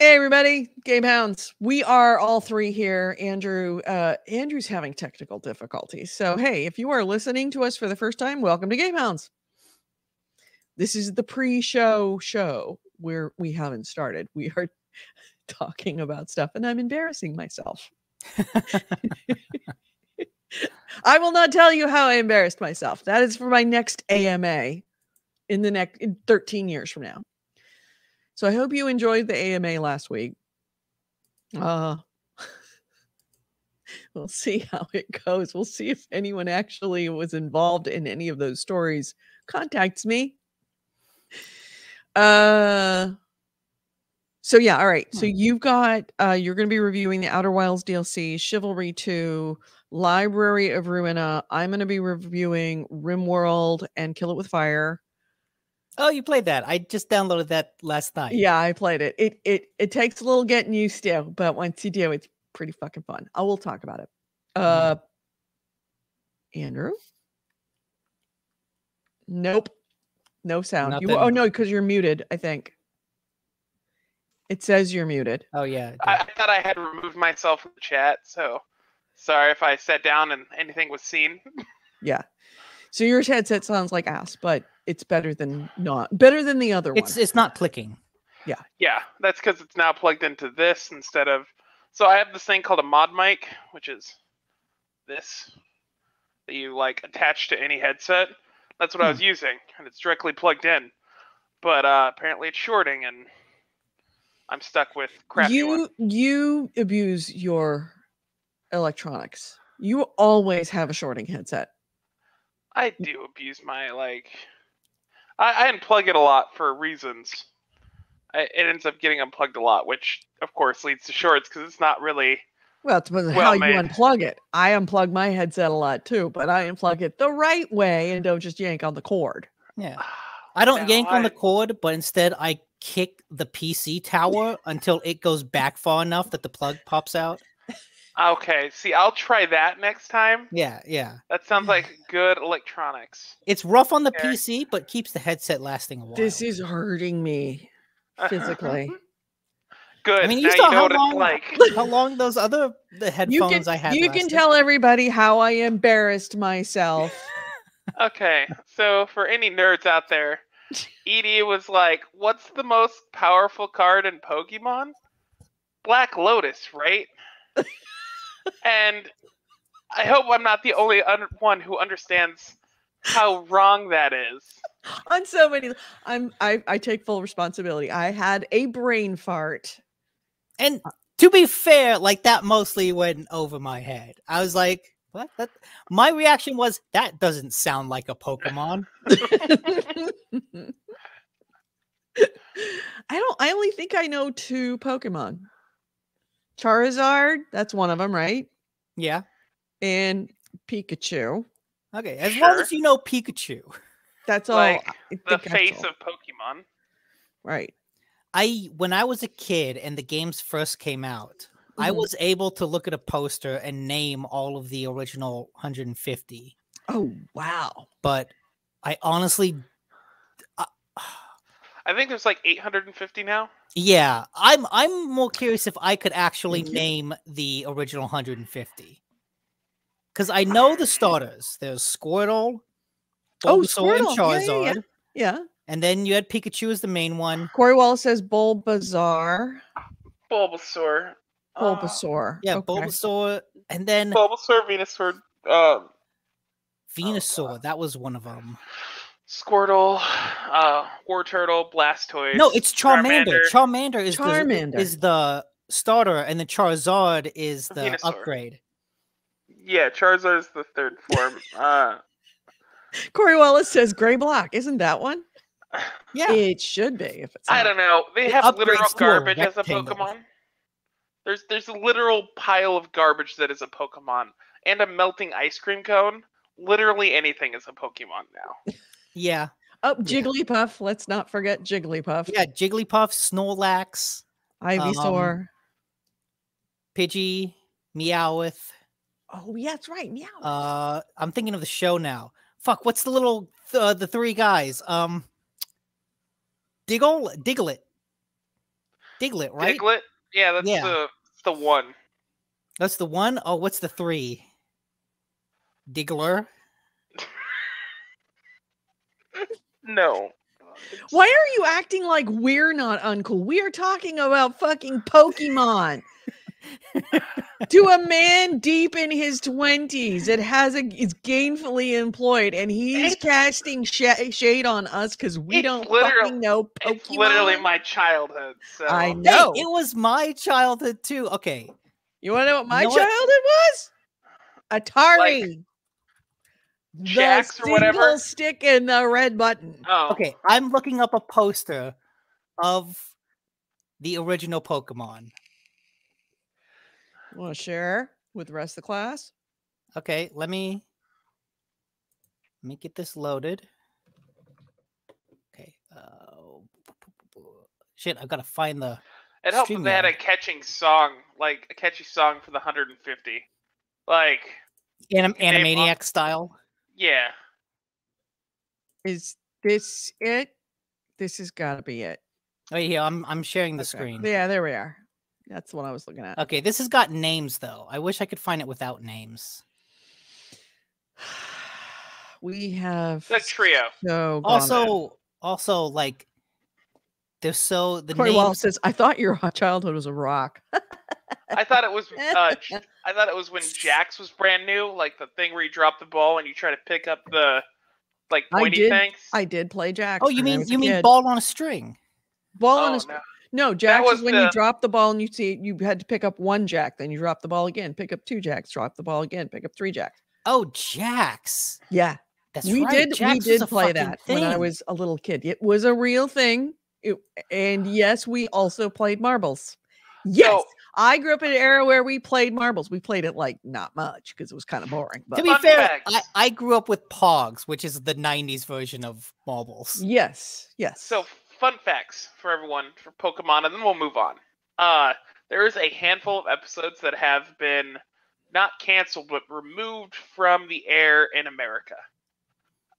Hey everybody, GameHounds. We are all three here. Andrew's having technical difficulties. So hey, if you are listening to us for the first time, welcome to GameHounds. This is the pre-show show where we haven't started. We are talking about stuff and I'm embarrassing myself. I will not tell you how I embarrassed myself. That is for my next AMA in 13 years from now. So I hope you enjoyed the AMA last week. We'll see how it goes. We'll see if anyone actually was involved in any of those stories contacts me. So yeah, all right. So you've got you're going to be reviewing the Outer Wilds DLC, Chivalry 2, Library of Ruina. I'm going to be reviewing Rimworld and Kill It With Fire. Oh, you played that. I just downloaded that last night. Yeah, I played it. It takes a little getting used to, but once you do, it's pretty fucking fun. I will talk about it. Andrew? Nope. No sound. Oh no, because you're muted, I think. It says you're muted. Oh yeah. I thought I had removed myself from the chat, so sorry if I sat down and anything was seen. Yeah. So your headset sounds like ass, but it's better than the other one. It's not clicking. Yeah. Yeah, that's because it's now plugged into this instead of. So I have this thing called a mod mic, which is this that you like attach to any headset. That's what I was using, and it's directly plugged in. But apparently it's shorting, and I'm stuck with crappy one. You abuse your electronics. You always have a shorting headset. I do abuse my I unplug it a lot for reasons. It ends up getting unplugged a lot, which of course leads to shorts because it's not really. Well, it's how you unplug it. I unplug my headset a lot too, but I unplug it the right way and don't just yank on the cord. Yeah, I don't yank on the cord, but instead I kick the PC tower until it goes back far enough that the plug pops out. Okay, see, I'll try that next time. Yeah. That sounds like good electronics. It's rough on the PC, but keeps the headset lasting a while. This is hurting me physically. Good. I mean, you know what it's like. How long those the headphones I had. You can tell everybody how I embarrassed myself. Okay, so for any nerds out there, Edie was like, "What's the most powerful card in Pokemon? Black Lotus, right?" And I hope I'm not the only one who understands how wrong that is. On so many, I take full responsibility. I had a brain fart, and to be fair, like that mostly went over my head. I was like, "What?" My reaction was, "That doesn't sound like a Pokemon." I only think I know 2 Pokemon. Charizard, that's one of them, right? Yeah. And Pikachu. Okay, as long as you know Pikachu. That's all. Like the face of Pokemon. Right. When I was a kid and the games first came out, I was able to look at a poster and name all of the original 150. Oh, wow. But I honestly... I think there's like 850 now. Yeah, I'm more curious if I could actually name the original 150. Because I know the starters. There's Squirtle, Bulbasaur, and Charizard. Yeah. And then you had Pikachu as the main one. Corey Wallace says Bulbasaur. Bulbasaur. Yeah, okay. Bulbasaur. And then... Bulbasaur, Venusaur. Venusaur, that was one of them. Squirtle, Wartortle, Blastoise. No, it's Charmander. Charmander is the starter, and the Charizard is the Venusaur. upgrade. Yeah, Charizard is the third form. Corey Wallace says Gray Block. Isn't that one? Yeah, it should be. If it's I don't know. They have literal garbage as a Pokemon. There's a literal pile of garbage that is a Pokemon, and a melting ice cream cone. Literally anything is a Pokemon now. Yeah. Oh, Jigglypuff. Yeah. Let's not forget Jigglypuff. Yeah, Jigglypuff, Snorlax, Ivysaur, Pidgey, Meowth. Oh, yeah, that's right. Meowth. I'm thinking of the show now. Fuck, what's the little the 3 guys? Diglett. Diglett, right? Diglett? Yeah, that's the one. That's the one? Oh, what's the 3? Diggler? No. Why are you acting like we're not uncool? We are talking about fucking Pokemon. To a man deep in his 20s that is gainfully employed, and he's casting shade on us because we don't fucking know Pokemon. It's literally my childhood. So I know. Hey, it was my childhood too. Okay. You want to know what my childhood was? Atari. Like, Jax or whatever? Single stick and the red button. Oh. Okay, I'm looking up a poster of the original Pokemon. Want to share with the rest of the class? Okay, let me get this loaded. Okay. Shit, I've got to find the. It helped that they had a catchy song for the 150. Like Animaniac style. Yeah. Is this it? This has got to be it. Oh yeah, I'm sharing the screen. Yeah, there we are. That's what I was looking at. Okay, this has got names though. I wish I could find it without names. We have the trio. So also like there's the Corey names... Wall says, I thought your childhood was a rock. I thought it was when Jax was brand new, like the thing where you drop the ball and you try to pick up the like pointy things. I did play Jax. Oh, you mean ball on a string? Ball on a string. No, Jax is when you drop the ball and you had to pick up 1 Jack, then you drop the ball again, pick up 2 Jacks, drop the ball again, pick up 3 Jacks. Oh, Jax. Yeah. We did play that when I was a little kid. It was a real thing. And yes, we also played marbles. Yes. I grew up in an era where we played marbles. We played it like not much because it was kind of boring. But to be fair, I grew up with Pogs, which is the 90s version of marbles. Yes. So fun facts for everyone for Pokemon, and then we'll move on. There is a handful of episodes that have been not canceled, but removed from the air in America.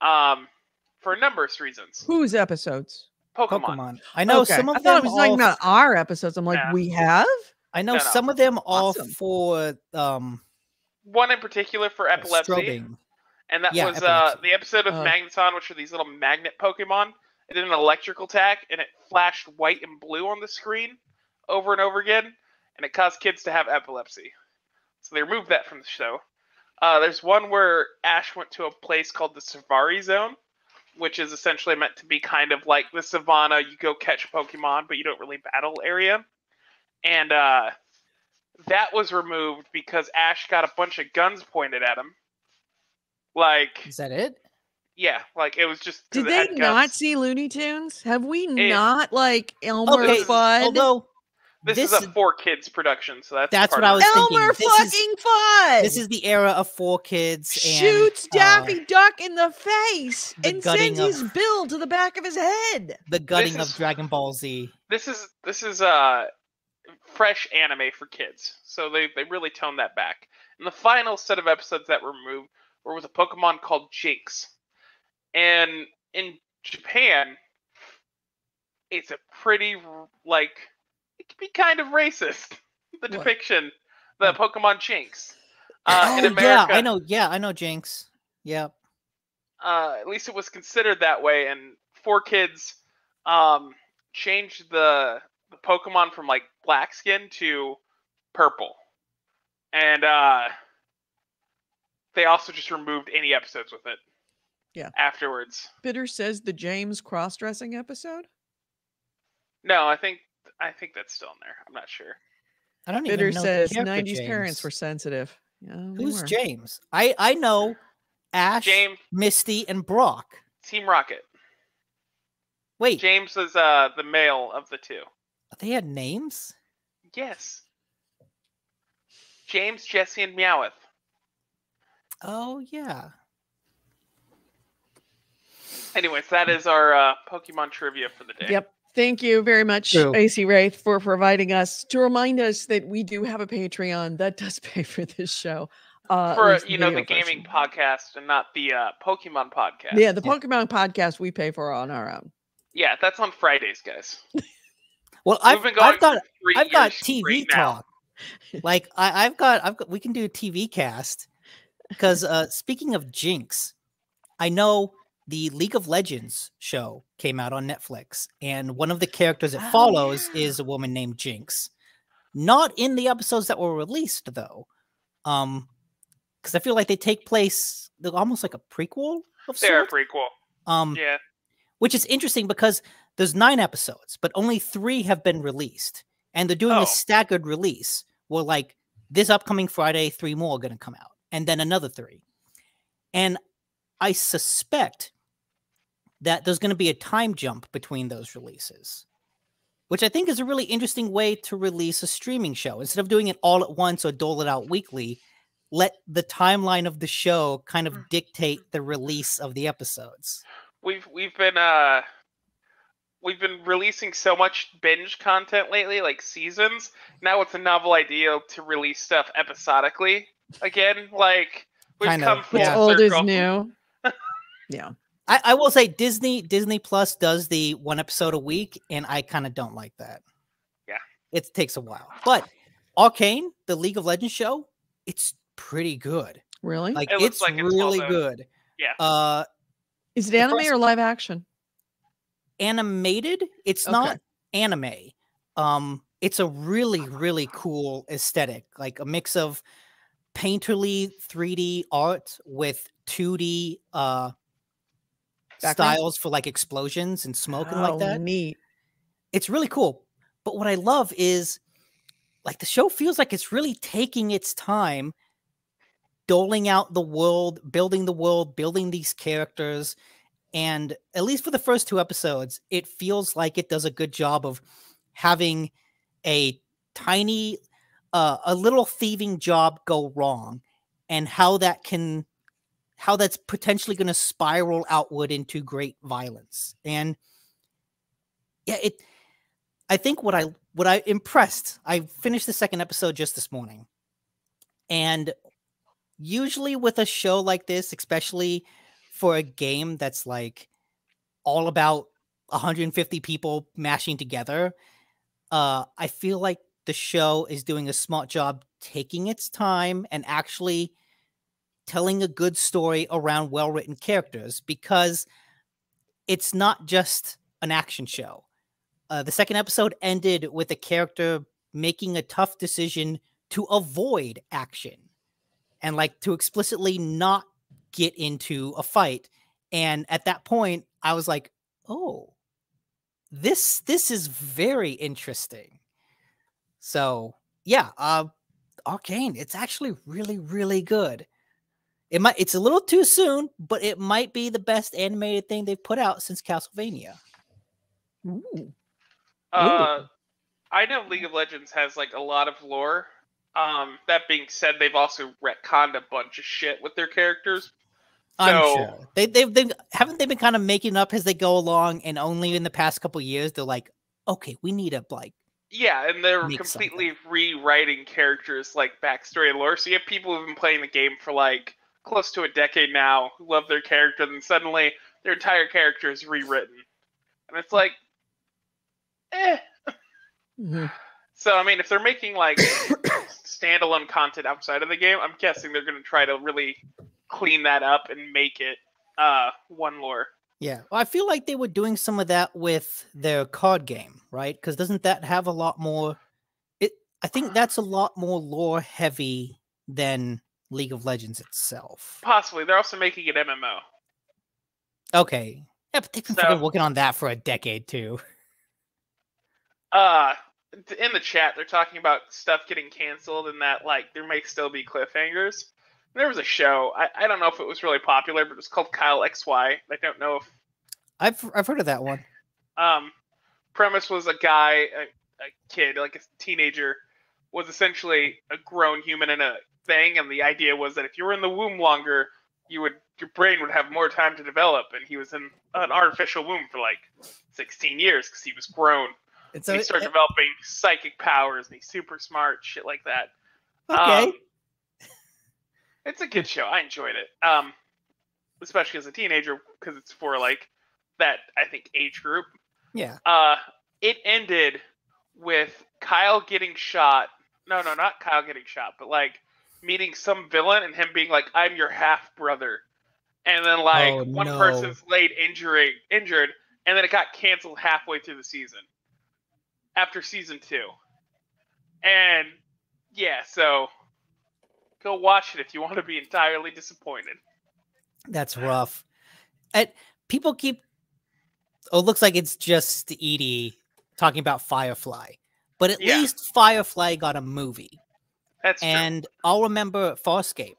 For numerous reasons. Whose episodes? Pokemon. I know some of them. I thought it was talking about our episodes. I'm like, we have? I know some of them all for one in particular for epilepsy. Strobing. And that was the episode of Magneton, which are these little magnet Pokemon. It did an electrical attack, and it flashed white and blue on the screen over and over again, and it caused kids to have epilepsy. So they removed that from the show. There's one where Ash went to a place called the Savari Zone, which is essentially meant to be kind of like the Savannah, you go catch Pokemon, but you don't really battle area. And that was removed because Ash got a bunch of guns pointed at him. Like, is that it? Yeah, like it was just. Did they not see Looney Tunes? Have we not like Elmer Fudd? Although this is a 4Kids production, so that's what I was thinking. Elmer fucking Fudd. This is the era of 4Kids. Shoots Daffy Duck in the face and sends his bill to the back of his head. The gutting of Dragon Ball Z. This is fresh anime for kids, so they really toned that back. And the final set of episodes that were removed were with a Pokemon called Jinx. And in Japan, it's a pretty, like, it can be kind of racist, the depiction, the Pokemon Jinx. In America, I know Jinx. Yeah. At least it was considered that way, and 4Kids changed the Pokemon from, like, black skin to purple. And they also just removed any episodes with it. Yeah. Afterwards. Bitter says the James cross-dressing episode? No, I think that's still in there. I'm not sure. I don't Bitter even know. Says 90s parents were sensitive. Yeah, who's James? I know Ash, James, Misty, and Brock. Team Rocket. Wait. James was the male of the two. They had names? Yes. James, Jesse, and Meowth. Oh, yeah. Anyways, that is our Pokemon trivia for the day. Yep. Thank you very much, AC Wraith, for providing us to remind us that we do have a Patreon that does pay for this show. For the gaming podcast and not the Pokemon podcast. Yeah, the Pokemon podcast we pay for on our own. Yeah, that's on Fridays, guys. Well, We've been going for 3 I've got years TV straight now. talk. Like I've got we can do a TV cast because speaking of Jinx, I know the League of Legends show came out on Netflix, and one of the characters it follows is a woman named Jinx. Not in the episodes that were released though, because I feel like they take place they're almost like a prequel of They're a sorts. prequel. Yeah. Which is interesting because there's 9 episodes, but only 3 have been released, and they're doing a staggered release. Where like this upcoming Friday, 3 more are going to come out, and then another 3. And I suspect that there's going to be a time jump between those releases, which I think is a really interesting way to release a streaming show. Instead of doing it all at once or dole it out weekly, let the timeline of the show kind of dictate the release of the episodes. We've been releasing so much binge content lately, like seasons. Now it's a novel idea to release stuff episodically again. Like we've come full circle. Old is new. Yeah. I will say Disney Plus does the 1 episode a week, and I kind of don't like that. Yeah. It takes a while. But Arcane, the League of Legends show, it's pretty good. Really? Like it's really good. Yeah. Is it anime or live action? Animated. It's not anime. It's a really cool aesthetic, like a mix of painterly 3D art with 2D styles for like explosions and smoke and like that. Neat. It's really cool. But what I love is like the show feels like it's really taking its time doling out the world, building these characters. And at least for the first 2 episodes, it feels like it does a good job of having a tiny, a little thieving job go wrong, and how that's potentially going to spiral outward into great violence. And yeah, I think what I impressed, I finished the 2nd episode just this morning. And usually with a show like this, especially for a game that's like all about 150 people mashing together, I feel like the show is doing a smart job taking its time and actually telling a good story around well-written characters, because it's not just an action show. The 2nd episode ended with a character making a tough decision to avoid action and like to explicitly not get into a fight. And at that point, I was like, oh, this is very interesting. So yeah, Arcane, it's actually really good. It's a little too soon, but it might be the best animated thing they've put out since Castlevania. Ooh. I know League of Legends has like a lot of lore. That being said, they've also retconned a bunch of shit with their characters. I'm sure haven't they been kind of making up as they go along, and only in the past couple of years they're like, okay, we need to like. Yeah, and they're completely rewriting characters like backstory and lore. So you have people who've been playing the game for like close to a decade now, who love their character, and suddenly their entire character is rewritten, and it's like, Mm-hmm. So I mean, if they're making like standalone content outside of the game, I'm guessing they're going to try to really clean that up and make it one lore. Yeah, well, I feel like they were doing some of that with their card game, right? Because doesn't that have a lot more? I think that's a lot more lore heavy than League of Legends itself. Possibly. They're also making an MMO. Okay. Yeah, but they've been fucking working on that for a decade too. In the chat, they're talking about stuff getting canceled and that like there may still be cliffhangers. There was a show. I don't know if it was really popular, but it was called Kyle XY. I don't know if I've heard of that one. Premise was a guy, a kid, like a teenager, was essentially a grown human in a thing, and the idea was that if you were in the womb longer, your brain would have more time to develop. And he was in an artificial womb for like 16 years because he was grown. And he started developing psychic powers, and he's super smart, shit like that. Okay. It's a good show. I enjoyed it. Especially as a teenager, because it's for like that, I think, age group. Yeah. It ended with Kyle getting shot. No, not Kyle getting shot, but like meeting some villain and him being like, "I'm your half brother," and then like one person's injured, and then it got canceled halfway through the season after season 2. And yeah, so go watch it if you want to be entirely disappointed. That's rough. People keep. Oh, it looks like it's just Edie talking about Firefly, but at least Firefly got a movie. That's true. And I'll remember Farscape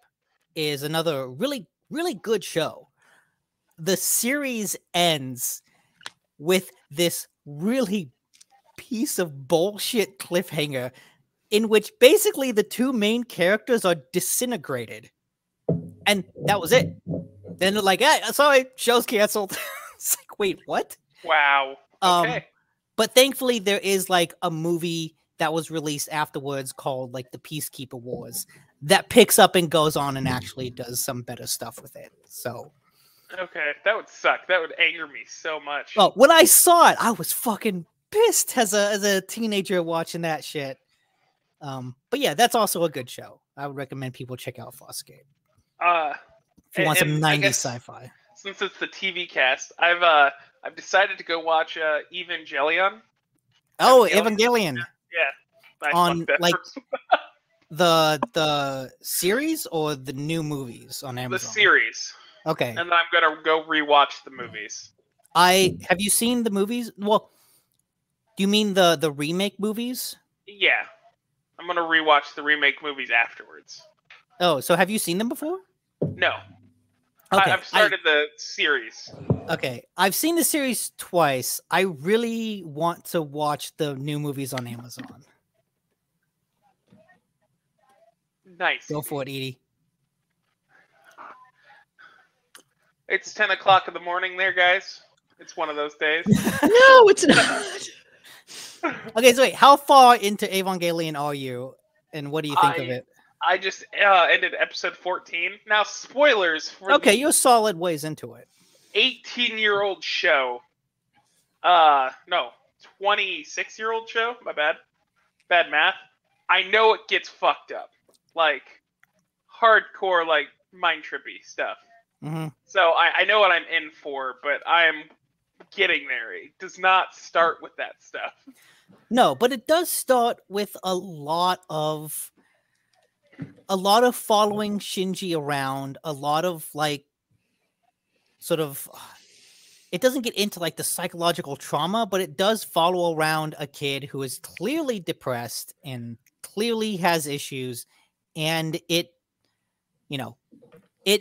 is another really, really good show. The series ends with this really piece of bullshit cliffhanger in which basically the two main characters are disintegrated. And that was it. Then they're like, hey, sorry, show's canceled. It's like, wait, what? Wow. Okay. But thankfully there is like a movie that was released afterwards called like the Peacekeeper Wars that picks up and goes on and actually does some better stuff with it. So okay, that would suck. That would anger me so much. well, when I saw it, I was fucking pissed as a teenager watching that shit. But yeah, that's also a good show. I would recommend people check out Farscape. If you want some 90s sci-fi. Since it's the TV cast, I've decided to go watch Evangelion. Oh, Evangelion. Yeah. On like the series or the new movies on Amazon? The series. Okay. And then I'm gonna go rewatch the movies. Have you seen the movies? Well, do you mean the remake movies? Yeah. I'm gonna rewatch the remake movies afterwards. Oh, so have you seen them before? No. Okay. I've started the series. Okay. I've seen the series twice. I really want to watch the new movies on Amazon. Nice. Go for it, Edie. It's 10 o'clock in the morning there, guys. It's one of those days. No, it's not. Okay, so wait, how far into Evangelion are you, and what do you think of it? I just ended episode 14. Now, spoilers for okay, you're solid ways into it. 18-year-old show. No, 26-year-old show. My bad. Bad math. I know it gets fucked up. Like, hardcore, like, mind trippy stuff. Mm-hmm. So I know what I'm in for, but I am getting there. It does not start with that stuff. No, but it does start with a lot of following Shinji around, a lot of like sort of it doesn't get into like the psychological trauma, but it does follow around a kid who is clearly depressed and clearly has issues, and it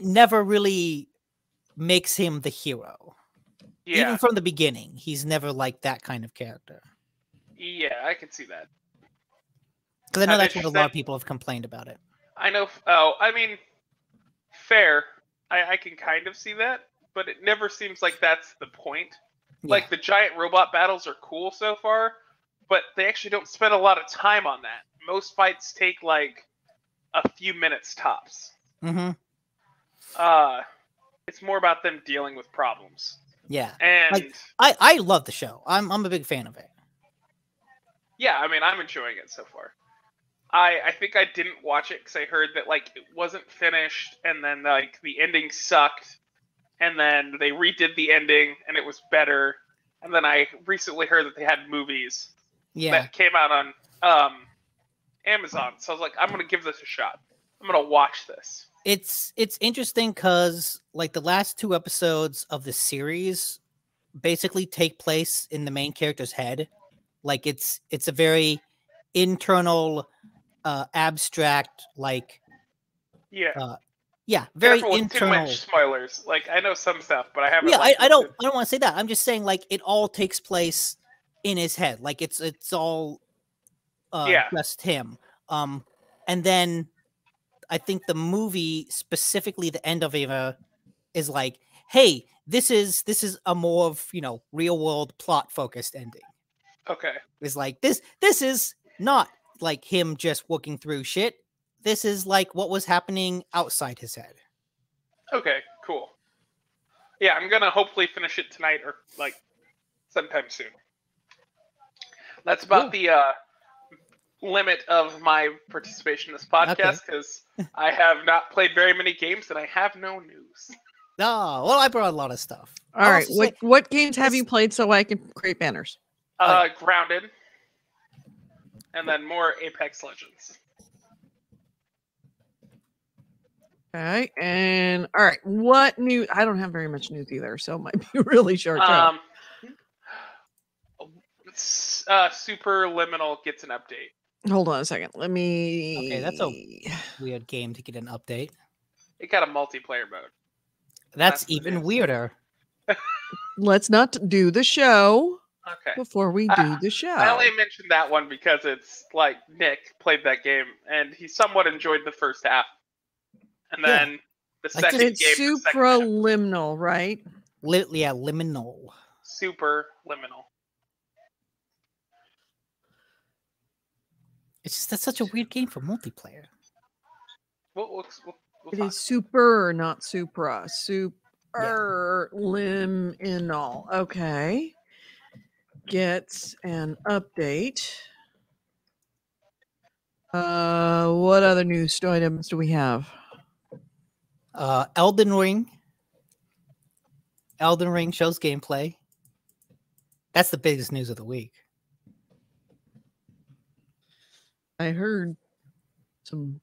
never really makes him the hero. Yeah. Even from the beginning, he's never like that kind of character. Yeah, I can see that. Because I know that's what a lot of people have complained about it. I know. Oh, I mean, fair. I can kind of see that, but it never seems like that's the point. Yeah. Like, the giant robot battles are cool so far, but they actually don't spend a lot of time on that. Most fights take, like, a few minutes tops. Mm-hmm. It's more about them dealing with problems. Yeah. And like, I love the show. I'm a big fan of it. Yeah, I mean, I'm enjoying it so far. I think I didn't watch it because I heard that, like, it wasn't finished, and then, like, the ending sucked, and then they redid the ending, and it was better, and then I recently heard that they had movies that came out on Amazon, so I was like, I'm going to give this a shot. I'm going to watch this. It's interesting because, like, the last 2 episodes of the series basically take place in the main character's head. Like, it's a very internal, abstract, like, very careful with internal. Too much spoilers. Like, I know some stuff, but I haven't. Yeah, I don't want to say that. I'm just saying, like, it all takes place in his head. Like, it's all just him. And then I think the movie, specifically the end of Eva, is like, hey, this is a more of, real world plot focused ending. Okay. It's like this is not like him just working through shit. This is like what was happening outside his head. Okay, cool. Yeah, I'm gonna hopefully finish it tonight or like sometime soon. That's about the limit of my participation in this podcast because I have not played very many games and I have no news. Oh, well, I brought a lot of stuff. All right, what games have you played so I can create banners? Grounded, and then more Apex Legends. Okay, and all right, what new? I don't have very much news either, so it might be really short. Superliminal gets an update. Hold on a second. Let me. Okay, that's a weird game to get an update. It got a multiplayer mode. That's even weirder. Let's not do the show. Okay. Before we do the show. I only mentioned that one because it's like Nick played that game and he somewhat enjoyed the first half. And then the second game... It's supraliminal, right? Liminal. Superliminal. It's just that's such a weird game for multiplayer. It is super, not supra. Superliminal. Okay. Gets an update. What other news items do we have? Elden Ring. Elden Ring shows gameplay. That's the biggest news of the week. I heard some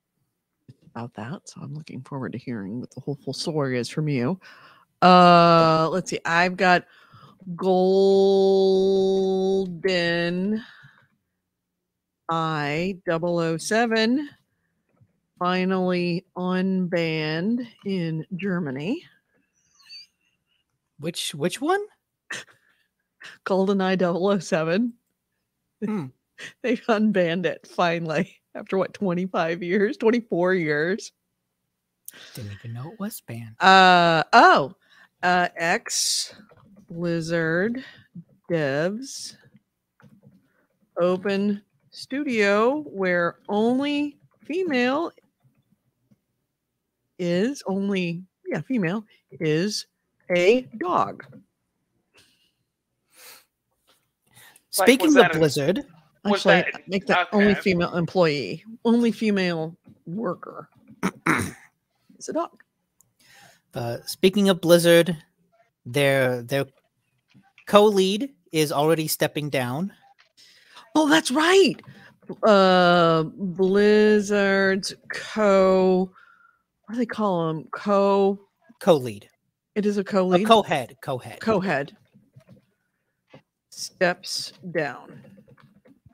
about that, so I'm looking forward to hearing what the whole full story is from you. Let's see. I've got Golden I-007 finally unbanned in Germany. Which one? Golden I-007. They've unbanned it finally after what, 24 years. Didn't even know it was banned. Ex Blizzard devs open studio where only female is a dog. Speaking of Blizzard, actually, make that only female employee, only female worker. It's a dog. Speaking of Blizzard, their co-lead is already stepping down. Oh, that's right. Blizzard's what do they call him? Co-lead. It is a co-lead. Co-head. Steps down.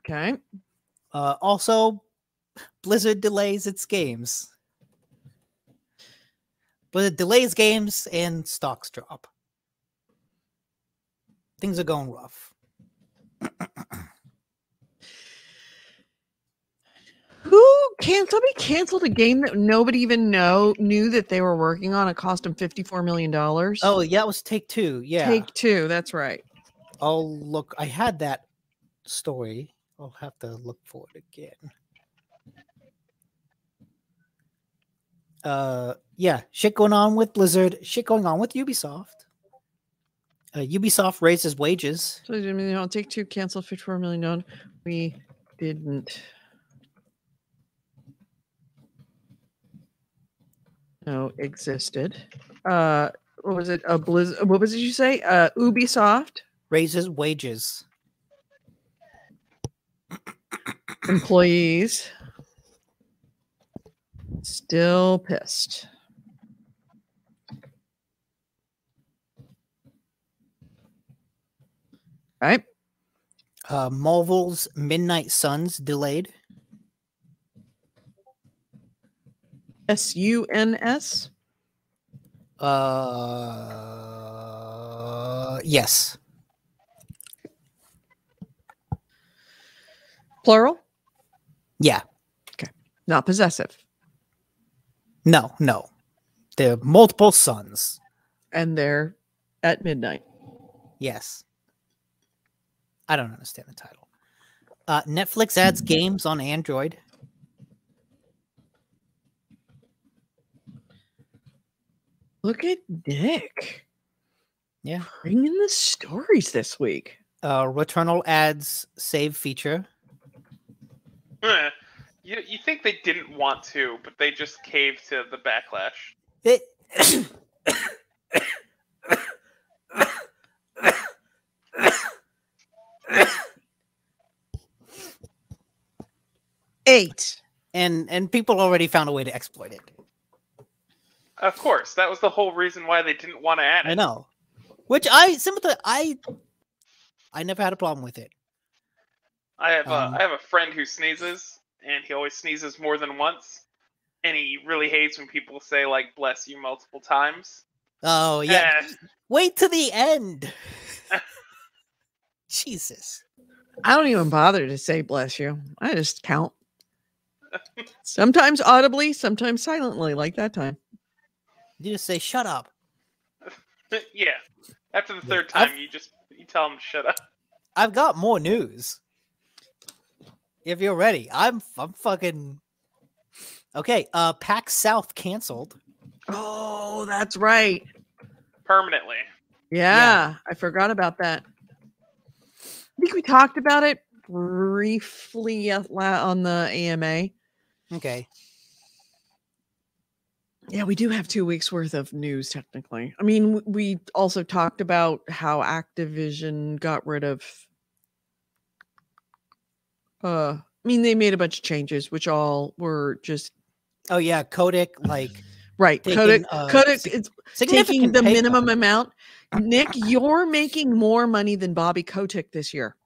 Okay. Also, Blizzard delays its games. Blizzard delays games and stocks drop. Things are going rough. Somebody canceled a game that nobody even knew that they were working on. It cost them $54 million. Oh, yeah, it was Take-Two. Yeah. Take-Two, that's right. Oh, look, I had that story. I'll have to look for it again. Yeah, shit going on with Blizzard, shit going on with Ubisoft. Ubisoft raises wages. So, Take-Two canceled $54 million. We didn't know existed. What was it? Blizzard. What was it you say? Ubisoft raises wages. Employees still pissed. Right. Marvel's Midnight Suns delayed. SUNS? Yes. Plural? Yeah. Okay. Not possessive. No. There are multiple suns. And they're at midnight. Yes. I don't understand the title. Netflix adds games on Android. Look at Nick. Yeah. Bringing the stories this week. Returnal adds save feature. You think they didn't want to, but they just caved to the backlash. It 8. and people already found a way to exploit it. Of course, that was the whole reason why they didn't want to add it. I know, which I sympathize. I never had a problem with it. I have a friend who sneezes, and he always sneezes more than once, and he really hates when people say like "bless you" multiple times. Oh yeah, wait to the end. Jesus, I don't even bother to say bless you. I just count. Sometimes audibly, sometimes silently, like that time. You just say shut up. Yeah. After the third time, you tell them to shut up. I've got more news. If you're ready, I'm fucking okay. PAX South canceled. Oh, that's right. Permanently. Yeah, I forgot about that. I think we talked about it briefly on the AMA. Okay. Yeah, we do have 2 weeks worth of news, technically. I mean, we also talked about how Activision got rid of. I mean, they made a bunch of changes, which all were just. Oh yeah, Kotick, like right. Kotick is taking the minimum amount. Nick, you're making more money than Bobby Kotick this year.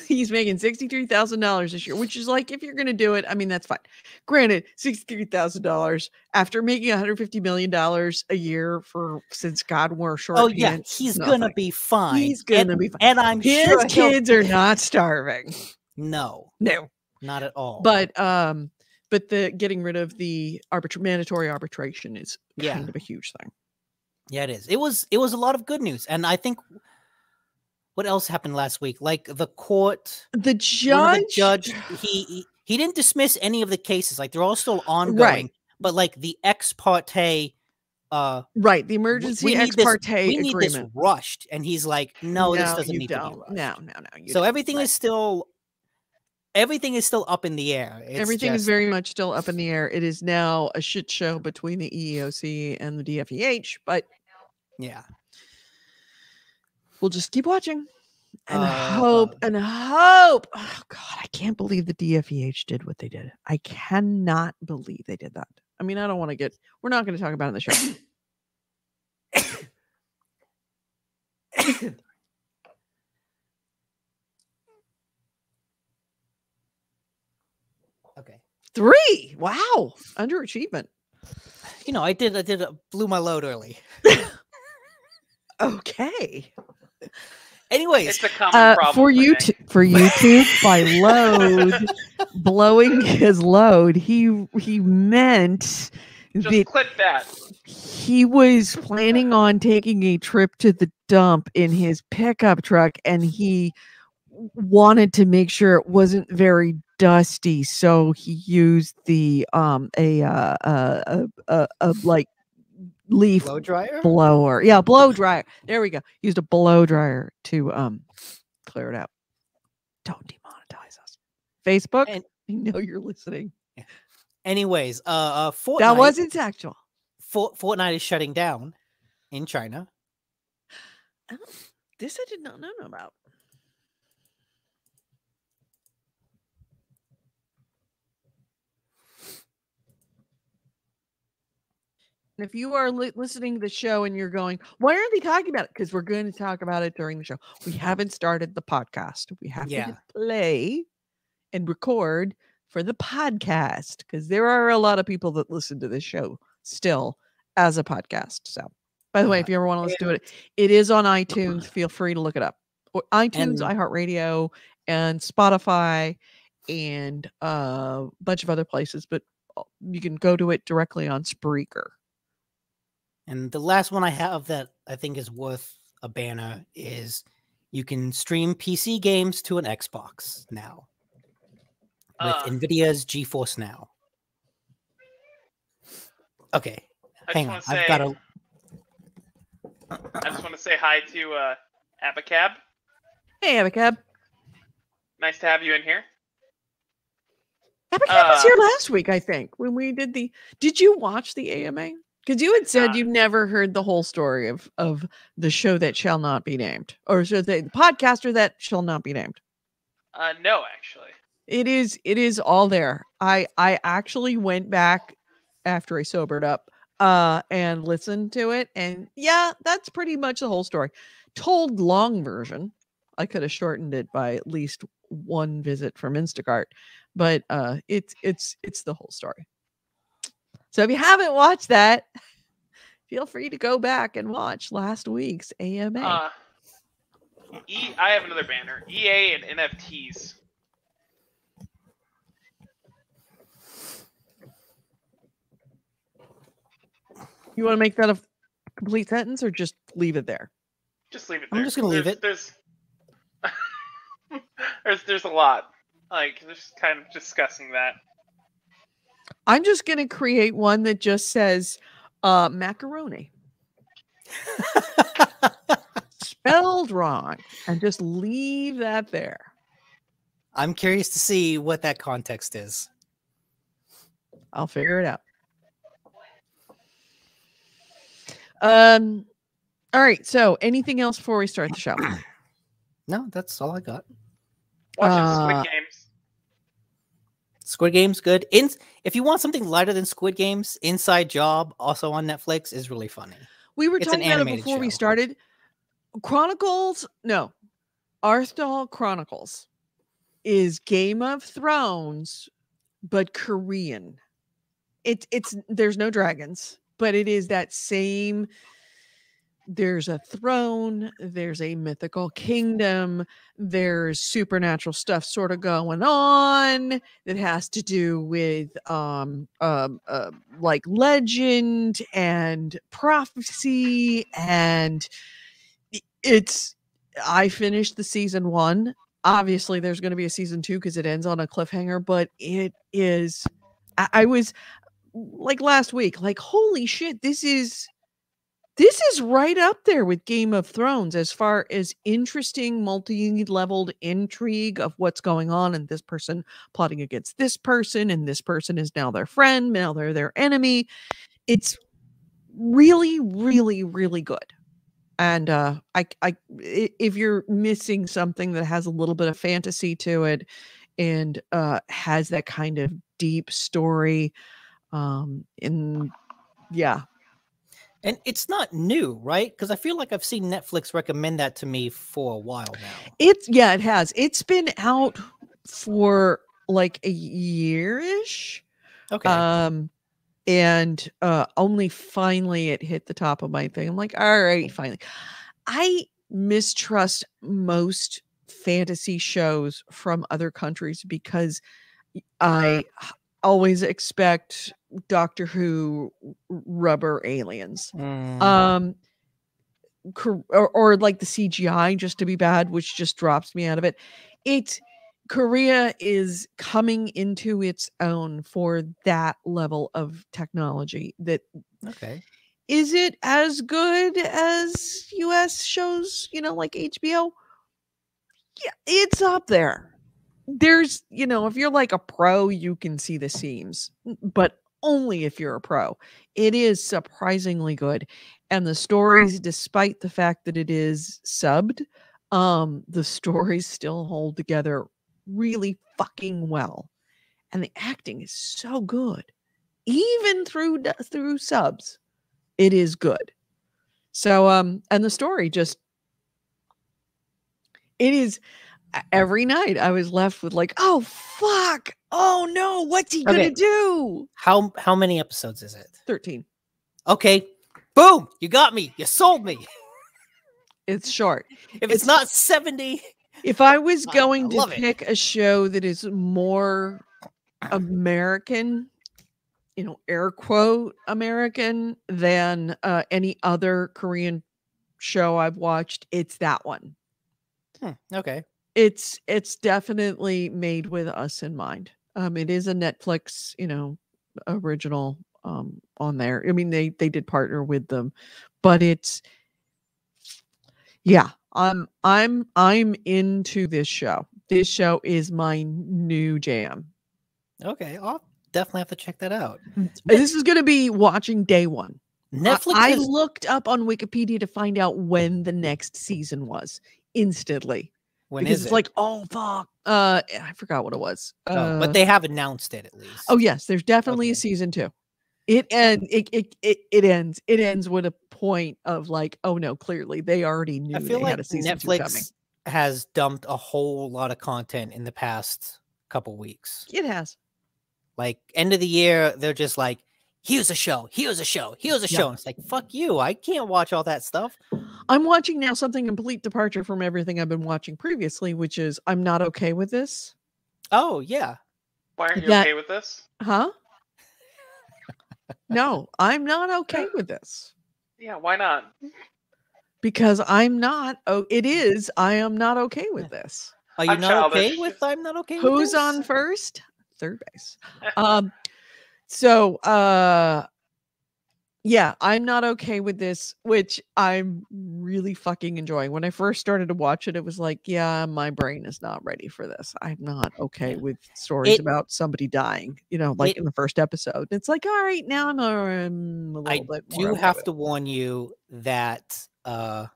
He's making $63,000 this year, which is like, if you're going to do it, I mean, that's fine. Granted, $63,000 after making $150 million a year since God wore short pants. Oh yeah, he's going to be fine. He's going to be fine. And I'm his sure kids are not starving. No, not at all. But the getting rid of the mandatory arbitration is kind of a huge thing. Yeah, it is. It was a lot of good news, and I think. What else happened last week? Like the court, the judge, he didn't dismiss any of the cases. Like they're all still ongoing. Right. But like the ex parte, right, the emergency ex parte agreement. We need this rushed, and he's like, no, this doesn't need to be rushed. No. So everything is still up in the air. Everything is very much still up in the air. It is now a shit show between the EEOC and the DFEH, but yeah. We'll just keep watching and hope. Oh God, I can't believe the DFEH did what they did. I cannot believe they did that. I mean, I don't want to we're not going to talk about it in the show. Okay. 3. Wow. Underachievement. You know, I blew my load early. Okay. Anyways, it's a common problem for YouTube by load blowing his load. He meant just clip that. He was planning on taking a trip to the dump in his pickup truck, and he wanted to make sure it wasn't very dusty, so he used the like leaf blow dryer blower. Yeah, blow dryer. There we go. Used a blow dryer to clear it out. Don't demonetize us. Facebook, I know you're listening. Anyways, Fortnite. That wasn't sexual. Fortnite is shutting down in China. This I did not know about. If you are listening to the show and you're going, why aren't they talking about it? Because we're going to talk about it during the show. We haven't started the podcast. We have to hit play and record for the podcast, because there are a lot of people that listen to this show still as a podcast. So, by the way, if you ever want to listen to it, it is on iTunes. Feel free to look it up. iTunes, iHeartRadio, and Spotify, and a bunch of other places. But you can go to it directly on Spreaker. And the last one I have that I think is worth a banner is you can stream PC games to an Xbox now with Nvidia's GeForce Now. Okay, hang on. I just want to say hi to Abacab. Hey, Abacab. Nice to have you in here. Abacab was here last week, I think, when we did the... Did you watch the AMA? Because you had said you never heard the whole story of the show that shall not be named. Or so the podcaster that shall not be named. No, actually. It is all there. I actually went back after I sobered up and listened to it. And yeah, that's pretty much the whole story. Told long version. I could have shortened it by at least one visit from Instacart. But it's the whole story. So if you haven't watched that, feel free to go back and watch last week's AMA. I have another banner. EA and NFTs. You want to make that a complete sentence or just leave it there? Just leave it there. I'm just going to leave it. There's a lot. Like, just kind of discussing that. I'm just going to create one that just says macaroni. Spelled wrong. And just leave that there. I'm curious to see what that context is. I'll figure it out. All right. So anything else before we start the show? No, that's all I got. Watching Squid Games. Squid Games, good. If you want something lighter than Squid Games, Inside Job, also on Netflix, is really funny. We were talking about it before we started. Arthdal Chronicles is Game of Thrones, but Korean. It's there's no dragons, but it is that same. There's a throne, there's a mythical kingdom, there's supernatural stuff sort of going on that has to do with like legend and prophecy, and I finished the season 1. Obviously there's going to be a season 2 because it ends on a cliffhanger, but it is I was like last week, like, holy shit, this is right up there with Game of Thrones as far as interesting multi-leveled intrigue of what's going on, and this person plotting against this person, and this person is now their friend, now they're their enemy. It's really, really, really good. And if you're missing something that has a little bit of fantasy to it and has that kind of deep story, And it's not new, right? Because I feel like I've seen Netflix recommend that to me for a while now. It has. It's been out for like a year-ish. Okay. And only finally it hit the top of my thing. I'm like, all right, finally. I mistrust most fantasy shows from other countries because I always expect Doctor Who rubber aliens. Or like the CGI just to be bad, which just drops me out of it. Korea is coming into its own for that level of technology. Is it as good as US shows, like HBO? Yeah, it's up there. There's, if you're like a pro, you can see the seams, but only if you're a pro. It is surprisingly good. And the stories, despite the fact that it is subbed, the stories still hold together really fucking well. And the acting is so good. Even through subs, it is good. So, and the story just, it is... Every night I was left with like, oh fuck, oh no, what's he gonna do? How many episodes is it? 13. Okay, boom, you got me, you sold me. It's short. If it's not 70, if I was going to pick a show that is more American, air quote American, than any other Korean show I've watched, it's that one. Okay. It's definitely made with us in mind. It is a Netflix, original on there. I mean, they did partner with them, but it's, yeah, I'm into this show. This show is my new jam. Okay, I'll definitely have to check that out. This is going to be watching day one. Netflix I looked up on Wikipedia to find out when the next season was instantly. When because is it's it? like, oh fuck, I forgot what it was. But they have announced it at least. Oh yes, there's definitely a season 2. It ends with a point of like, oh no, clearly they already knew I feel they like had a season 2 coming. Netflix has dumped a whole lot of content in the past couple weeks. It has. Like end of the year, they're just like, here's a show, here's a show, here's a show. And it's like, fuck you, I can't watch all that stuff. I'm watching now something complete departure from everything I've been watching previously, which is I'm Not Okay With This. Oh yeah. Why aren't you okay with this? Huh? No, I'm not okay with this. Yeah, why not? Because I'm not. Oh, it is. I am not okay with this. Are you not okay with I'm not okay with this? Who's on first? Third base. So yeah, I'm not okay with this, which I'm really fucking enjoying. When I first started to watch it, it was like, yeah, my brain is not ready for this. I'm not okay with stories about somebody dying, like in the first episode. It's like, all right, now I'm a little bit more. I do have to warn you that I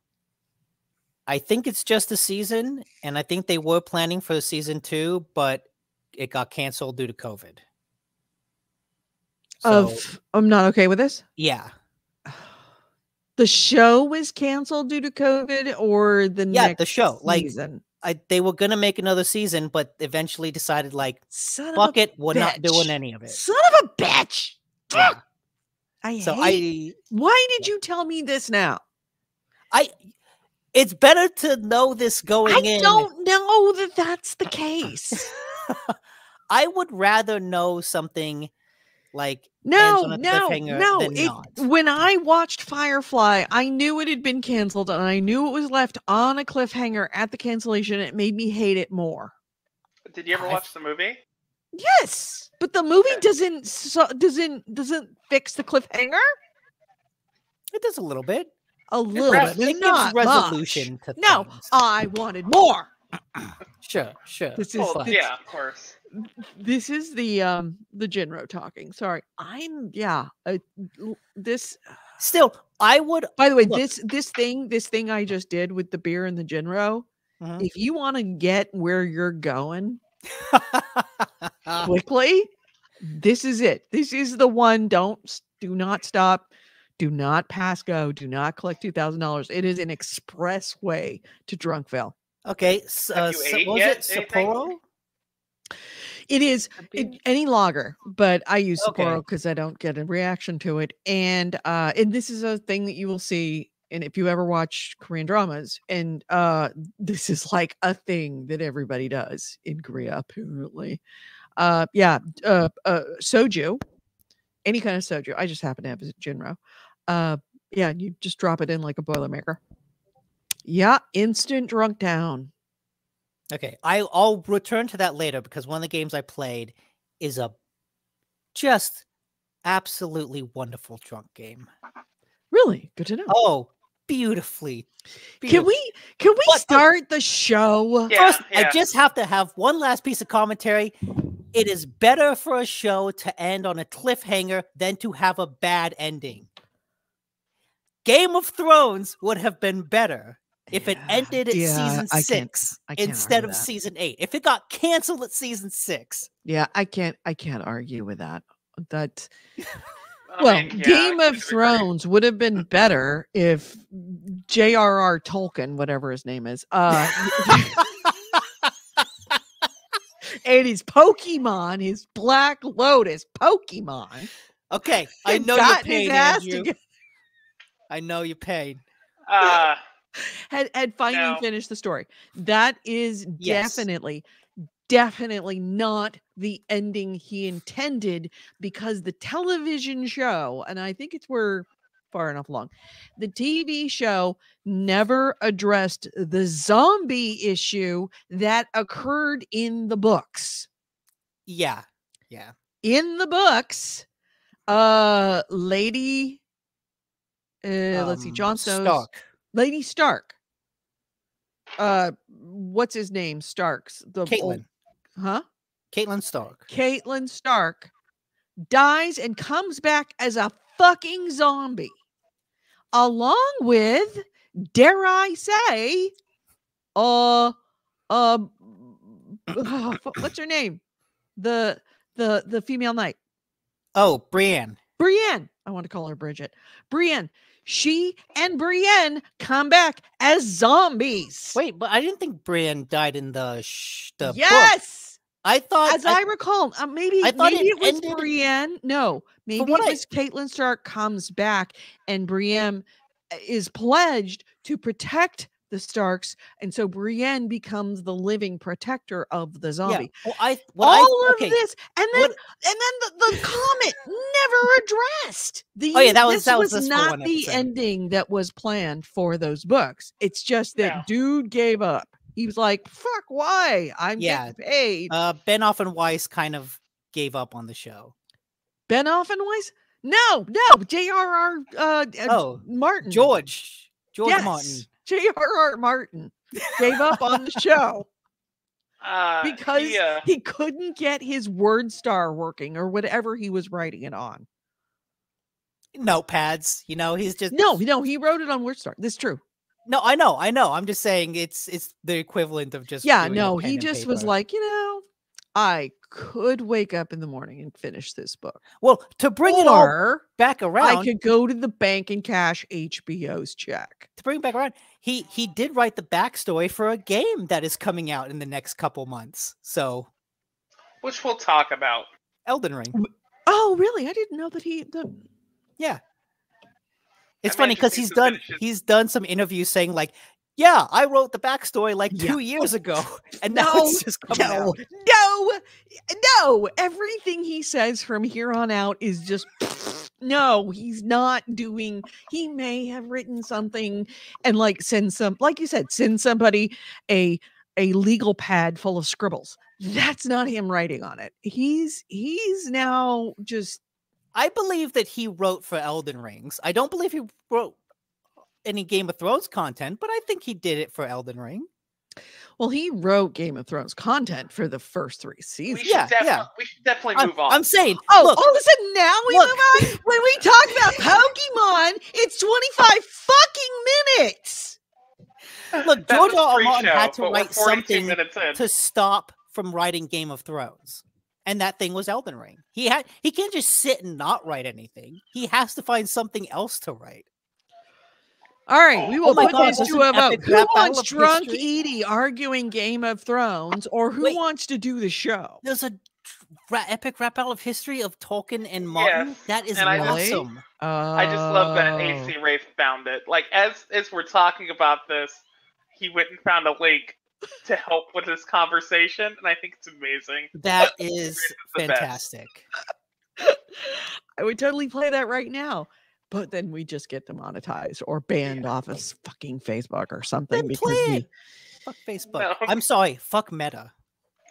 think it's just a season, and I think they were planning for season 2, but it got canceled due to COVID. I'm not okay with this. Yeah. The show was canceled due to COVID, or the show season? They were gonna make another season, but eventually decided like, fuck it, we're not doing any of it. Son of a bitch! Yeah. Why did you tell me this now? It's better to know this going in. I don't know that that's the case. I would rather know something like no. Than when I watched Firefly, I knew it had been canceled, and I knew it was left on a cliffhanger at the cancellation. And it made me hate it more. Did you ever watch the movie? Yes, but the movie doesn't fix the cliffhanger. It does a little bit. A little bit. It gives resolution to things. No, I wanted more. Sure. This is yeah, of course. This is the Jinro talking. Sorry, this. Still, I would. By the way, this thing I just did with the beer and the Jinro. If you want to get where you're going quickly, this is it. This is the one. Do not stop. Do not pass go. Do not collect $2,000. It is an express way to Drunkville. Okay, was it Sapporo? It is any lager, but I use Sapporo because I don't get a reaction to it. And this is a thing that you will see, and if you ever watch Korean dramas, and this is like a thing that everybody does in Korea, apparently. Soju, any kind of soju. I just happen to have a Jinro. You just drop it in like a Boilermaker. Yeah, instant drunk down. Okay, I'll return to that later because one of the games I played is a just absolutely wonderful drunk game. Really? Good to know. Oh, beautifully. Can we start the show? Yeah, First, I just have to have one last piece of commentary. It is better for a show to end on a cliffhanger than to have a bad ending. Game of Thrones would have been better if it ended at season 6 instead of season 8. If it got canceled at season 6. Yeah, I can't argue with that. Game of Thrones would have been better if J.R.R. Tolkien, whatever his name is, and his Pokemon, his Black Lotus Pokemon. Okay, I know your pain, Andrew. I know your pain. Had finally finished the story. That is definitely not the ending he intended, because the television show, and I think we're far enough along, the TV show never addressed the zombie issue that occurred in the books. Yeah. In the books, Lady let's see, Jon Snow's Lady Stark what's his name? Starks. The Caitlin. Caitlin Stark. Caitlin Stark dies and comes back as a fucking zombie, along with, dare I say, what's her name? The female knight. Oh, Brienne. Brienne. I want to call her Bridget. Brienne. She and Brienne come back as zombies. Wait, but I didn't think Brienne died in the yes. book. I thought, as I recall, maybe it was Brienne. No, maybe it was Caitlin Stark comes back, and Brienne is pledged to protect the Starks, and so Brienne becomes the living protector of the zombie. Yeah. Well, this, and then the comet never addressed. That was not the ending that was planned for those books. It's just that dude gave up. He was like, "Fuck, why? I'm getting paid." Benioff and Weiss kind of gave up on the show. Benioff and Weiss? No, J.R.R. Martin. George Martin. J.R.R. Martin gave up on the show because he couldn't get his WordStar working or whatever he was writing it on. Notepads, he's just no. He wrote it on WordStar. This is true. No, I know. I'm just saying it's the equivalent of just he just was like, I could wake up in the morning and finish this book. Well, to bring it all back around, I could go to the bank and cash HBO's check. To bring it back around, he did write the backstory for a game that is coming out in the next couple months. So, which we'll talk about. Elden Ring. Oh, really? I didn't know that Yeah. It's funny because he's done some interviews saying like, yeah, I wrote the backstory like 2 years ago, and now it's just coming out. No. Everything he says from here on out is just no. He's not doing. He may have written something and send somebody a legal pad full of scribbles. That's not him writing on it. He's now just. I believe that he wrote for Elden Rings. I don't believe he wrote any Game of Thrones content, but I think he did it for Elden Ring. Well, he wrote Game of Thrones content for the first 3 seasons. We should definitely move on. I'm saying, all of a sudden now we move on. When we talk about Pokemon, it's 25 fucking minutes. Look, George R. R. Martin had to write something to stop from writing Game of Thrones. And that thing was Elden Ring. He can't just sit and not write anything. He has to find something else to write. All right, we will put this to a vote. Who wants Drunk Edie arguing Game of Thrones, or who wants to do the show? There's a epic rap battle of history of Tolkien and Martin. Yes, that is awesome. I just love that AC Wraith found it. Like as we're talking about this, he went and found a link to help with this conversation, and I think it's amazing. That is fantastic. I would totally play that right now. But then we just get demonetized or banned off of fucking Facebook or something. Fuck Facebook. No. I'm sorry. Fuck Meta.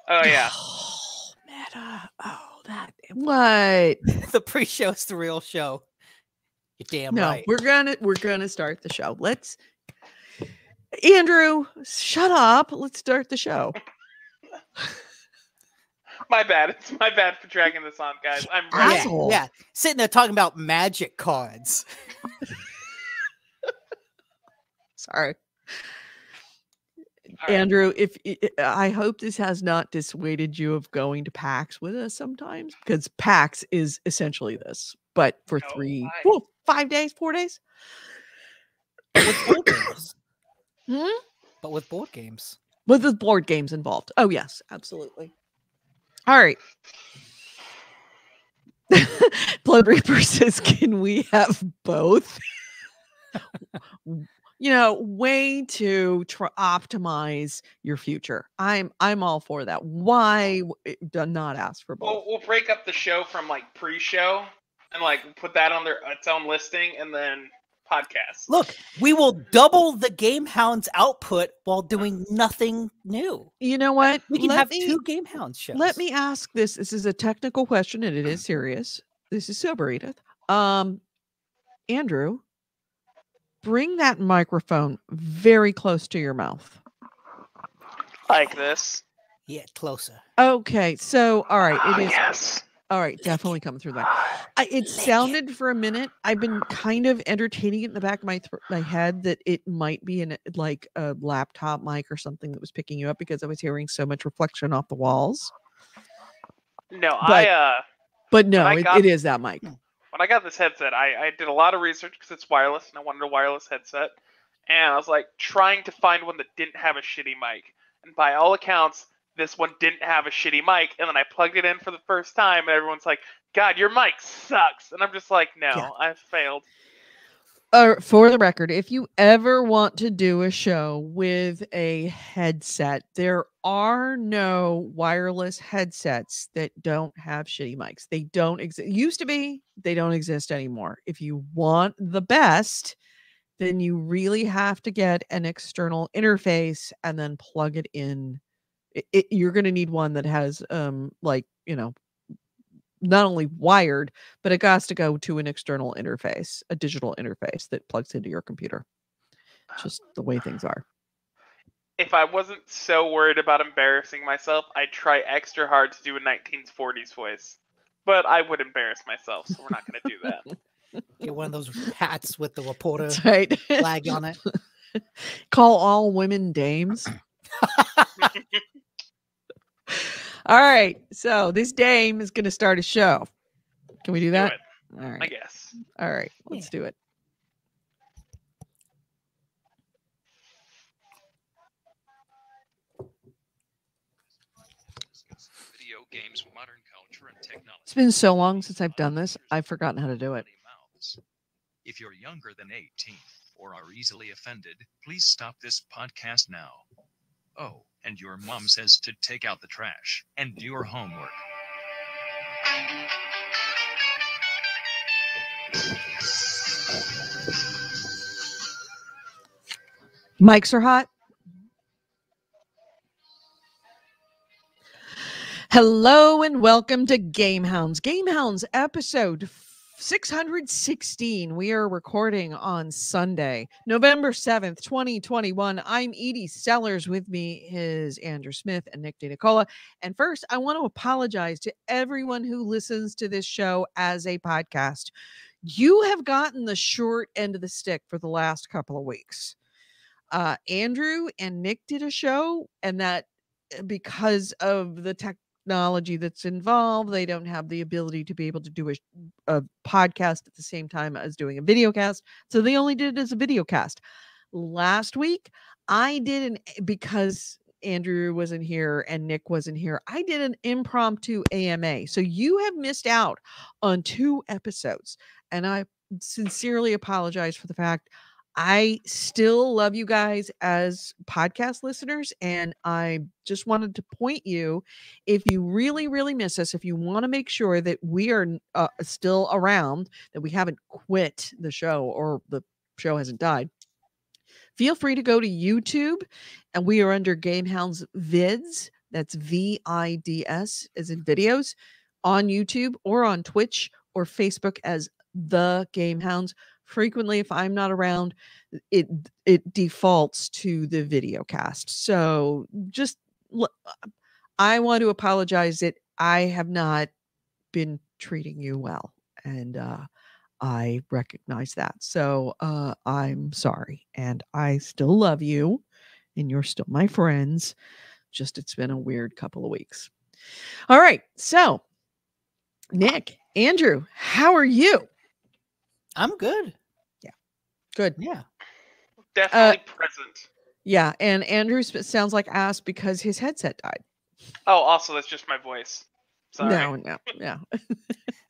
Oh yeah. Oh, Meta. Oh, that what? The pre-show is the real show. You're damn right. We're gonna start the show. Let's. Andrew, shut up. Let's start the show. My bad. It's my bad for dragging this on, guys. I'm asshole. Yeah, sitting there talking about magic cards. Sorry, Andrew. If I hope this has not dissuaded you of going to PAX with us sometimes, because PAX is essentially this, but for 5 days, 4 days. With board games. But with board games. With the board games involved. Oh yes, absolutely. All right. Blood Reaper says, can we have both? Way to optimize your future. I'm all for that. Why do not ask for both? We'll break up the show from pre-show and put that on its own listing, and then podcast. Look, we will double the GameHounds output while doing nothing new. You know what? We can have 2 GameHounds shows. Let me ask this. This is a technical question, and it is serious. This is sober, Edith. Andrew, bring that microphone very close to your mouth. Like this. Yeah, closer. Okay, so all right, it is. Yes. All right, definitely come through that. It sounded for a minute. I've been kind of entertaining it in the back of my head that it might be like a laptop mic or something that was picking you up because I was hearing so much reflection off the walls. No, but no, it is that mic. When I got this headset, I did a lot of research because it's wireless and I wanted a wireless headset. And I was like trying to find one that didn't have a shitty mic. And by all accounts, this one didn't have a shitty mic. And then I plugged it in for the first time and everyone's like, God, your mic sucks. And I'm just like, no, yeah. I've failed. For the record, if you ever want to do a show with a headset, there are no wireless headsets that don't have shitty mics. They don't exist. Used to be, they don't exist anymore. If you want the best, then you really have to get an external interface and then plug it in. You're going to need one that has, not only wired, but it has to go to an external interface, a digital interface that plugs into your computer. Just the way things are. If I wasn't so worried about embarrassing myself, I'd try extra hard to do a 1940s voice. But I would embarrass myself, so we're not going to do that. Get one of those hats with the reporter right. flag on it. Call all women dames. All right, so this dame is going to start a show. Can we do that? Do all right, I guess. All right, let's do it. Video games, modern culture, and technology. It's been so long since I've done this. I've forgotten how to do it. If you're younger than 18 or are easily offended, please stop this podcast now. Oh, and your mom says to take out the trash and do your homework. Mics are hot. Hello and welcome to GameHounds. GameHounds episode 616. We are recording on Sunday, November 7th, 2021. I'm Edie Sellers. With me is Andrew Smith and Nick DeNicola. And first, I want to apologize to everyone who listens to this show as a podcast. You have gotten the short end of the stick for the last couple of weeks. Andrew and Nick did a show, and that because of the technology that's involved, they don't have the ability to be able to do a podcast at the same time as doing a video cast, so they only did it as a video cast. Last week I did because Andrew wasn't here and Nick wasn't here, I did an impromptu AMA, so you have missed out on 2 episodes, and I sincerely apologize for the fact. I still love you guys as podcast listeners, and I just wanted to point you, if you really, really miss us, if you want to make sure that we are still around, that we haven't quit the show or the show hasn't died, feel free to go to YouTube, and we are under GameHounds Vids. That's VIDS as in videos on YouTube or on Twitch or Facebook as The GameHounds. Frequently, if I'm not around, it defaults to the video cast. So just, I want to apologize that I have not been treating you well, and I recognize that. So I'm sorry, and I still love you, and you're still my friends. Just, it's been a weird couple of weeks. All right, so Nick, Andrew, how are you? I'm good. Yeah. Good. Yeah. Definitely present. Yeah. And Andrew sounds like ass because his headset died. Oh, also, that's just my voice. Sorry. No. Yeah.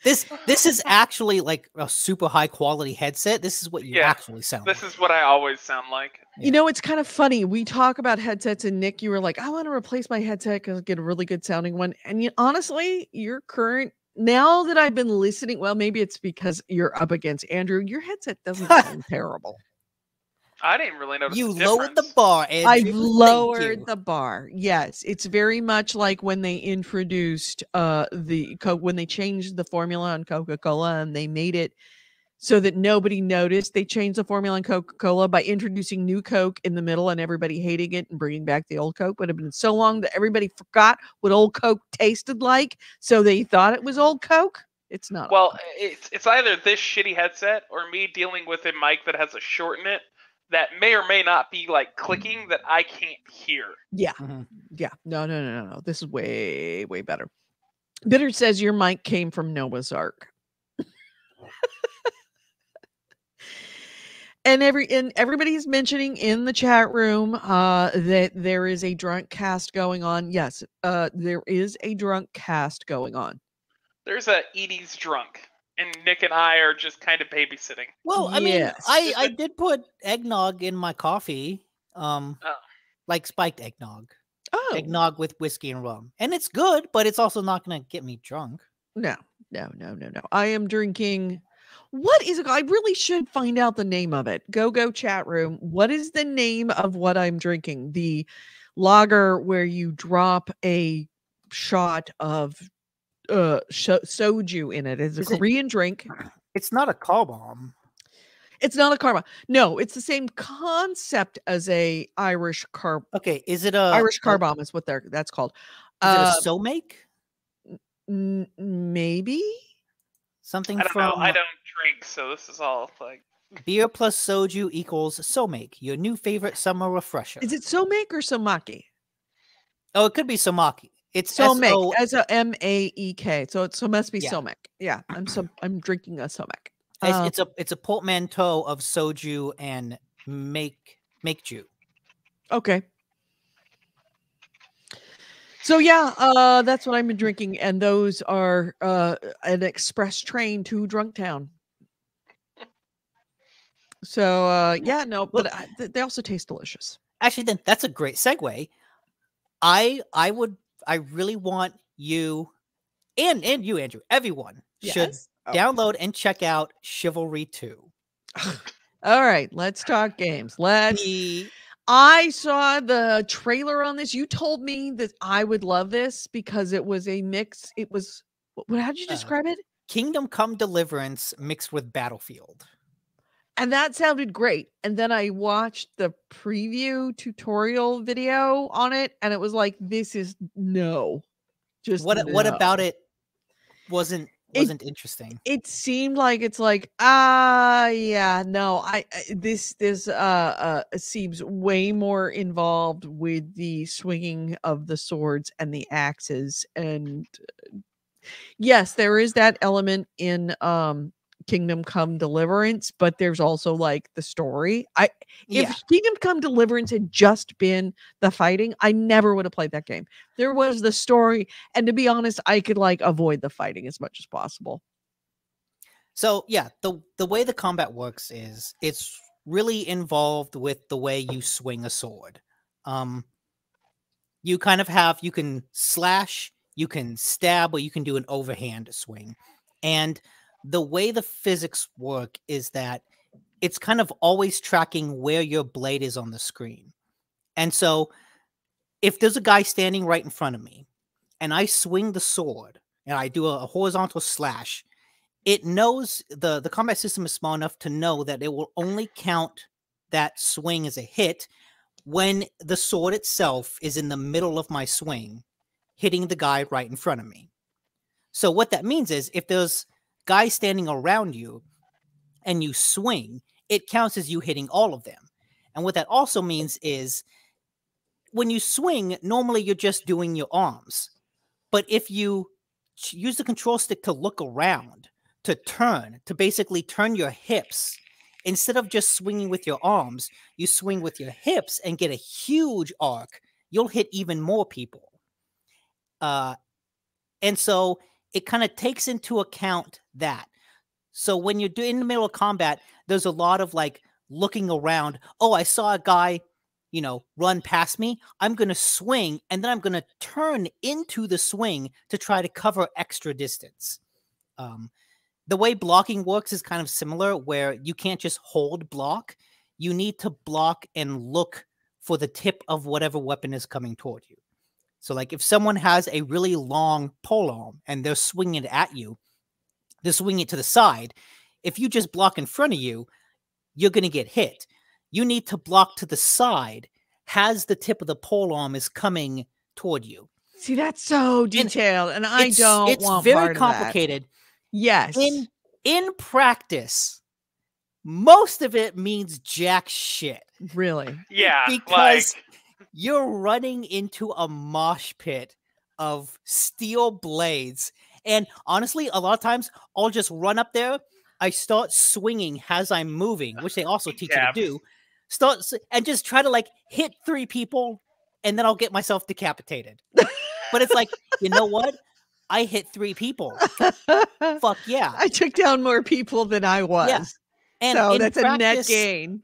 This is actually like a super high quality headset. This is what you actually sound like. This is what I always sound like. You know, it's kind of funny. We talk about headsets, and Nick, you were like, I want to replace my headset because I get a really good sounding one. And honestly, your current, now that I've been listening, well, maybe it's because you're up against Andrew, your headset doesn't sound terrible. I didn't really notice you the lowered the difference. bar, Andrew. I've lowered the bar. Yes, it's very much like when they introduced when they changed the formula on Coca-Cola and they made it so that nobody noticed. They changed the formula in Coca-Cola by introducing new Coke in the middle and everybody hating it and bringing back the old Coke. But it had been so long that everybody forgot what old Coke tasted like, so they thought it was old Coke. It's not. Well, it's either this shitty headset or me dealing with a mic that has a short in it that may or may not be like clicking that I can't hear. Yeah. Yeah. No. This is way, way better. Bitter says your mic came from Noah's Ark. And everybody's mentioning in the chat room that there is a drunk cast going on. Yes, there is a drunk cast going on. There's a Edie's drunk, and Nick and I are just kind of babysitting. Well, I mean, I did put eggnog in my coffee, like spiked eggnog. Oh, eggnog with whiskey and rum, and it's good, but it's also not going to get me drunk. No. I am drinking. What is it? I really should find out the name of it. Go chat room. What is the name of what I'm drinking? The lager where you drop a shot of soju in it. It's a Korean drink. It's not a car bomb. It's not a car bomb. No, it's the same concept as a Irish car. Okay, is it a Irish car bomb? Is what that's called. Is it a so make? Maybe something I don't from. know. I don't drink, so this is all like beer plus soju equals so make, your new favorite summer refresher. Is it so make or somaki? Oh, it could be somaki. It's Somek as a M-A-E-K. So it must be Somek. Yeah, I'm drinking a Somek. It's a portmanteau of soju and make ju. Okay. So yeah, that's what I've been drinking, and those are an express train to Drunktown. So yeah, no, but they also taste delicious. Actually, then that's a great segue. I really want you and you, Andrew, everyone should download and check out Chivalry 2. All right, let's talk games. I saw the trailer on this. You told me that I would love this because it was a mix. It was, how did you describe it? Kingdom Come Deliverance mixed with Battlefield. And that sounded great. And then I watched the preview tutorial video on it, and it was like, this is what about it wasn't interesting? It seemed like it's like, this seems way more involved with the swinging of the swords and the axes. And yes, there is that element in Kingdom Come Deliverance, but there's also like the story. If Kingdom Come Deliverance had just been the fighting, I never would have played that game. There was the story, and to be honest, I could like avoid the fighting as much as possible. So yeah, the way the combat works is it's really involved with the way you swing a sword. You kind of you can slash, you can stab, or you can do an overhand swing. And the way the physics work is that it's kind of always tracking where your blade is on the screen. And so if there's a guy standing right in front of me and I swing the sword and I do a horizontal slash, it knows the combat system is small enough to know that it will only count that swing as a hit when the sword itself is in the middle of my swing, hitting the guy right in front of me. So what that means is if there's guys standing around you and you swing, it counts as you hitting all of them. And what that also means is when you swing, normally you're just doing your arms. But if you use the control stick to look around, to basically turn your hips, instead of just swinging with your arms, you swing with your hips and get a huge arc, you'll hit even more people. And so it kind of takes into account that. So when you're in the middle of combat, there's a lot of like looking around. Oh, I saw a guy, run past me. I'm going to swing, and then I'm going to turn into the swing to try to cover extra distance. The way blocking works is kind of similar, where you can't just hold block. You need to block and look for the tip of whatever weapon is coming toward you. So like if someone has a really long polearm and they're swinging it at you, they're swinging it to the side. if you just block in front of you, you're going to get hit. You need to block to the side as the tip of the polearm is coming toward you. See, that's so detailed, and I don't it's want very part complicated. Of that. Yes. In practice, most of it means jack shit. Really? Yeah. Because you're running into a mosh pit of steel blades. And honestly, a lot of times I'll just run up there. I start swinging as I'm moving, which they also teach you to do. And just try to like hit 3 people, and then I'll get myself decapitated. But it's like, you know what? I hit 3 people. Fuck yeah. I took down more people than I was. Yeah. And so that's a net gain.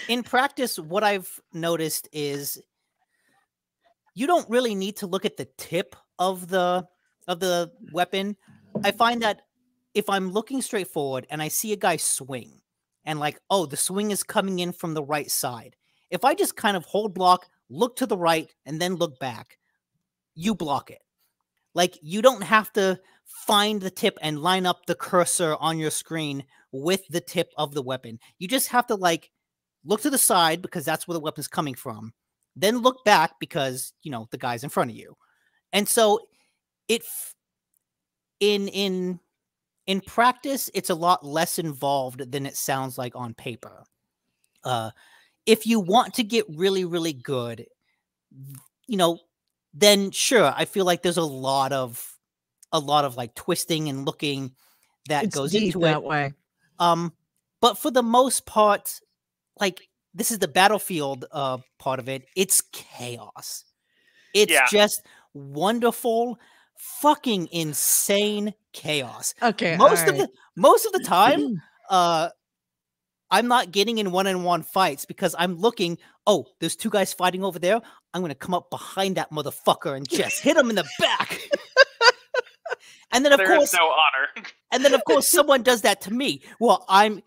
In practice, what I've noticed is you don't really need to look at the tip of the weapon. I find that if I'm looking straight forward and I see a guy swing and like, oh, the swing is coming in from the right side. If I just kind of hold block, look to the right, and then look back, you block it. Like, you don't have to find the tip and line up the cursor on your screen with the tip of the weapon. You just have to like look to the side because that's where the weapon's coming from. Then look back because, you know, the guy's in front of you. And so in practice, it's a lot less involved than it sounds like on paper. If you want to get really, really good, you know, then sure, I feel like there's a lot of like twisting and looking that goes into that way. But for the most part, like, this is the Battlefield part of it. It's chaos. It's just wonderful, fucking insane chaos. Okay. Most of the time, I'm not getting in one-on-one fights because I'm looking, oh, there's 2 guys fighting over there. I'm going to come up behind that motherfucker and just hit him in the back. And then of course, no honor. And then of course someone does that to me. Well,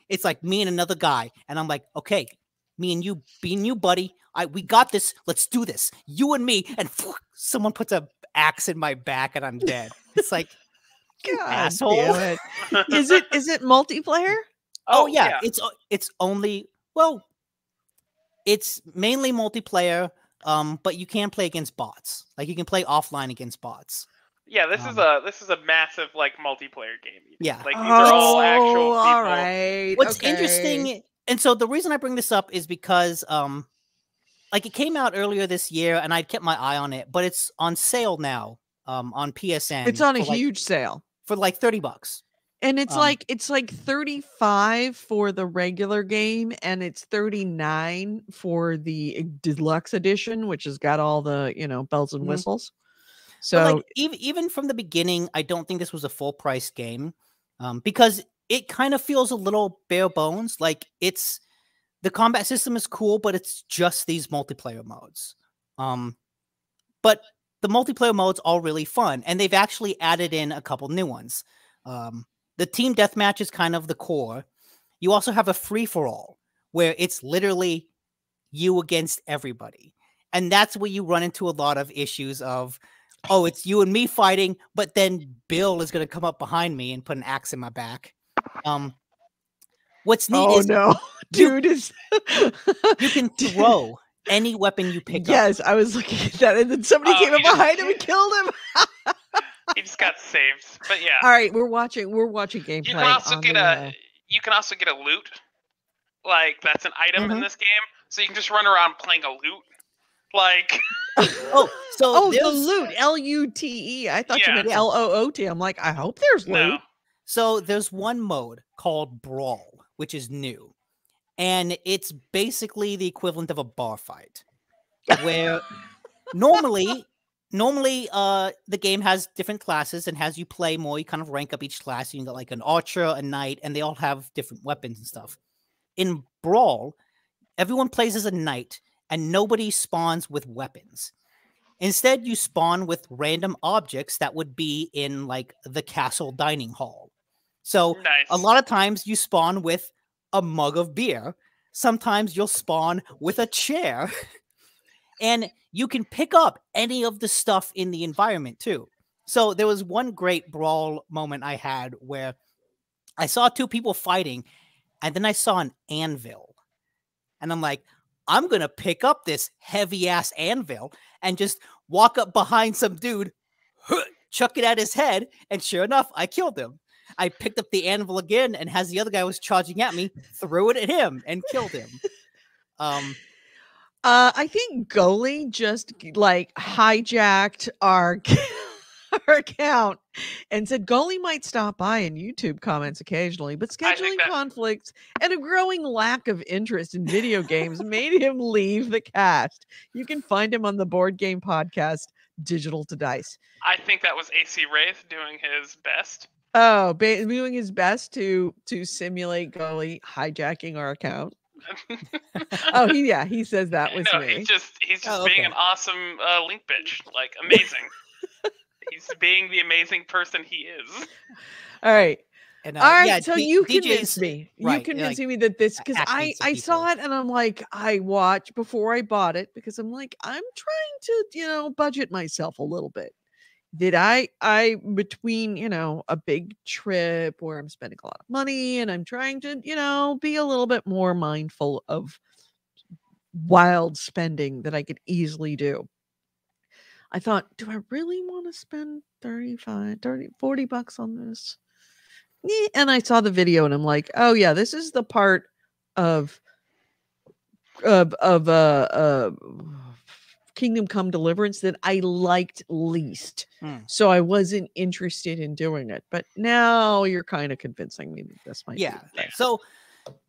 it's like me and another guy, and I'm like, okay, me and you, buddy. We got this. Let's do this. You and me, and someone puts a axe in my back, and I'm dead. It's like, God, asshole. Damn it. Is it multiplayer? Oh yeah. It's only, well, it's mainly multiplayer. But you can play against bots. Like, you can play offline against bots. Yeah, this is a massive like multiplayer game. Yeah, like these are all actual people. All right. What's interesting, and so the reason I bring this up is because like, it came out earlier this year, and I'd kept my eye on it, but it's on sale now on PSN. It's on a huge sale for like $30. And it's like 35 for the regular game, and it's 39 for the deluxe edition, which has got all the, you know, bells and whistles. So but like, even from the beginning, I don't think this was a full price game, because it kind of feels a little bare bones. Like, the combat system is cool, but it's just these multiplayer modes. But the multiplayer modes are really fun, and they've actually added in a couple new ones. The team deathmatch is kind of the core. You also have a free-for-all, where it's literally you against everybody. And that's where you run into a lot of issues of, oh, it's you and me fighting, but then Bill is going to come up behind me and put an axe in my back. What's neat is, dude, you can throw any weapon you pick up. Yes, I was looking at that, and then somebody came up behind him and killed him. He just got saved, but yeah. All right, we're watching gameplay. You can also get a loot. Like, that's an item in this game, so you can just run around playing a loot. Like, the loot, LUTE. I thought you meant LOOT. I'm like, I hope there's loot. No. So there's one mode called Brawl, which is new, and it's basically the equivalent of a bar fight, where normally the game has different classes, and as you play more, you kind of rank up each class. You got like an archer, a knight, and they all have different weapons and stuff. In Brawl, everyone plays as a knight, and nobody spawns with weapons. Instead, you spawn with random objects that would be in like the castle dining hall. So a lot of times you spawn with a mug of beer. Sometimes you'll spawn with a chair. And you can pick up any of the stuff in the environment too. So there was one great Brawl moment I had where I saw two people fighting, and then I saw an anvil. And I'm like, I'm going to pick up this heavy-ass anvil and just walk up behind some dude, chuck it at his head, and sure enough, I killed him. I picked up the anvil again, and as the other guy was charging at me, threw it at him and killed him. I think Goalie just like hijacked our account and said Goalie might stop by in YouTube comments occasionally, but scheduling conflicts and a growing lack of interest in video games made him leave the cast. You can find him on the Board Game Podcast, Digital to Dice. I think that was AC Wraith doing his best. Oh, doing his best to simulate Goalie hijacking our account. Oh, he says that was me. He's just being an awesome link bitch, like amazing. He's being the amazing person he is. All right. And, all right, yeah, so you convinced me. Right, you convinced me that this, because I saw it and I'm like, I watched before I bought it because I'm like, I'm trying to, budget myself a little bit. Did I between, a big trip where I'm spending a lot of money and I'm trying to, be a little bit more mindful of wild spending that I could easily do. I thought, do I really want to spend $40 on this? And I saw the video and I'm like, oh yeah, this is the part of Kingdom Come Deliverance that I liked least. So I wasn't interested in doing it. But now you're kind of convincing me that this might be. So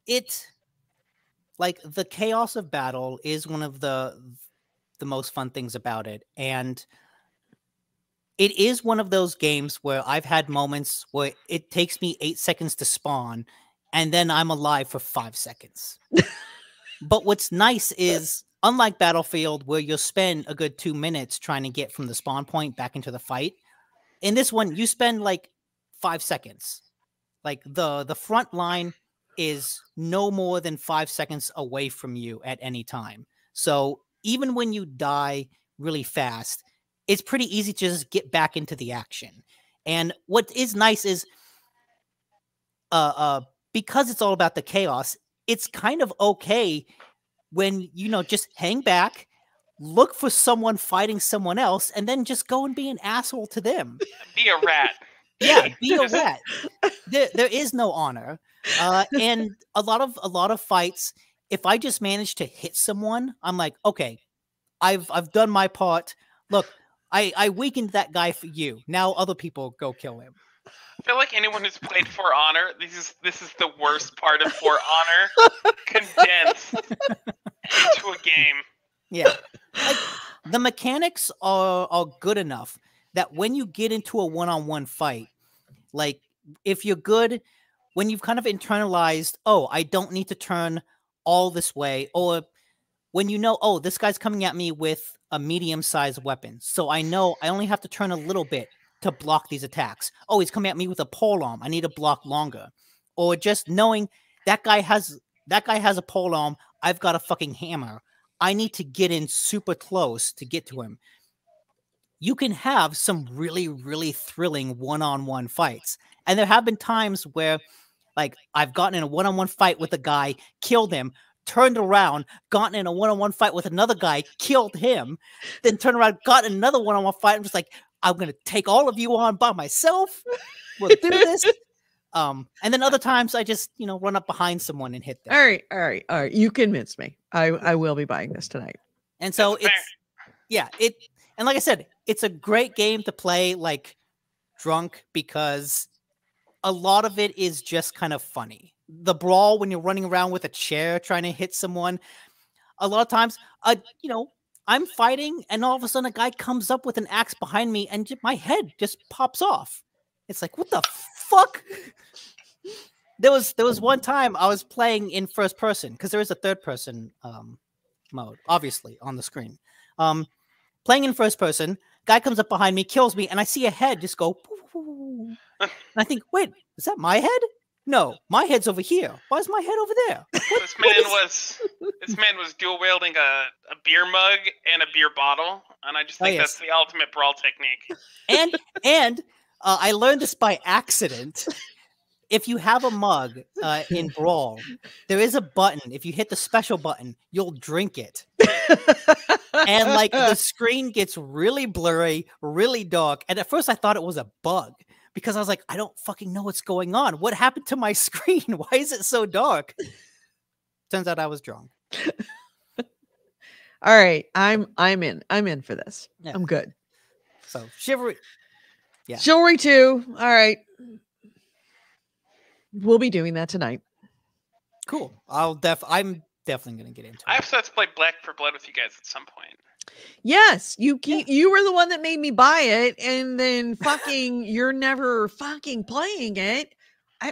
it's like the chaos of battle is one of the most fun things about it. And it is one of those games where I've had moments where it takes me 8 seconds to spawn and then I'm alive for 5 seconds. But what's nice is, unlike Battlefield, where you'll spend a good 2 minutes trying to get from the spawn point back into the fight, in this one, you spend like 5 seconds. Like the front line is no more than 5 seconds away from you at any time. So even when you die really fast, it's pretty easy to just get back into the action. And what is nice is, because it's all about the chaos, it's kind of okay when, just hang back, look for someone fighting someone else, and then just go and be an asshole to them. Be a rat. Yeah, be a rat. There is no honor. And a lot of fights, if I just manage to hit someone, I'm like, okay, I've done my part. Look, I weakened that guy for you. Now other people go kill him. I feel like anyone who's played For Honor, this is the worst part of For Honor condensed into a game. Yeah. Like, the mechanics are good enough that when you get into a one-on-one fight, like if you're good, when you've kind of internalized, oh, I don't need to turn all this way, or when oh, this guy's coming at me with a medium-sized weapon, so I know I only have to turn a little bit to block these attacks. Oh, he's coming at me with a polearm. I need to block longer. Or just knowing that guy has a polearm, I've got a fucking hammer. I need to get in super close to get to him. You can have some really, really thrilling one-on-one fights. And there have been times where, like, I've gotten in a one-on-one fight with a guy, killed him, turned around, gotten in a one-on-one fight with another guy, killed him, then turned around, got in another one-on-one fight. I'm just like, I'm going to take all of you on by myself. We'll do this. And then other times I just, run up behind someone and hit them. All right. You convinced me. I will be buying this tonight. And so and like I said, it's a great game to play like drunk because a lot of it is just kind of funny. The brawl when you're running around with a chair trying to hit someone, a lot of times, I'm fighting and all of a sudden a guy comes up with an axe behind me and my head just pops off. It's like, what the fuck? There was one time I was playing in first person because there is a third person mode, obviously, on the screen. Playing in first person, guy comes up behind me, kills me, and I see a head just go, and I think, wait, is that my head? No, my head's over here. Why is my head over there? This man was dual wielding a beer mug and a beer bottle, and I just think that's the ultimate brawl technique. And I learned this by accident. if you have a mug in Brawl, there is a button. If you hit the special button, you'll drink it. And like the screen gets really blurry, really dark. And at first I thought it was a bug because I was like, I don't fucking know what's going on. What happened to my screen? Why is it so dark? Turns out I was drunk. All right, I'm in. I'm in for this. Yeah. I'm good. So Chivalry. Yeah. Chivalry 2. All right. We'll be doing that tonight. Cool. I'm definitely gonna get into it. I have to play Black for Blood with you guys at some point. Yes, you were the one that made me buy it, and then fucking you're never fucking playing it. I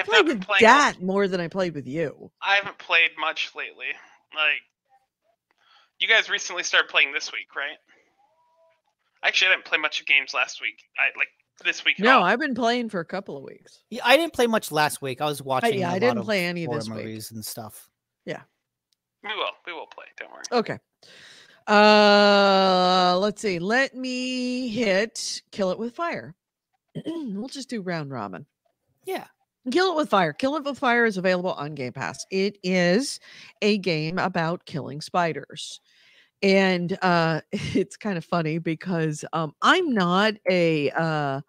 played with Dad more than I played with you. I haven't played much lately. Like, you guys recently started playing this week, right? Actually, I didn't play much of games last week. This week. No, I've been playing for a couple of weeks. Yeah, I didn't play much last week. I was watching. I didn't play any of this week. Movies and stuff. Yeah, we will play. Don't worry. Okay. Let's see. Let me hit Kill It With Fire. We'll just do round robin. Yeah. Kill It With Fire. Kill It With Fire is available on Game Pass. It is a game about killing spiders. And it's kind of funny because I'm not a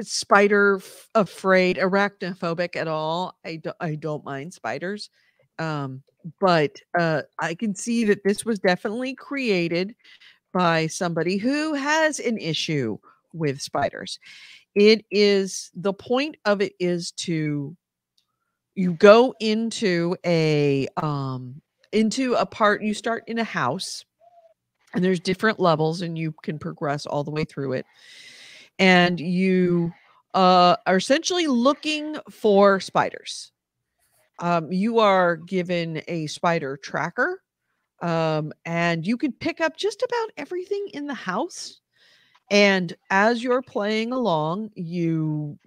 spider afraid, arachnophobic at all. I don't mind spiders. But I can see that this was definitely created by somebody who has an issue with spiders. The point of it is to you go into a part, you start in a house, and there's different levels, and you can progress all the way through it. And you are essentially looking for spiders. You are given a spider tracker, and you can pick up just about everything in the house. And as you're playing along, you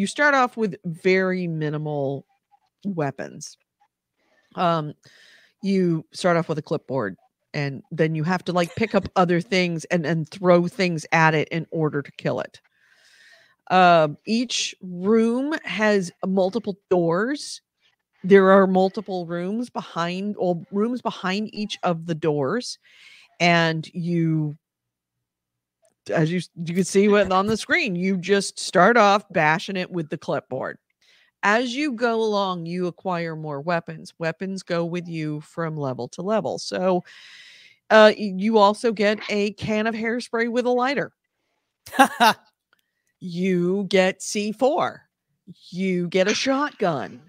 start off with very minimal weapons. You start off with a clipboard, and then you have to like pick up other things and throw things at it in order to kill it. Each room has multiple doors. There are multiple rooms behind each of the doors, and as you can see on the screen, you just start off bashing it with the clipboard. As you go along, you acquire more weapons. Weapons go with you from level to level. So you also get a can of hairspray with a lighter. You get C4. You get a shotgun.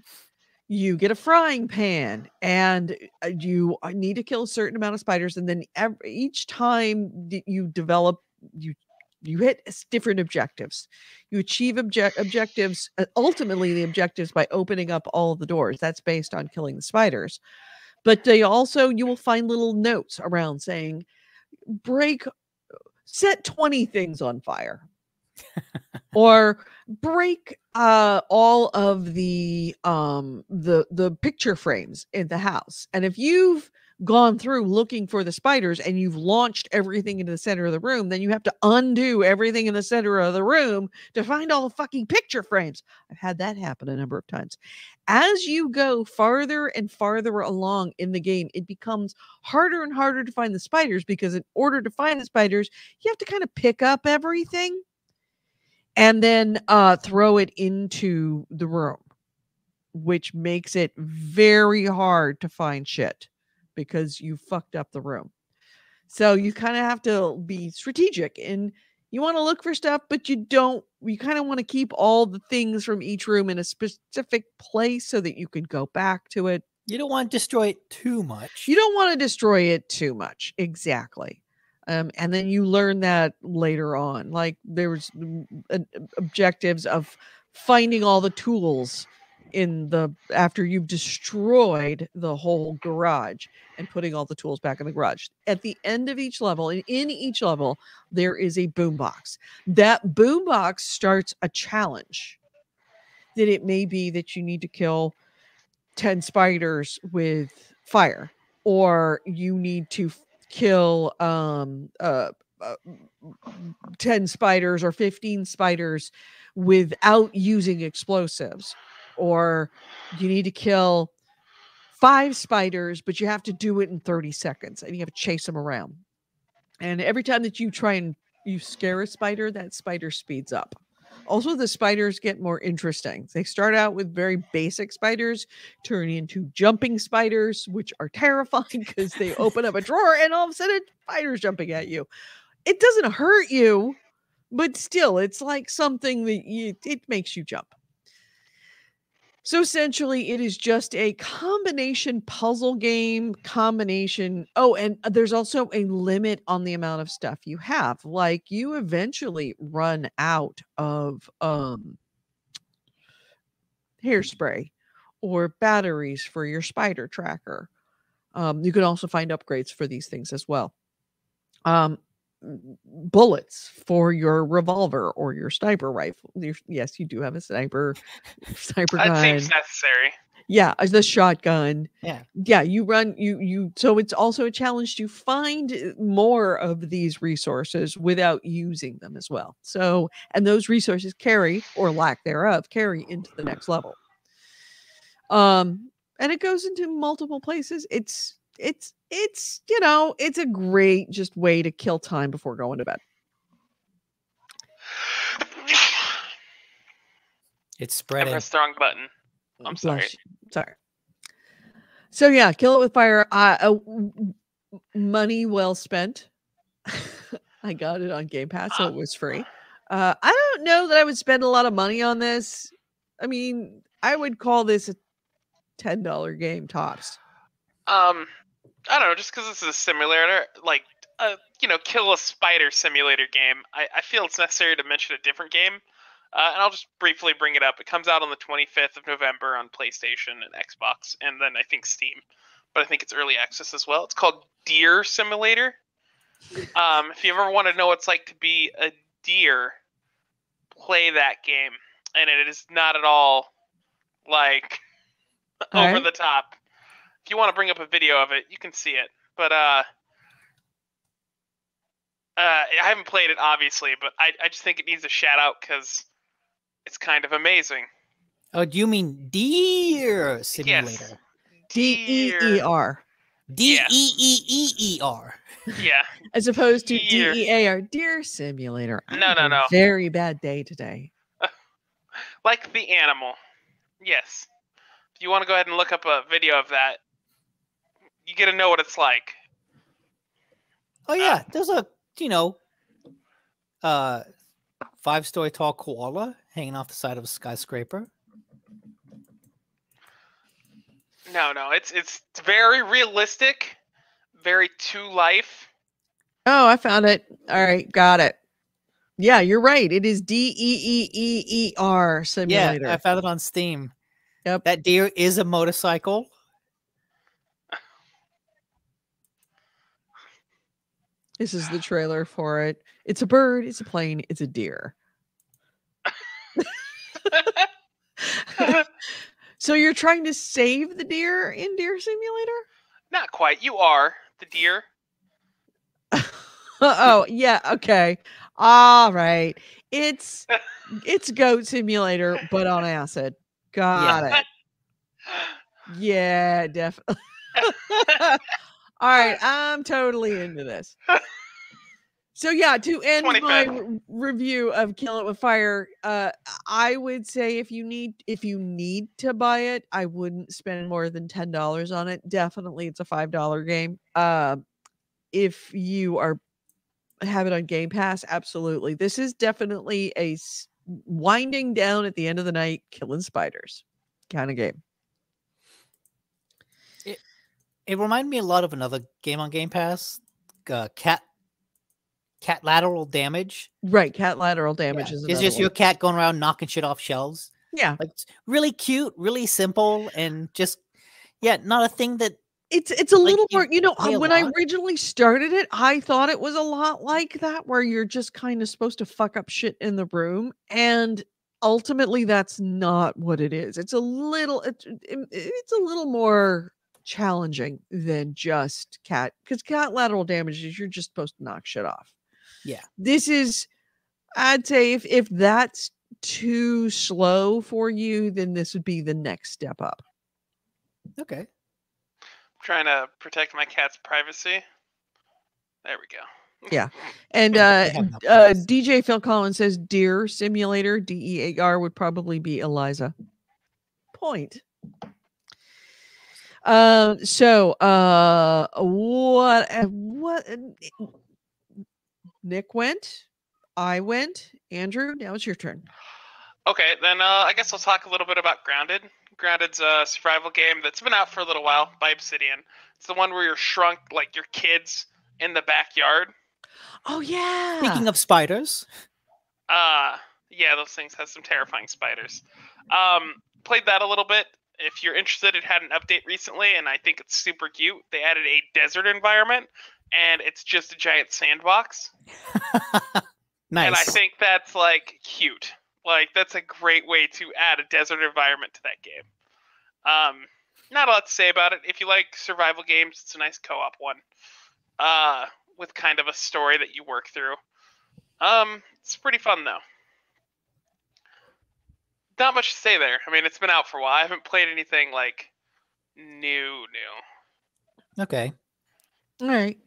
You get a frying pan, and you need to kill a certain amount of spiders. And then each time that you develop, you hit different objectives. You achieve objectives, ultimately the objectives by opening up all the doors. That's based on killing the spiders. But you will find little notes around saying, set 20 things on fire. Or break all of the picture frames in the house. And if you've gone through looking for the spiders and you've launched everything into the center of the room, then you have to undo everything in the center of the room to find all the fucking picture frames. I've had that happen a number of times. As you go farther and farther along in the game, it becomes harder and harder to find the spiders, because in order to find the spiders, you have to kind of pick up everything and then throw it into the room, which makes it very hard to find shit because you fucked up the room. So you kind of have to be strategic, and you want to look for stuff, but you kind of want to keep all the things from each room in a specific place so that you can go back to it. You don't want to destroy it too much. You don't want to destroy it too much. Exactly. And then you learn that later on. Like there's objectives of finding all the tools after you've destroyed the whole garage, and putting all the tools back in the garage. At the end of each level, and in each level, there is a boombox. That boombox starts a challenge. That it may be that you need to kill 10 spiders with fire, or you need to kill 10 spiders or 15 spiders without using explosives, or you need to kill 5 spiders, but you have to do it in 30 seconds and you have to chase them around. And every time that you try and you scare a spider, that spider speeds up. Also, the spiders get more interesting. They start out with very basic spiders, turn into jumping spiders, which are terrifying because they open up a drawer and all of a sudden, spiders jumping at you. It doesn't hurt you, but still, it's like something that it makes you jump. So essentially, it is just a combination puzzle game, combination. Oh, and there's also a limit on the amount of stuff you have. Like you eventually run out of hairspray or batteries for your spider tracker. You can also find upgrades for these things as well. Bullets for your revolver or your sniper rifle. Yes, you do have a sniper gun. That seems necessary. Yeah, the shotgun. Yeah, you run you so it's also a challenge to find more of these resources without using them as well. So, and those resources carry, or lack thereof, carry into the next level. And it goes into multiple places. It's it's a great just way to kill time before going to bed. It's I spreading. pressed the wrong button. I'm sorry. Sorry. So yeah, Kill It With Fire. Money well spent. I got it on Game Pass, so it was free. I don't know that I would spend a lot of money on this. I mean, I would call this a $10 game tops. I don't know, just because this is a simulator, like, kill a spider simulator game, I feel it's necessary to mention a different game, and I'll just briefly bring it up. It comes out on the 25th of November on PlayStation and Xbox, and then I think Steam, but I think it's early access as well. It's called Deer Simulator. If you ever want to know what it's like to be a deer, play that game, and it is not at all, like, over the top. If you want to bring up a video of it, you can see it. But I haven't played it, obviously, but I just think it needs a shout out because it's kind of amazing. Oh, do you mean Deer Simulator? Yes. DEER. DEEEER. Yeah. As opposed to Deer. DEAR. Deer Simulator. No. Very bad day today. Like the animal. Yes. If you want to go ahead and look up a video of that, you get to know what it's like. Oh yeah, there's a 5-story tall koala hanging off the side of a skyscraper. No, it's very realistic, very to life. Oh, I found it. All right, got it. Yeah, you're right. It is DEEEER Simulator. Yeah, I found it on Steam. Yep. That deer is a motorcycle. This is the trailer for it. It's a bird, it's a plane, it's a deer. So you're trying to save the deer in Deer Simulator? Not quite. You are the deer. Oh, yeah, okay. All right. It's Goat Simulator, but on acid. Got it. Yeah, definitely. All right, I'm totally into this. So yeah, to end my review of Kill It With Fire, I would say if you need to buy it, I wouldn't spend more than $10 on it. Definitely, it's a $5 game. If you have it on Game Pass, absolutely. This is definitely a winding down at the end of the night, killing spiders kind of game. It reminded me a lot of another game on Game Pass, Cat Lateral Damage. Right, Cat Lateral Damage is it's just your cat going around knocking shit off shelves. Yeah, like it's really cute, really simple, and just not a thing that it's a little more. When I originally started it, I thought it was a lot like that, where you're just kind of supposed to fuck up shit in the room, and ultimately that's not what it is. It's a little more challenging than just cat, because Cat Lateral Damage is you're just supposed to knock shit off. Yeah. This is, I'd say if that's too slow for you, then this would be the next step up. Okay. I'm trying to protect my cat's privacy. There we go. Yeah. And have no privacy. DJ Phil Collins says Deer Simulator, DEAR, would probably be Eliza. Point. So what Nick went, I went, Andrew, now it's your turn. Okay, then I guess I'll talk a little bit about Grounded. Grounded's a survival game that's been out for a little while by Obsidian. It's the one where you're shrunk like your kids in the backyard. Oh yeah. Speaking of spiders. Yeah, those things have some terrifying spiders. Played that a little bit. If you're interested, it had an update recently, and I think it's super cute. They added a desert environment, and it's just a giant sandbox. Nice. And I think that's like cute. Like that's a great way to add a desert environment to that game. Not a lot to say about it. If you like survival games, it's a nice co-op one. With kind of a story that you work through. It's pretty fun though. Not much to say there. I mean, it's been out for a while. I haven't played anything like new. Okay. All right.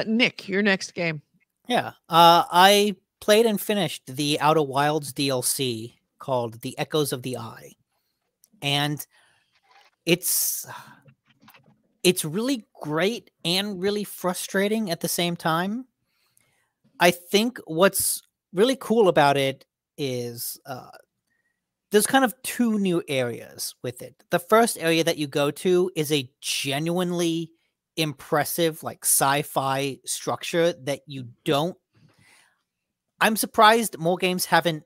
Nick, your next game. Yeah. I played and finished the Outer Wilds DLC called The Echoes of the Eye. And it's really great and really frustrating at the same time. I think what's really cool about it is there's kind of two new areas with it. The first area that you go to is a genuinely impressive, like sci-fi structure that you don't. I'm surprised more games haven't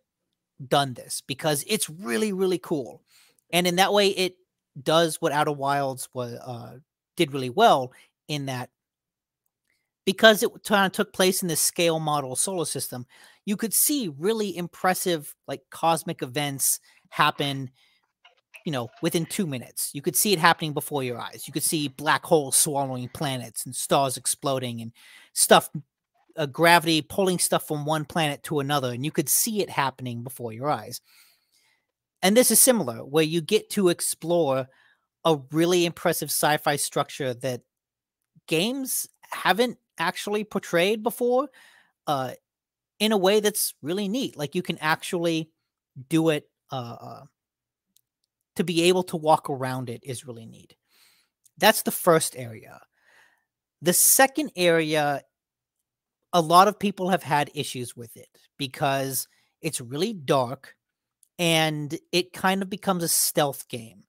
done this because it's really, really cool. And in that way, it does what Outer Wilds did really well in that because it kind of took place in this scale model solar system, you could see really impressive like cosmic events happen, within 2 minutes. You could see it happening before your eyes. You could see black holes swallowing planets and stars exploding and stuff, gravity pulling stuff from one planet to another. And you could see it happening before your eyes. And this is similar, where you get to explore a really impressive sci-fi structure that games haven't actually portrayed before in a way that's really neat. Like you can actually do it to be able to walk around it is really neat. That's the first area. The second area, a lot of people have had issues with it because it's really dark and it kind of becomes a stealth game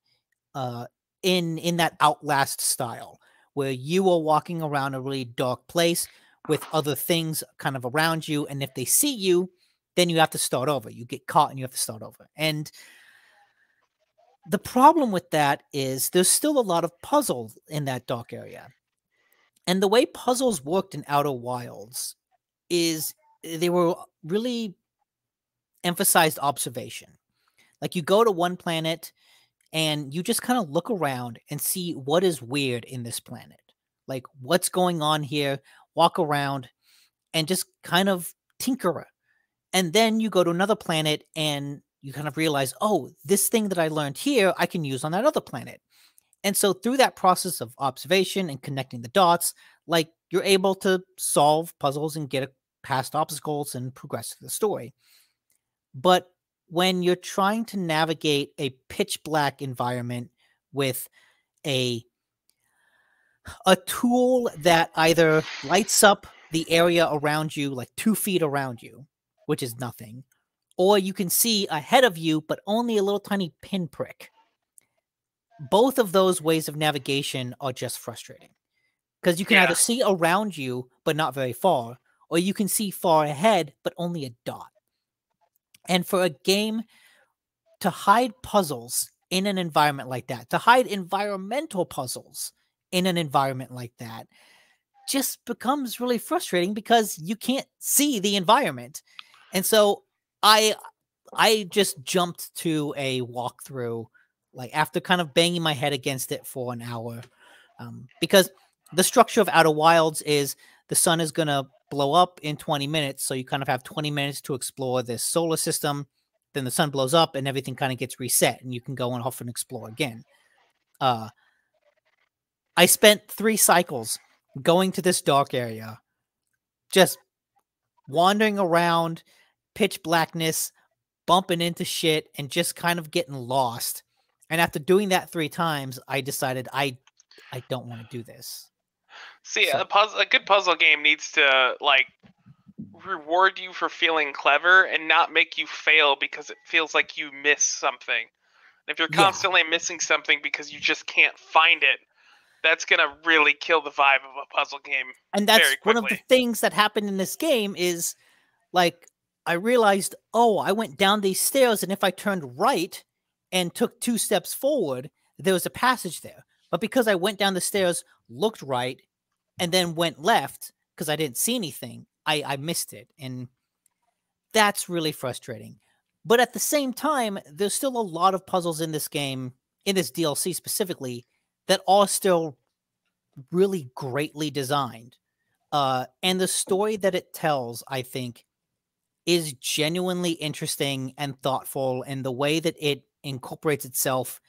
in that Outlast style, where you are walking around a really dark place with other things kind of around you. And if they see you, then you have to start over. You get caught and you have to start over. And the problem with that is there's still a lot of puzzles in that dark area. And the way puzzles worked in Outer Wilds is they were really emphasized observation. Like you go to one planet and you just kind of look around and see what is weird in this planet. Like what's going on here, walk around and just kind of tinker. And then you go to another planet and you kind of realize, oh, this thing that I learned here, I can use on that other planet. And so through that process of observation and connecting the dots, like you're able to solve puzzles and get past obstacles and progress through the story. But when you're trying to navigate a pitch black environment with a tool that either lights up the area around you, like 2 feet around you, which is nothing, or you can see ahead of you, but only a little tiny pinprick. Both of those ways of navigation are just frustrating because you can either see around you, but not very far, or you can see far ahead, but only a dot. And for a game to hide puzzles in an environment like that, to hide environmental puzzles in an environment like that, just becomes really frustrating because you can't see the environment. And so I just jumped to a walkthrough, like after kind of banging my head against it for an hour, because the structure of Outer Wilds is the sun is going to blow up in 20 minutes. So you kind of have 20 minutes to explore this solar system. Then the sun blows up and everything kind of gets reset and you can go and off and explore again. I spent 3 cycles going to this dark area, just wandering around, pitch blackness, bumping into shit, and just kind of getting lost. And after doing that 3 times, I decided I don't want to do this. See, a good puzzle game needs to like reward you for feeling clever and not make you fail because it feels like you miss something. If you're constantly missing something because you just can't find it, that's gonna really kill the vibe of a puzzle game. And that's one of the things that happened in this game is, like, I realized, oh, I went down these stairs, and if I turned right and took 2 steps forward, there was a passage there. But because I went down the stairs, looked right, and then went left because I didn't see anything, I missed it. And that's really frustrating. But at the same time, there's still a lot of puzzles in this game, in this DLC specifically, that are still really greatly designed. And the story that it tells, I think, is genuinely interesting and thoughtful, and the way that it incorporates itself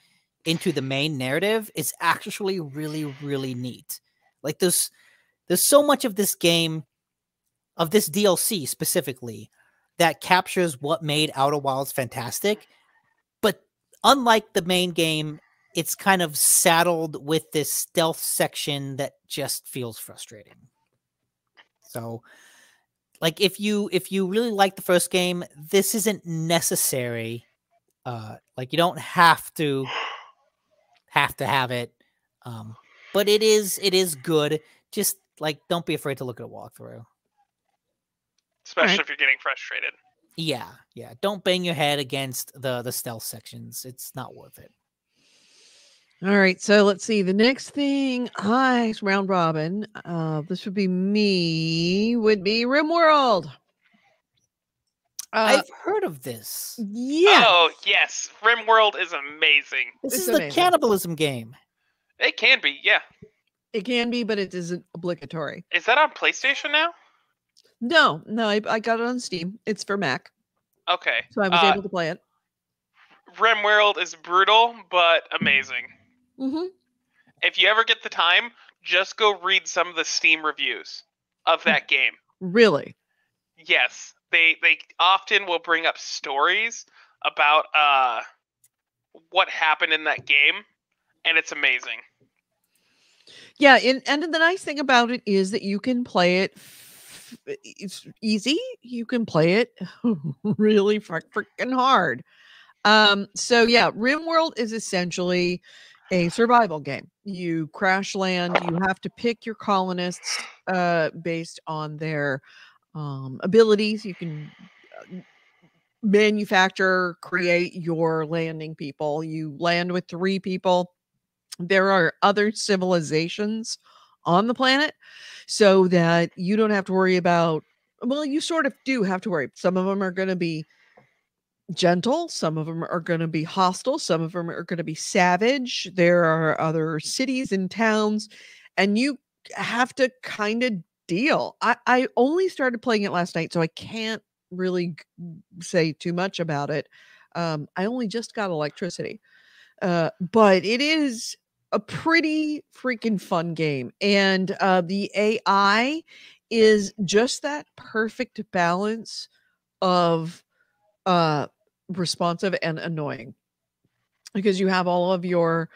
into the main narrative is actually really, really neat. Like, there's so much of this game, of this DLC specifically, that captures what made Outer Wilds fantastic. But unlike the main game, it's kind of saddled with this stealth section that just feels frustrating. So, like, if you really like the first game, this isn't necessary. Like, you don't have to have it. But it is good. Just, like, don't be afraid to look at a walkthrough. Especially if you're getting frustrated. Yeah. Don't bang your head against the stealth sections. It's not worth it. All right, so let's see. The next thing, round robin. This would be Rimworld. I've heard of this. Yeah. Oh, yes. Rimworld is amazing. This is the cannibalism game. It can be, yeah. It can be, but it isn't obligatory. Is that on PlayStation now? No, I got it on Steam. It's for Mac. Okay. So I was able to play it. Rimworld is brutal, but amazing. Mm-hmm. If you ever get the time, just go read some of the Steam reviews of that game. Really? Yes. They often will bring up stories about what happened in that game, and it's amazing. Yeah, and the nice thing about it is that you can play it. It's easy. You can play it really freaking hard. So yeah, Rimworld is essentially a survival game. You crash land. You have to pick your colonists based on their abilities. You can manufacture, create your landing people. You land with 3 people. There are other civilizations on the planet so that you don't have to worry about, well, you sort of do have to worry. Some of them are going to be gentle. Some of them are going to be hostile. Some of them are going to be savage. There are other cities and towns, and you have to kind of deal. I only started playing it last night, so I can't really say too much about it. I only just got electricity. But it is a pretty freaking fun game. And the AI is just that perfect balance of responsive and annoying. Because you have all of you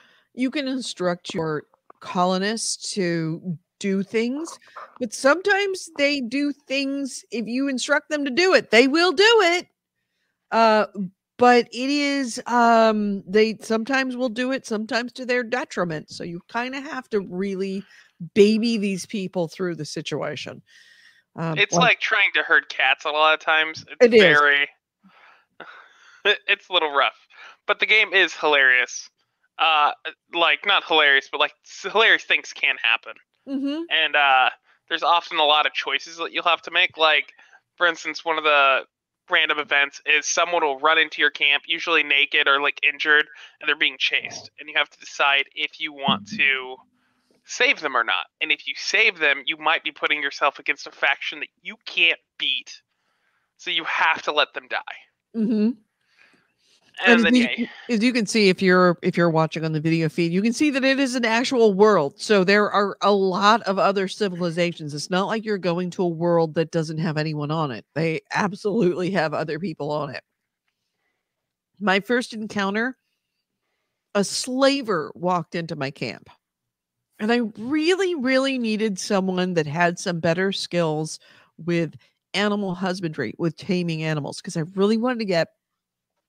can instruct your colonists to do things, but sometimes they do things, if you instruct them to do it, they will do it. But it is, they sometimes will do it, sometimes to their detriment. So you kind of have to really baby these people through the situation. It's like trying to herd cats a lot of times. It's it's a little rough, but the game is hilarious. Like, not hilarious, but like hilarious things can happen. Mm-hmm. And there's often a lot of choices that you'll have to make. Like, for instance, one of the random events is someone will run into your camp, usually naked or like injured, and they're being chased, and you have to decide if you want to save them or not. And if you save them, you might be putting yourself against a faction that you can't beat. So you have to let them die. Mm-hmm. And then, as you can see, if you're watching on the video feed, you can see that it is an actual world. So there are a lot of other civilizations. It's not like you're going to a world that doesn't have anyone on it. They absolutely have other people on it. My first encounter, a slaver walked into my camp. And I really, really needed someone that had some better skills with animal husbandry, with taming animals, because I really wanted to get.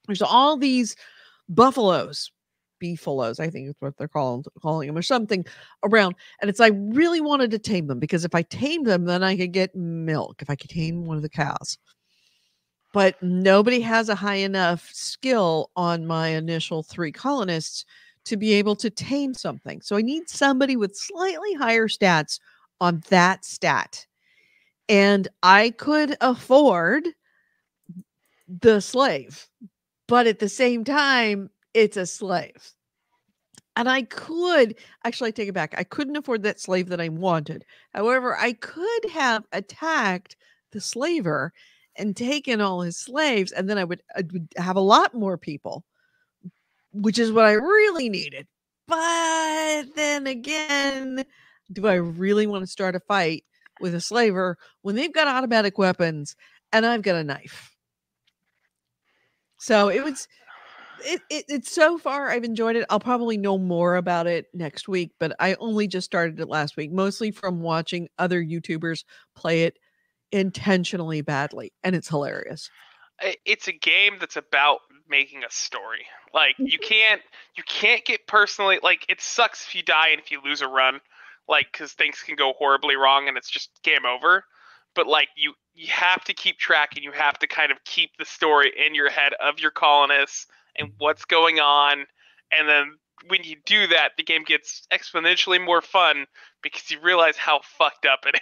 There's all these buffaloes, beefaloes, I think is what they're calling them, or something around. And it's I really wanted to tame them, because if I tamed them, then I could get milk if I could tame one of the cows. But nobody has a high enough skill on my initial 3 colonists to be able to tame something. So I need somebody with slightly higher stats on that stat. And I could afford the slave, but at the same time, it's a slave. And I could actually take it back. I couldn't afford that slave that I wanted. However, I could have attacked the slaver and taken all his slaves, and then I would have a lot more people, which is what I really needed. But then again, do I really want to start a fight with a slaver when they've got automatic weapons and I've got a knife? So it's so far I've enjoyed it. I'll probably know more about it next week, but I only just started it last week, mostly from watching other YouTubers play it intentionally badly, and it's hilarious. It's a game that's about making a story. Like you can't get personally, like it sucks if you die and if you lose a run, like because things can go horribly wrong and it's just game over. But like you have to keep track, and you have to kind of keep the story in your head of your colonists and what's going on. And then when you do that, the game gets exponentially more fun because you realize how fucked up it is.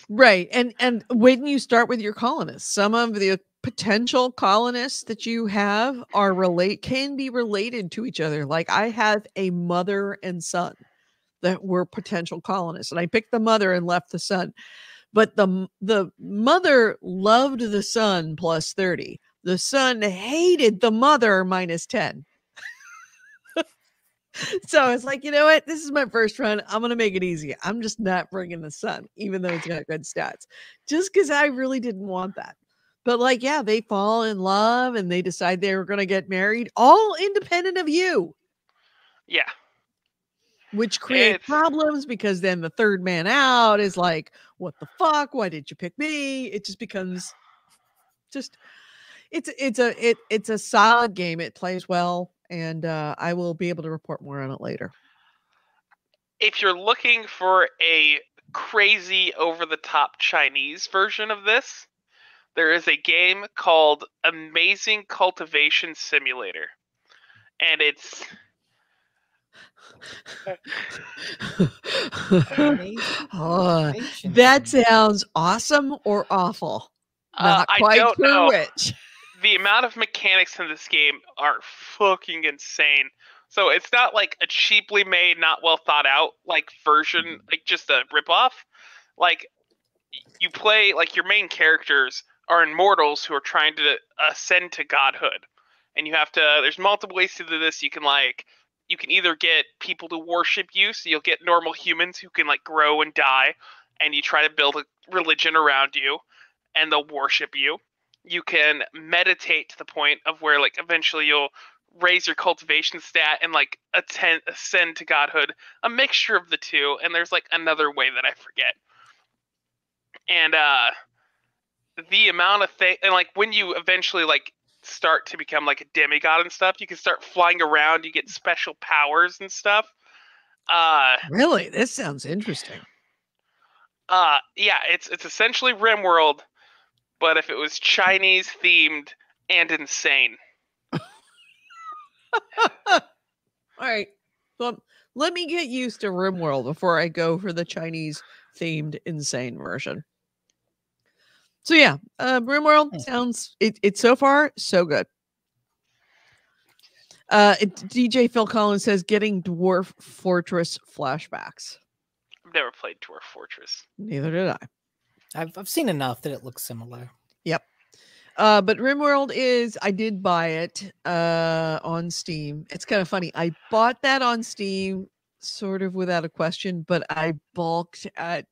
Right. And when you start with your colonists, some of the potential colonists that you have can be related to each other. Like I have a mother and son that were potential colonists, and I picked the mother and left the son. But the mother loved the son plus 30. The son hated the mother minus 10. So it's like, you know what? This is my first run. I'm going to make it easy. I'm just not bringing the son, even though he's got good stats, just because I really didn't want that. But like, yeah, they fall in love and they decide they were going to get married, all independent of you. Yeah. Which creates problems, because then the third man out is like, what the fuck? Why did you pick me? It just becomes it's a solid game. It plays well, and I will be able to report more on it later. If you're looking for a crazy over-the-top Chinese version of this, there is a game called Amazing Cultivation Simulator. And it's that sounds awesome or awful. Not quite I don't sure know which. The amount of mechanics in this game are fucking insane. So it's not like a cheaply made, not well thought out like version, like just a ripoff. Like you play, like your main characters are immortals who are trying to ascend to godhood, and you have to. There's multiple ways to do this. You can either get people to worship you, so you'll get normal humans who can like grow and die, and you try to build a religion around you, and they'll worship you. You can meditate to the point of where like eventually you'll raise your cultivation stat and like ascend to godhood, a mixture of the two. And there's like another way that I forget. And the amount of and like when you eventually like start to become like a demigod and stuff, you can start flying around, you get special powers and stuff. Really? This sounds interesting. Yeah, it's essentially Rimworld, but if it was Chinese themed and insane. All right. Well, let me get used to Rimworld before I go for the Chinese themed insane version. So yeah, Rimworld sounds it's so far so good. DJ Phil Collins says getting Dwarf Fortress flashbacks. I've never played Dwarf Fortress. Neither did I. I've seen enough that it looks similar. Yep. But Rimworld I did buy it on Steam. It's kind of funny. I bought that on Steam sort of without a question, but I balked at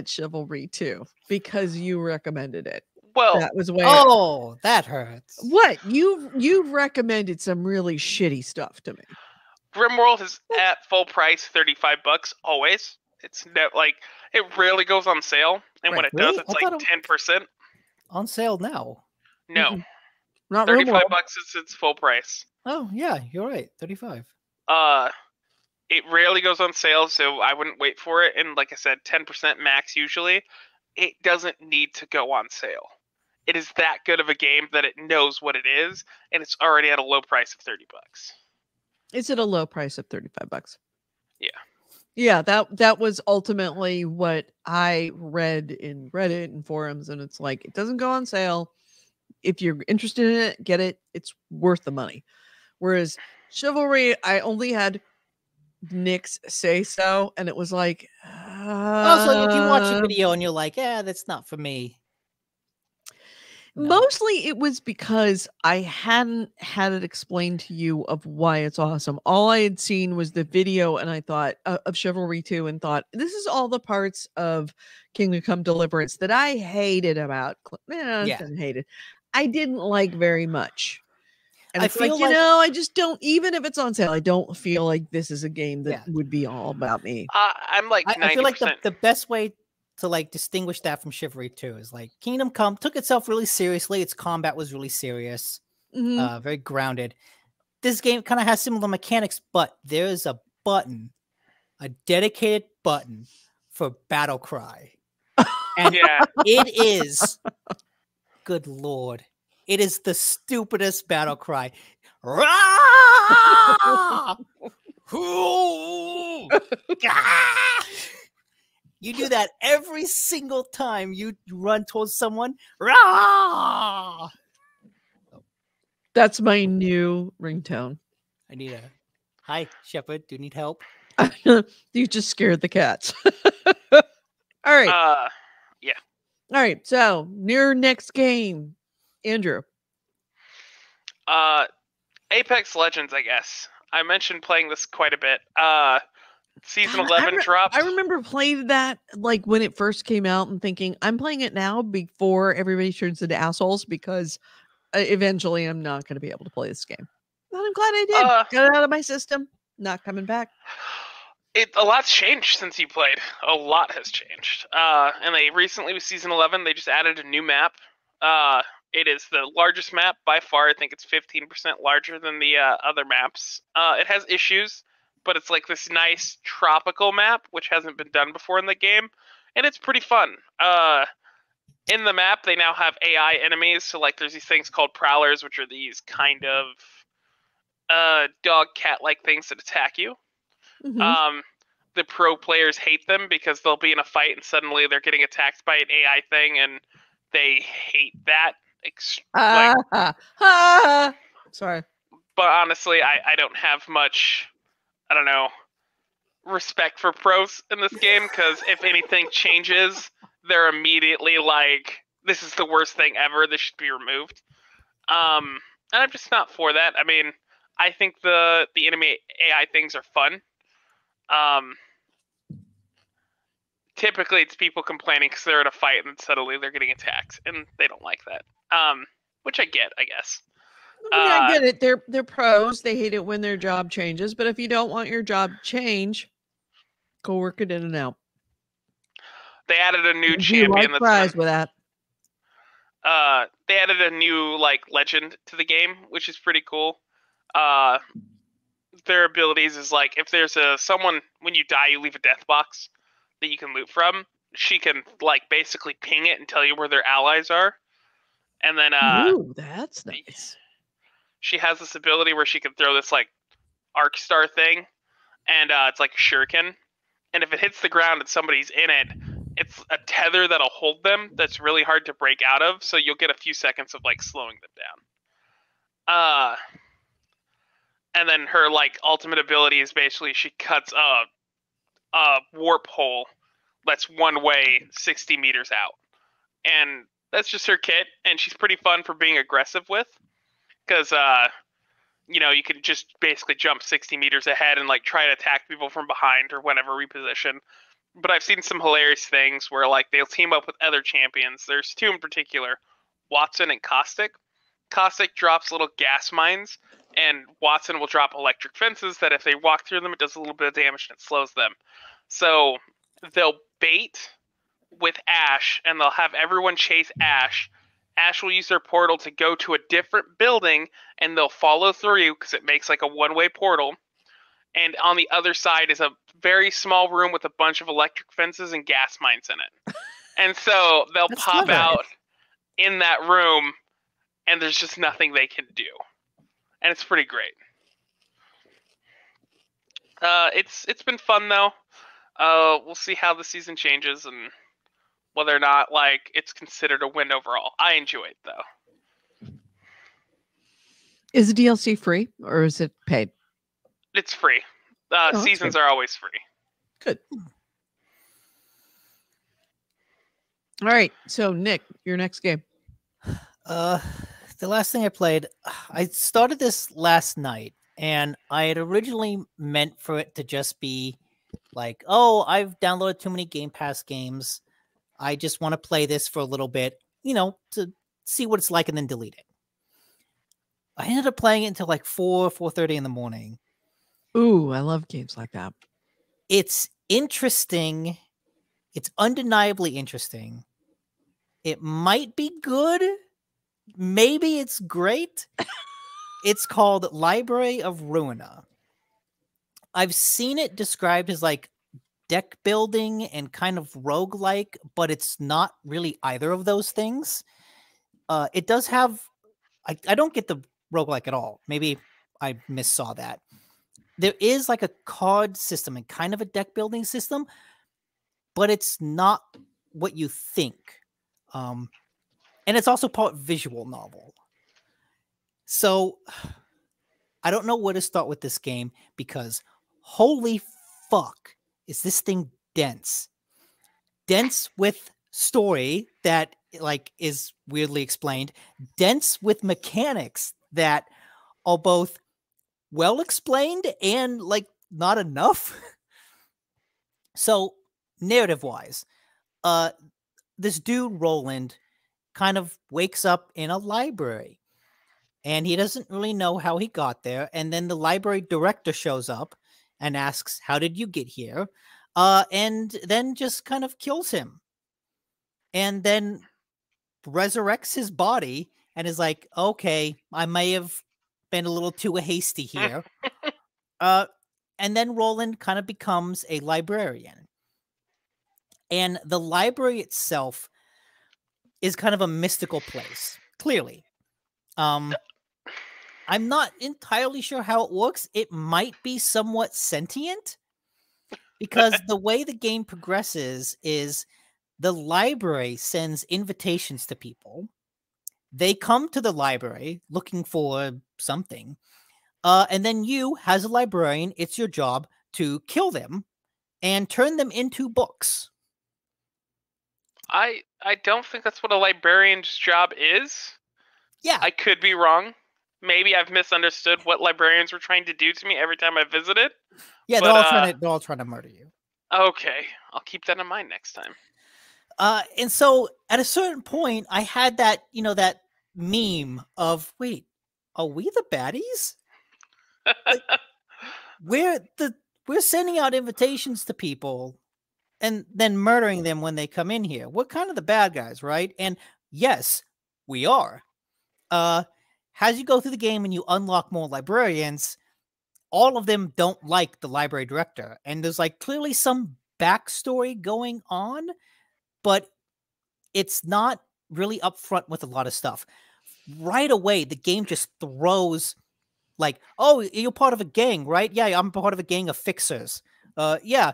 Chivalry 2 because you recommended it. Well, that was way. Oh, that hurts. What? You've recommended some really shitty stuff to me. Rimworld is at full price, $35 always. It's like it rarely goes on sale, and when it does, it's like 10% on sale now. No, not $35 Rimworld. is its full price. Oh yeah, you're right, 35. It rarely goes on sale, so I wouldn't wait for it. And like I said, 10% max usually. It doesn't need to go on sale. It is that good of a game that it knows what it is, and it's already at a low price of $30. It's at a low price of $35. Yeah. Yeah, that was ultimately what I read in Reddit and forums, and it's like, it doesn't go on sale. If you're interested in it, get it. It's worth the money. Whereas Chivalry, I only had Nick's say so, and it was like, Also, if you watch a video and you're like, yeah, that's not for me. No. Mostly it was because I hadn't had it explained to you of why it's awesome. All I had seen was the video, and I thought of Chivalry 2 and thought, this is all the parts of Kingdom Come Deliverance that I hated about. I didn't like very much. And I feel like, I just don't, even if it's on sale, I don't feel like this is a game that would be all about me. I'm like 90%. I feel like the best way to like distinguish that from Chivalry 2 is like Kingdom Come took itself really seriously. Its combat was really serious, very grounded. This game kind of has similar mechanics, but there's a button, a dedicated button for Battle Cry. And it is, good Lord, it is the stupidest battle cry. You do that every single time you run towards someone. That's my new ringtone. I need a hi, Shepard. Do you need help? You just scared the cats. All right. Yeah. All right. So, your next game, Andrew. Apex Legends, I guess. I mentioned playing this quite a bit. Season 11 dropped. I remember playing that like when it first came out and thinking, I'm playing it now before everybody turns into assholes because eventually I'm not going to be able to play this game. But I'm glad I did. Got it out of my system. Not coming back. A lot's changed since you played. A lot has changed. And they recently, with Season 11, they just added a new map. It is the largest map by far. I think it's 15% larger than the other maps. It has issues, but it's like this nice tropical map, which hasn't been done before in the game, and it's pretty fun. In the map, they now have AI enemies, so like there's these things called prowlers, which are these kind of dog cat-like things that attack you. The pro players hate them because they'll be in a fight and suddenly they're getting attacked by an AI thing, and they hate that. Sorry. But honestly, I don't have much, I don't know, respect for pros in this game, because if anything changes, they're immediately like, this is the worst thing ever, this should be removed. And I'm just not for that. I mean, I think the enemy AI things are fun. Typically it's people complaining because they're in a fight and suddenly they're getting attacked, and they don't like that. Which I get, I guess. I get it. They're pros. They hate it when their job changes. But if you don't want your job to change, go work it in and out. They added a new champion. Like fries with that. They added a new legend to the game, which is pretty cool. Their abilities is like if there's someone when you die, you leave a death box that you can loot from. She can basically ping it and tell you where their allies are. And then ooh, that's nice. She has this ability where she can throw this arc star thing, and it's like a shuriken. And if it hits the ground and somebody's in it, it's a tether that'll hold them that's really hard to break out of, so you'll get a few seconds of slowing them down. And then her ultimate ability is basically she cuts a warp hole that's one way 60 meters out. And that's just her kit, and she's pretty fun for being aggressive with. Because, you know, you can just basically jump 60 meters ahead and, like, try to attack people from behind or whatever reposition. But I've seen some hilarious things where, like, they'll team up with other champions. There's two in particular, Watson and Caustic. Caustic drops little gas mines, and Watson will drop electric fences that if they walk through them, it does a little bit of damage and it slows them. So they'll bait with Ash, and they'll have everyone chase Ash. Ash will use their portal to go to a different building, and they'll follow through because it makes like a one-way portal. And on the other side is a very small room with a bunch of electric fences and gas mines in it. And so they'll pop out in that room, and there's just nothing they can do. And it's pretty great. It's been fun though. We'll see how the season changes and whether or not like it's considered a win overall. I enjoy it though. Is the DLC free or is it paid? It's free. Seasons are always free. Good. All right. So Nick, your next game. The last thing I played, I started this last night, and I had originally meant for it to just be like, oh, I've downloaded too many Game Pass games. I just want to play this for a little bit, you know, to see what it's like and then delete it. I ended up playing it until like 4:30 in the morning. Ooh, I love games like that. It's interesting. It's undeniably interesting. It might be good. Maybe it's great. It's called Library of Ruina. I've seen it described as like deck building and kind of roguelike, but it's not really either of those things. It does have... I don't get the roguelike at all. Maybe I missaw that. There is like a card system and kind of a deck building system, but it's not what you think. And it's also part visual novel. So I don't know where to start with this game because holy fuck, is this thing dense. Dense with story that like is weirdly explained. Dense with mechanics that are both well explained and like not enough. So narrative wise, this dude Roland kind of wakes up in a library and he doesn't really know how he got there. And then the library director shows up and asks, how did you get here? And then just kind of kills him and then resurrects his body and is like, okay, I may have been a little too hasty here. And then Roland kind of becomes a librarian. And the library itself is kind of a mystical place, clearly. I'm not entirely sure how it works. It might be somewhat sentient because the way the game progresses is the library sends invitations to people. They come to the library looking for something. And then you, as a librarian, it's your job to kill them and turn them into books. I don't think that's what a librarian's job is. Yeah. I could be wrong. Maybe I've misunderstood what librarians were trying to do to me every time I visited. Yeah, but, they're all trying to murder you. Okay, I'll keep that in mind next time. And so at a certain point, I had that, you know, that meme of, wait, are we the baddies? Like, we're sending out invitations to people and then murdering them when they come in here. We're kind of the bad guys, right? And yes, we are. As you go through the game and you unlock more librarians, all of them don't like the library director. And there's like clearly some backstory going on, but it's not really upfront with a lot of stuff. Right away, the game just throws like, oh, you're part of a gang, right? Yeah, I'm part of a gang of fixers. Yeah,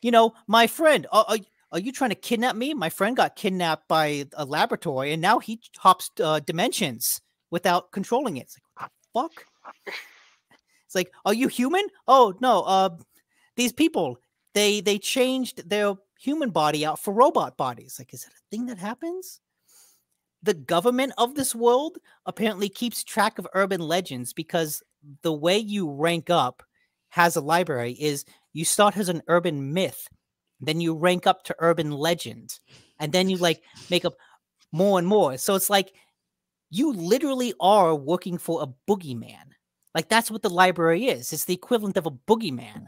you know, my friend, are you trying to kidnap me? My friend got kidnapped by a laboratory, and now he hops dimensions without controlling it. It's like, what the fuck? It's like, are you human? Oh, no, these people, they changed their human body out for robot bodies. Like, is that a thing that happens? The government of this world apparently keeps track of urban legends because the way you rank up has a library is you start as an urban myth, then you rank up to urban legend, and then you like make up more and more. So it's like you literally are working for a boogeyman. Like that's what the library is. It's the equivalent of a boogeyman,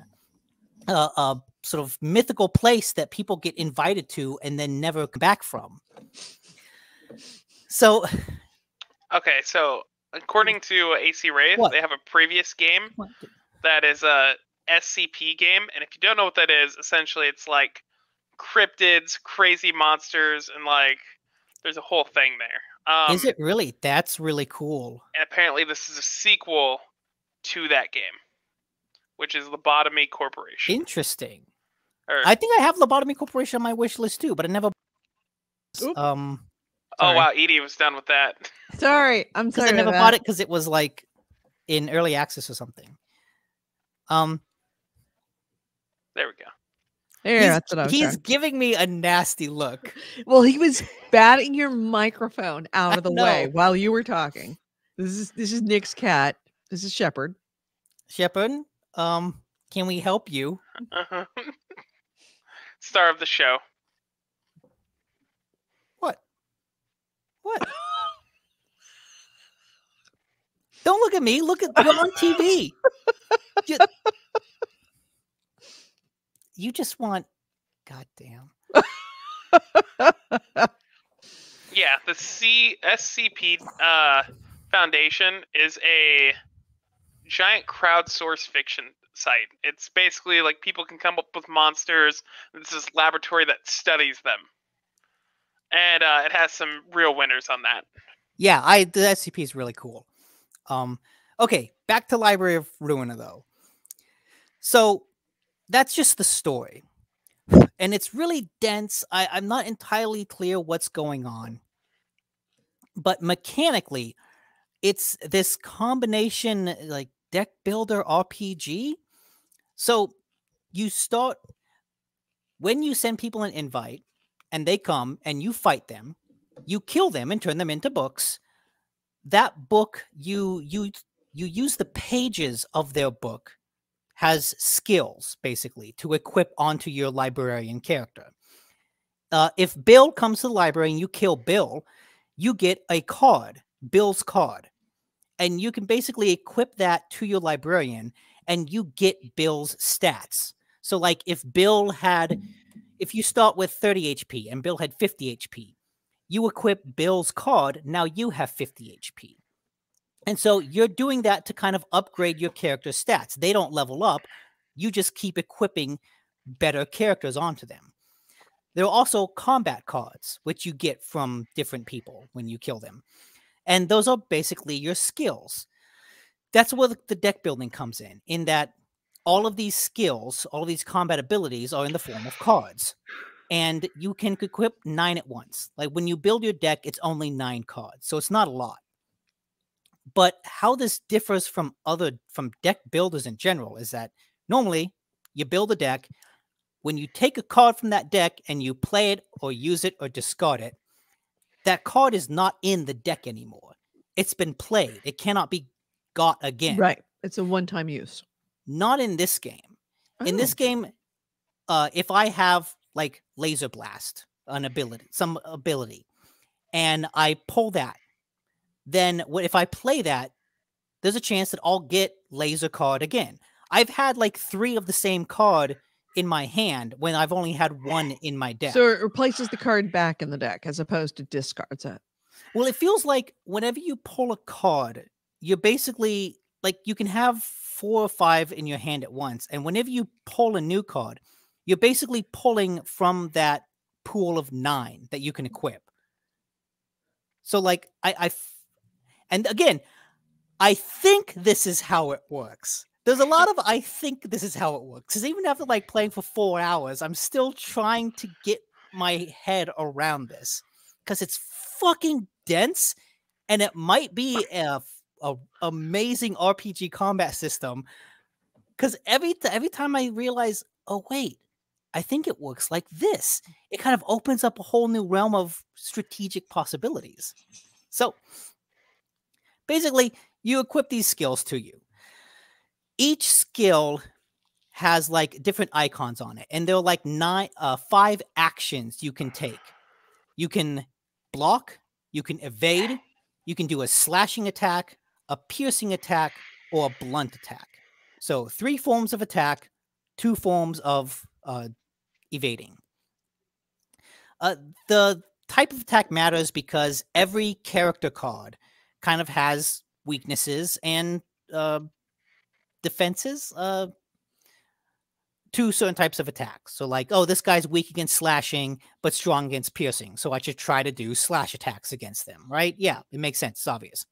a sort of mythical place that people get invited to and then never come back from. So, okay, so according to AC Wraith, What? they have a previous game that is a SCP game, and if you don't know what that is, essentially it's like cryptids, crazy monsters, and like there's a whole thing there. Is it really? That's really cool. And apparently this is a sequel to that game, which is Lobotomy Corporation. Interesting. Or, I think I have Lobotomy Corporation on my wish list too, but I never. Oop. oh wow, Edie was done with that. Sorry, I'm sorry. I never about bought that. it because it was like in early access or something. There we go. Yeah, that's what I was he's trying. giving me a nasty look. Well, he was batting your microphone out of the way know. while you were talking. This is Nick's cat. This is Shepherd. Shepard, can we help you? Star of the show. What? Don't look at me. Look at we're on TV. You just want. Goddamn. Yeah, the SCP Foundation is a giant crowdsourced fiction site. It's basically like people can come up with monsters. It's this laboratory that studies them. And it has some real winners on that. Yeah, the SCP is really cool. Okay, back to Library of Ruina though. So that's just the story. And it's really dense. I'm not entirely clear what's going on. But mechanically, it's this combination like deck builder RPG. So you start when you send people an invite and they come and you fight them, you kill them and turn them into books. That book, you use the pages of their book has skills basically to equip onto your librarian character. If Bill comes to the library and you kill Bill, you get a card, Bill's card. And you can basically equip that to your librarian and you get Bill's stats. So like if you start with 30 HP and Bill had 50 HP, you equip Bill's card, now you have 50 HP. And so you're doing that to kind of upgrade your character's stats. They don't level up. You just keep equipping better characters onto them. There are also combat cards, which you get from different people when you kill them. And those are basically your skills. That's where the deck building comes in that all of these skills, all of these combat abilities are in the form of cards. And you can equip 9 at once. Like when you build your deck, it's only 9 cards. So it's not a lot. But how this differs from deck builders in general is that normally you build a deck. When you take a card from that deck and you play it or use it or discard it, that card is not in the deck anymore. It's been played. It cannot be got again. Right. It's a one-time use. Not in this game. In this game, if I have like Laser Blast, some ability, and I pull that, then if I play that, there's a chance that I'll get Laser card again. I've had like 3 of the same card in my hand when I've only had 1 in my deck. So it replaces the card back in the deck as opposed to discards it. Well, it feels like whenever you pull a card, you're basically like you can have 4 or 5 in your hand at once. And whenever you pull a new card, you're basically pulling from that pool of 9 that you can equip. So like and again, I think this is how it works. There's a lot of I think this is how it works. Because even after like playing for 4 hours, I'm still trying to get my head around this. Because it's fucking dense. And it might be a amazing RPG combat system. Because every time I realize, oh wait, I think it works like this. It kind of opens up a whole new realm of strategic possibilities. So basically, you equip these skills to you. Each skill has like different icons on it, and there are like 5 actions you can take. You can block, you can evade, you can do a slashing attack, a piercing attack, or a blunt attack. So 3 forms of attack, 2 forms of evading. The type of attack matters because every character card kind of has weaknesses and defenses to certain types of attacks. So like, oh, this guy's weak against slashing, but strong against piercing. So I should try to do slash attacks against them, right? Yeah, it makes sense. It's obvious.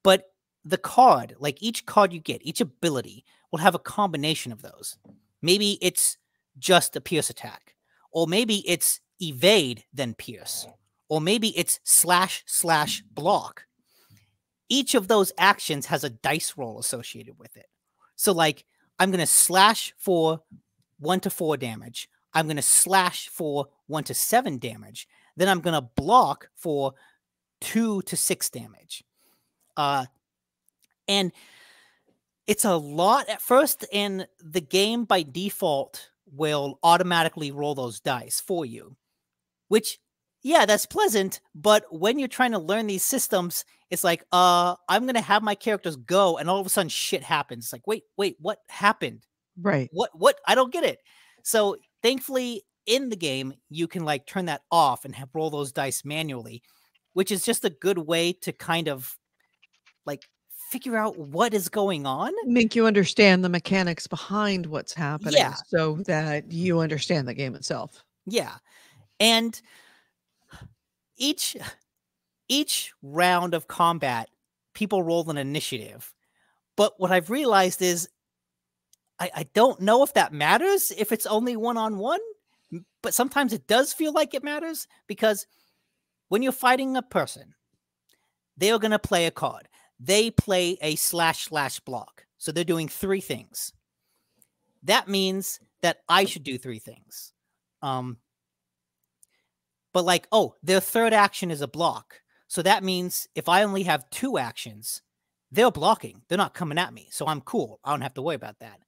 But the card, like each card you get, each ability will have a combination of those. Maybe it's just a pierce attack, or maybe it's evade then pierce, or maybe it's slash block. Each of those actions has a dice roll associated with it. So like, I'm going to slash for 1 to 4 damage. I'm going to slash for 1 to 7 damage. Then I'm going to block for 2 to 6 damage. And it's a lot at first, and the game by default will automatically roll those dice for you, which, yeah, that's pleasant. But when you're trying to learn these systems, it's like, I'm going to have my characters go, and all of a sudden shit happens. It's like, wait, what happened? Right. What? I don't get it. So thankfully in the game, you can like turn that off and roll those dice manually, which is just a good way to kind of like figure out what is going on. Make you understand the mechanics behind what's happening, Yeah, so that you understand the game itself. Yeah. And each round of combat, people roll an initiative. But what I've realized is I don't know if that matters if it's only one-on-one, but sometimes it does feel like it matters, because when you're fighting a person, they are going to play a card. They play a slash block. So they're doing 3 things. That means that I should do 3 things. But like, oh, their third action is a block. So that means if I only have 2 actions, they're blocking. They're not coming at me. So I'm cool. I don't have to worry about that.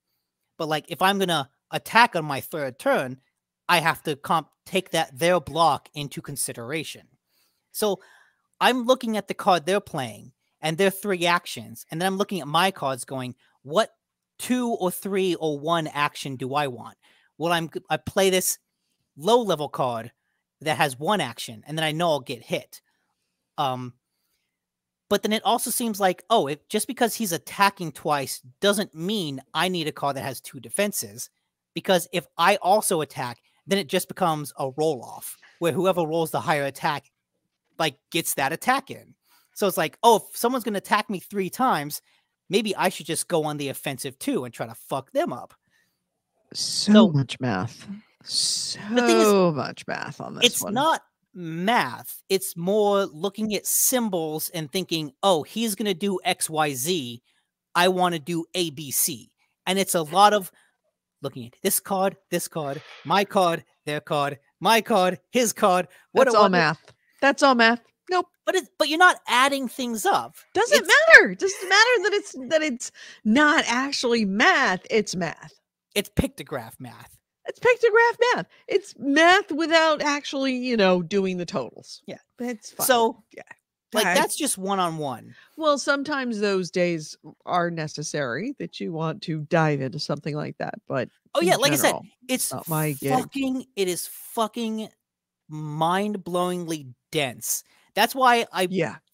But like, if I'm going to attack on my 3rd turn, I have to take their block into consideration. So I'm looking at the card they're playing and their 3 actions. And then I'm looking at my cards going, what 2 or 3 or 1 action do I want? Well, I play this low level card that has 1 action, and then I know I'll get hit. But then it also seems like, oh, just because he's attacking twice doesn't mean I need a card that has 2 defenses. Because if I also attack, then it just becomes a roll-off, where whoever rolls the higher attack, like, gets that attack in. So it's like, oh, if someone's going to attack me 3 times, maybe I should just go on the offensive too and try to fuck them up. So much math. So much math on this one. It's not math. It's more looking at symbols and thinking, oh, he's going to do XYZ. I want to do ABC. And it's a lot of looking at this card, my card, their card, my card, his card. That's all math. That's all math. Nope. But you're not adding things up. Doesn't matter. Doesn't matter that it's not actually math. It's math. It's pictograph math. It's pictograph math. It's math without actually, doing the totals. Yeah. It's fine. So, yeah. Like, that's just one-on-one. Well, sometimes those days are necessary that you want to dive into something like that. But oh yeah, like general, I said, it is fucking mind-blowingly dense. That's why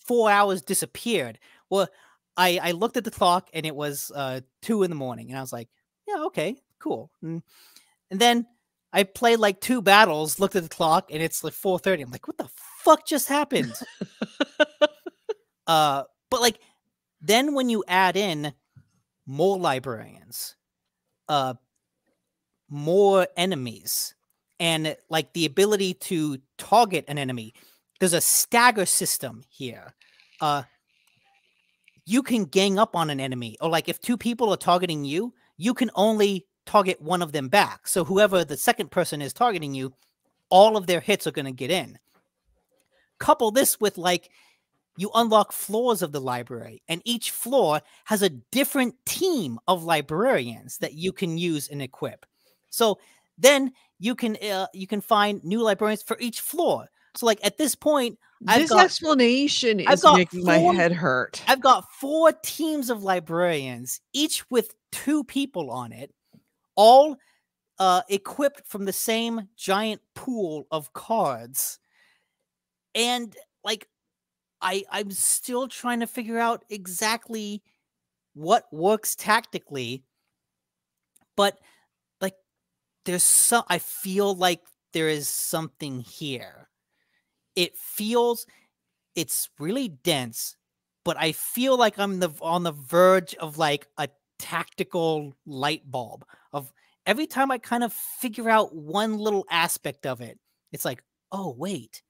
4 hours disappeared. Well, I looked at the clock and it was 2 in the morning, and I was like, yeah, okay, cool. And then I played like 2 battles, looked at the clock, and it's like 4:30. I'm like, what the fuck just happened? But like, then when you add in more librarians, more enemies, and like the ability to target an enemy, there's a stagger system here. You can gang up on an enemy, or like if 2 people are targeting you, you can only target one of them back. So whoever the second person is targeting you, all of their hits are going to get in. Couple this with like you unlock floors of the library, and each floor has a different team of librarians that you can use and equip. So then you can find new librarians for each floor. So like at this point, This explanation is making my head hurt. I've got 4 teams of librarians, each with 2 people on it, all equipped from the same giant pool of cards. And like, I'm still trying to figure out exactly what works tactically, but like I feel like there is something here. It's really dense, but I feel like I'm on the verge of like a tactical light bulb of every time I kind of figure out one little aspect of it, it's like, oh wait,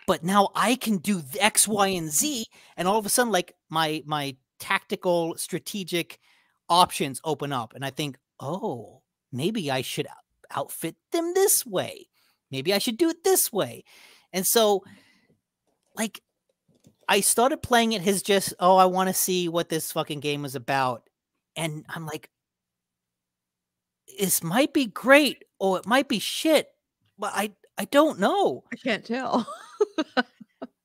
but now I can do X, Y, and Z, and all of a sudden, like my tactical strategic options open up, and I think, oh, maybe I should outfit them this way. Maybe I should do it this way. And so, like, I started playing it as just, oh, I want to see what this fucking game is about. And I'm like, this might be great or it might be shit, but I don't know. I can't tell.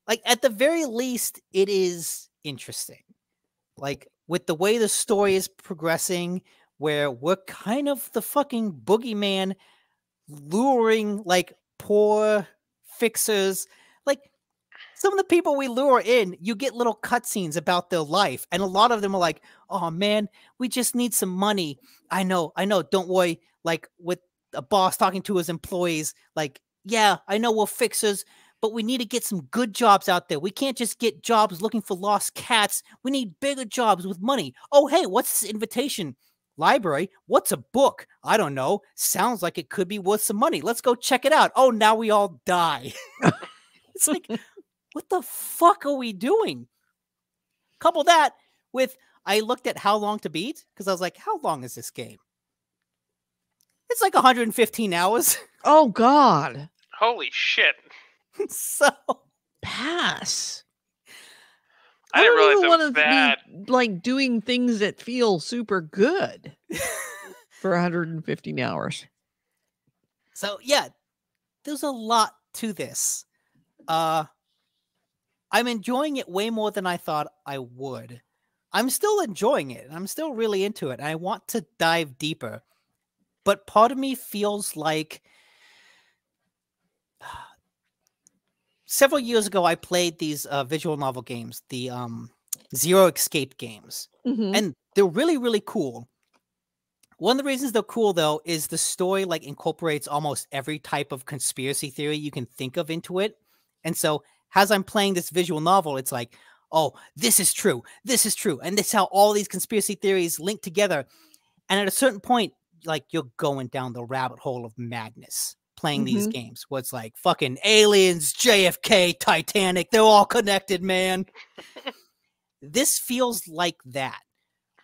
Like, at the very least, it is interesting. Like, with the way the story is progressing, where we're kind of the fucking boogeyman luring, like, poor fixers. Like, some of the people we lure in, you get little cutscenes about their life. And a lot of them are like, oh, man, we just need some money. I know. Don't worry. Like, with a boss talking to his employees, like, yeah, I know we're fixers, but we need to get some good jobs out there. We can't just get jobs looking for lost cats. We need bigger jobs with money. Oh, hey, what's this invitation? Library? What's a book? I don't know. Sounds like it could be worth some money. Let's go check it out. Oh, now we all die. It's like, what the fuck are we doing? Couple that with, I looked at how long to beat, because I was like, how long is this game? It's like 115 hours. Oh, God. Holy shit. So pass. I didn't realize it was bad. Be, like, doing things that feel super good for 115 hours. So yeah, there's a lot to this. I'm enjoying it way more than I thought I would. I'm still enjoying it. I'm still really into it. I want to dive deeper. But part of me feels like several years ago, I played these visual novel games, the Zero Escape games. Mm-hmm. And they're really, really cool. One of the reasons they're cool, though, is the story like incorporates almost every type of conspiracy theory you can think of into it. And so as I'm playing this visual novel, it's like, oh, this is true. This is true. And this is how all these conspiracy theories link together. And at a certain point, like, you're going down the rabbit hole of madness playing these games where it's like fucking aliens, JFK, Titanic, they're all connected, man. This feels like that,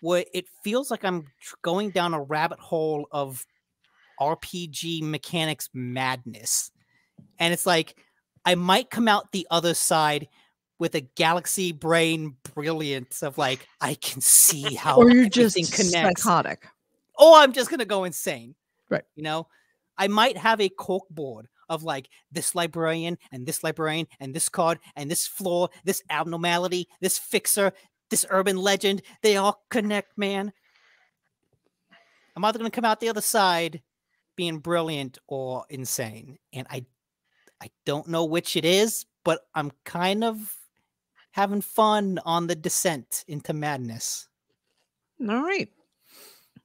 where it feels like I'm going down a rabbit hole of RPG mechanics madness. And it's like, I might come out the other side with a galaxy brain brilliance of like, I can see how or you're everything just connects. Psychotic. Oh, I'm just going to go insane. Right. You know, I might have a cork board of like this librarian and this librarian and this card and this floor, this abnormality, this fixer, this urban legend. They all connect, man. I'm either going to come out the other side being brilliant or insane. And I don't know which it is, but I'm kind of having fun on the descent into madness. All right.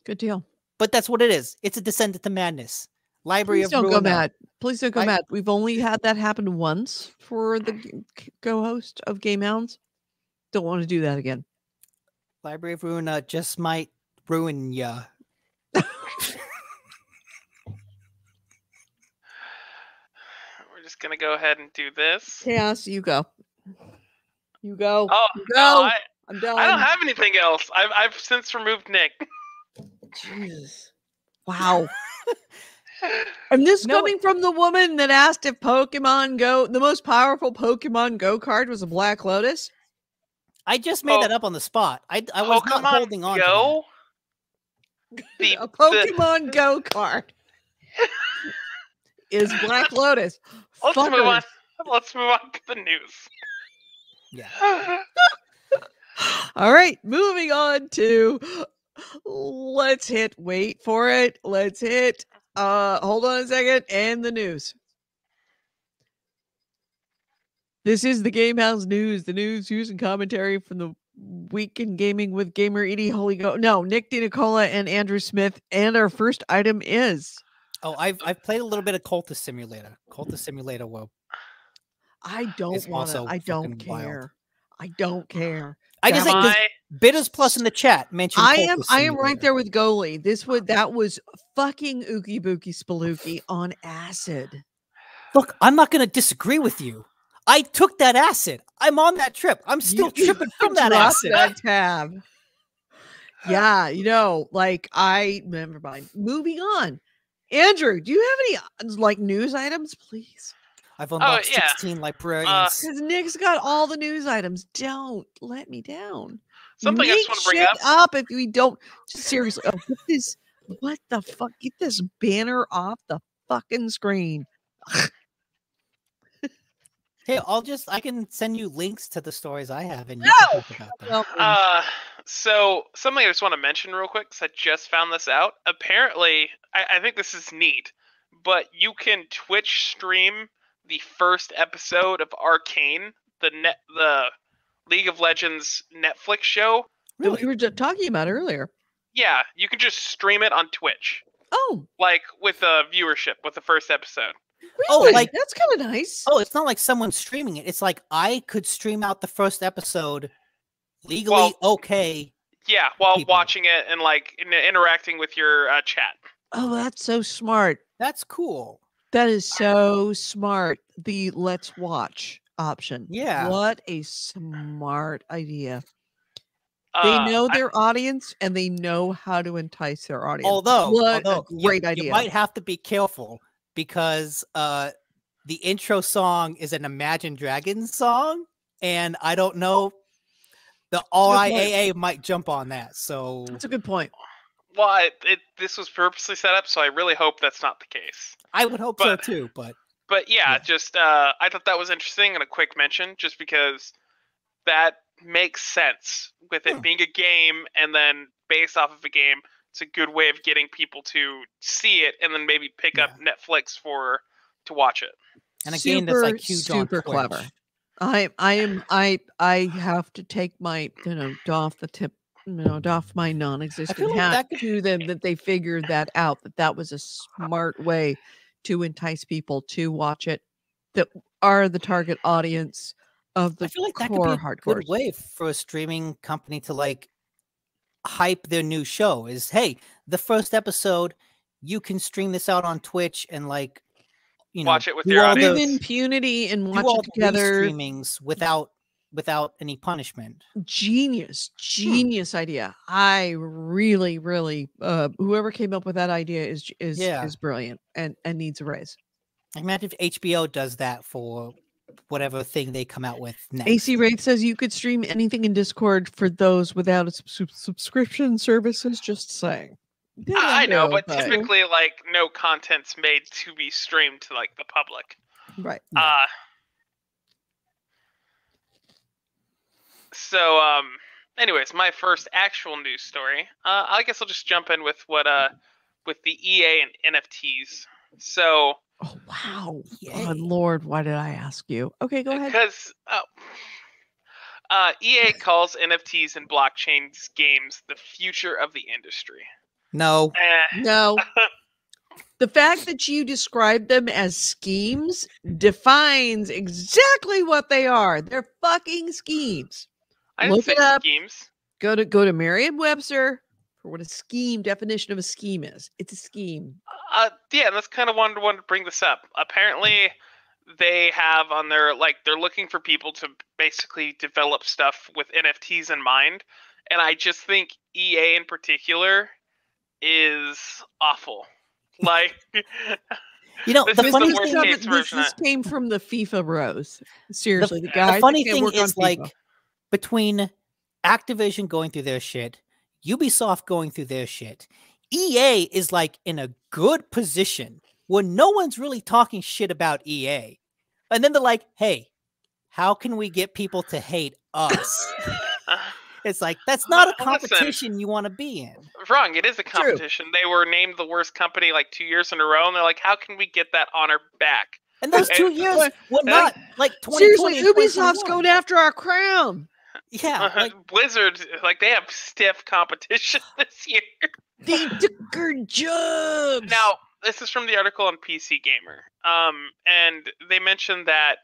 Good deal. But that's what it is. It's a descent into madness. Library Please of don't Ruin. go mad. Please don't go mad. We've only had that happen once for the co-host of GameHounds. Don't want to do that again. Library of Ruin just might ruin ya. We're just gonna go ahead and do this. Chaos, you go. You go. Oh, you no, go. I'm done. I don't have anything else. I've since removed Nick. Jesus. Wow. And this coming from the woman that asked if Pokemon Go, the most powerful Pokemon Go card was a Black Lotus? I just made that up on the spot. I was not holding on to that. A Pokemon Go card is Black Lotus. Let's move on. Let's move on to the news. Yeah. All right, moving on to wait for it. Let's hit hold on a second, and the news. This is the GameHounds news. The news and commentary from the week in gaming with Gamer Edie Holy Go. No, Nick DiNicola and Andrew Smith. And our first item is I've played a little bit of Cultist Simulator. Cultist Simulator will. I don't want to. I don't care. Wild. I don't care. I just think Bitters Plus in the chat mentioned. I am right there with Goalie. That was fucking ookie bookie spelooky on acid. Look, I'm not going to disagree with you. I took that acid. I'm on that trip. I'm still tripping from that acid. That tab. Yeah, never mind. Moving on. Andrew, do you have any news items, please? I've unlocked 16 librarians. Because Nick's got all the news items. Don't let me down. Something I just want to bring up. If we don't, just seriously, get this. What the fuck? Get this banner off the fucking screen. Hey, I can send you links to the stories I have, and you can talk about them. So something I just want to mention real quick, because I just found this out. Apparently, I think this is neat, but you can Twitch stream the first episode of Arcane, the League of Legends Netflix show that we were just talking about earlier. Yeah, you can just stream it on Twitch. Oh, with a viewership with the first episode. Really? Oh, that's kind of nice. Oh, it's not like someone's streaming it. It's like I could stream out the first episode legally. Yeah, while watching it and interacting with your chat. Oh, that's so smart. That's cool. That is so smart. The let's watch option. Yeah. What a smart idea. They know their audience and they know how to entice their audience. Although great idea. You might have to be careful because the intro song is an Imagine Dragons song, and I don't know. The RIAA might jump on that. So that's a good point. Well, this was purposely set up, so I really hope that's not the case. I would hope so too, but yeah, just I thought that was interesting and a quick mention, just because that makes sense with it being a game, and then based off of a game, it's a good way of getting people to see it and then maybe pick up Netflix to watch it. And again, that's like huge super clever. I have to take my doff my non-existent hat to them that they figured that out, that was a smart way to entice people to watch it that are the target audience of the core hardcore. Good way for a streaming company to hype their new show is, hey, the first episode, you can stream this out on Twitch and watch it with your audience. Live impunity and watch it together. Streamings without any punishment. Genius idea. I really whoever came up with that idea is brilliant and needs a raise. Imagine if HBO does that for whatever thing they come out with next. AC Wraith says you could stream anything in Discord for those without a subscription services. Just saying. I know, but typically, no content's made to be streamed to the public. Right. So, anyways, my first actual news story. I guess I'll just jump in with with the EA and NFTs. So. Oh wow! God, Lord, why did I ask you? Okay, go ahead. Because EA calls NFTs and blockchains games the future of the industry. No. No. The fact that you describe them as schemes defines exactly what they are. They're fucking schemes. I didn't say schemes. Go to Merriam-Webster for what a definition of a scheme is. It's a scheme. Yeah, and that's kind of wanted to bring this up. Apparently, they have on their they're looking for people to basically develop stuff with NFTs in mind, and I just think EA in particular is awful. Like, the funny thing this came from the FIFA bros. Seriously, the guys. The funny that thing work is, on FIFA. between Activision going through their shit, Ubisoft going through their shit, EA is like in a good position where no one's really talking shit about EA. And then they're like, hey, how can we get people to hate us? It's like, that's not a competition you want to be in. Wrong. It is a competition. True. They were named the worst company like 2 years in a row, and they're like, how can we get that honor back? And those 2 years were not like 2020. Seriously, Ubisoft's going after our crown. Yeah. Like, Blizzard, like, they have stiff competition this year. They took our jobs. Now, this is from the article on PC Gamer. And they mentioned that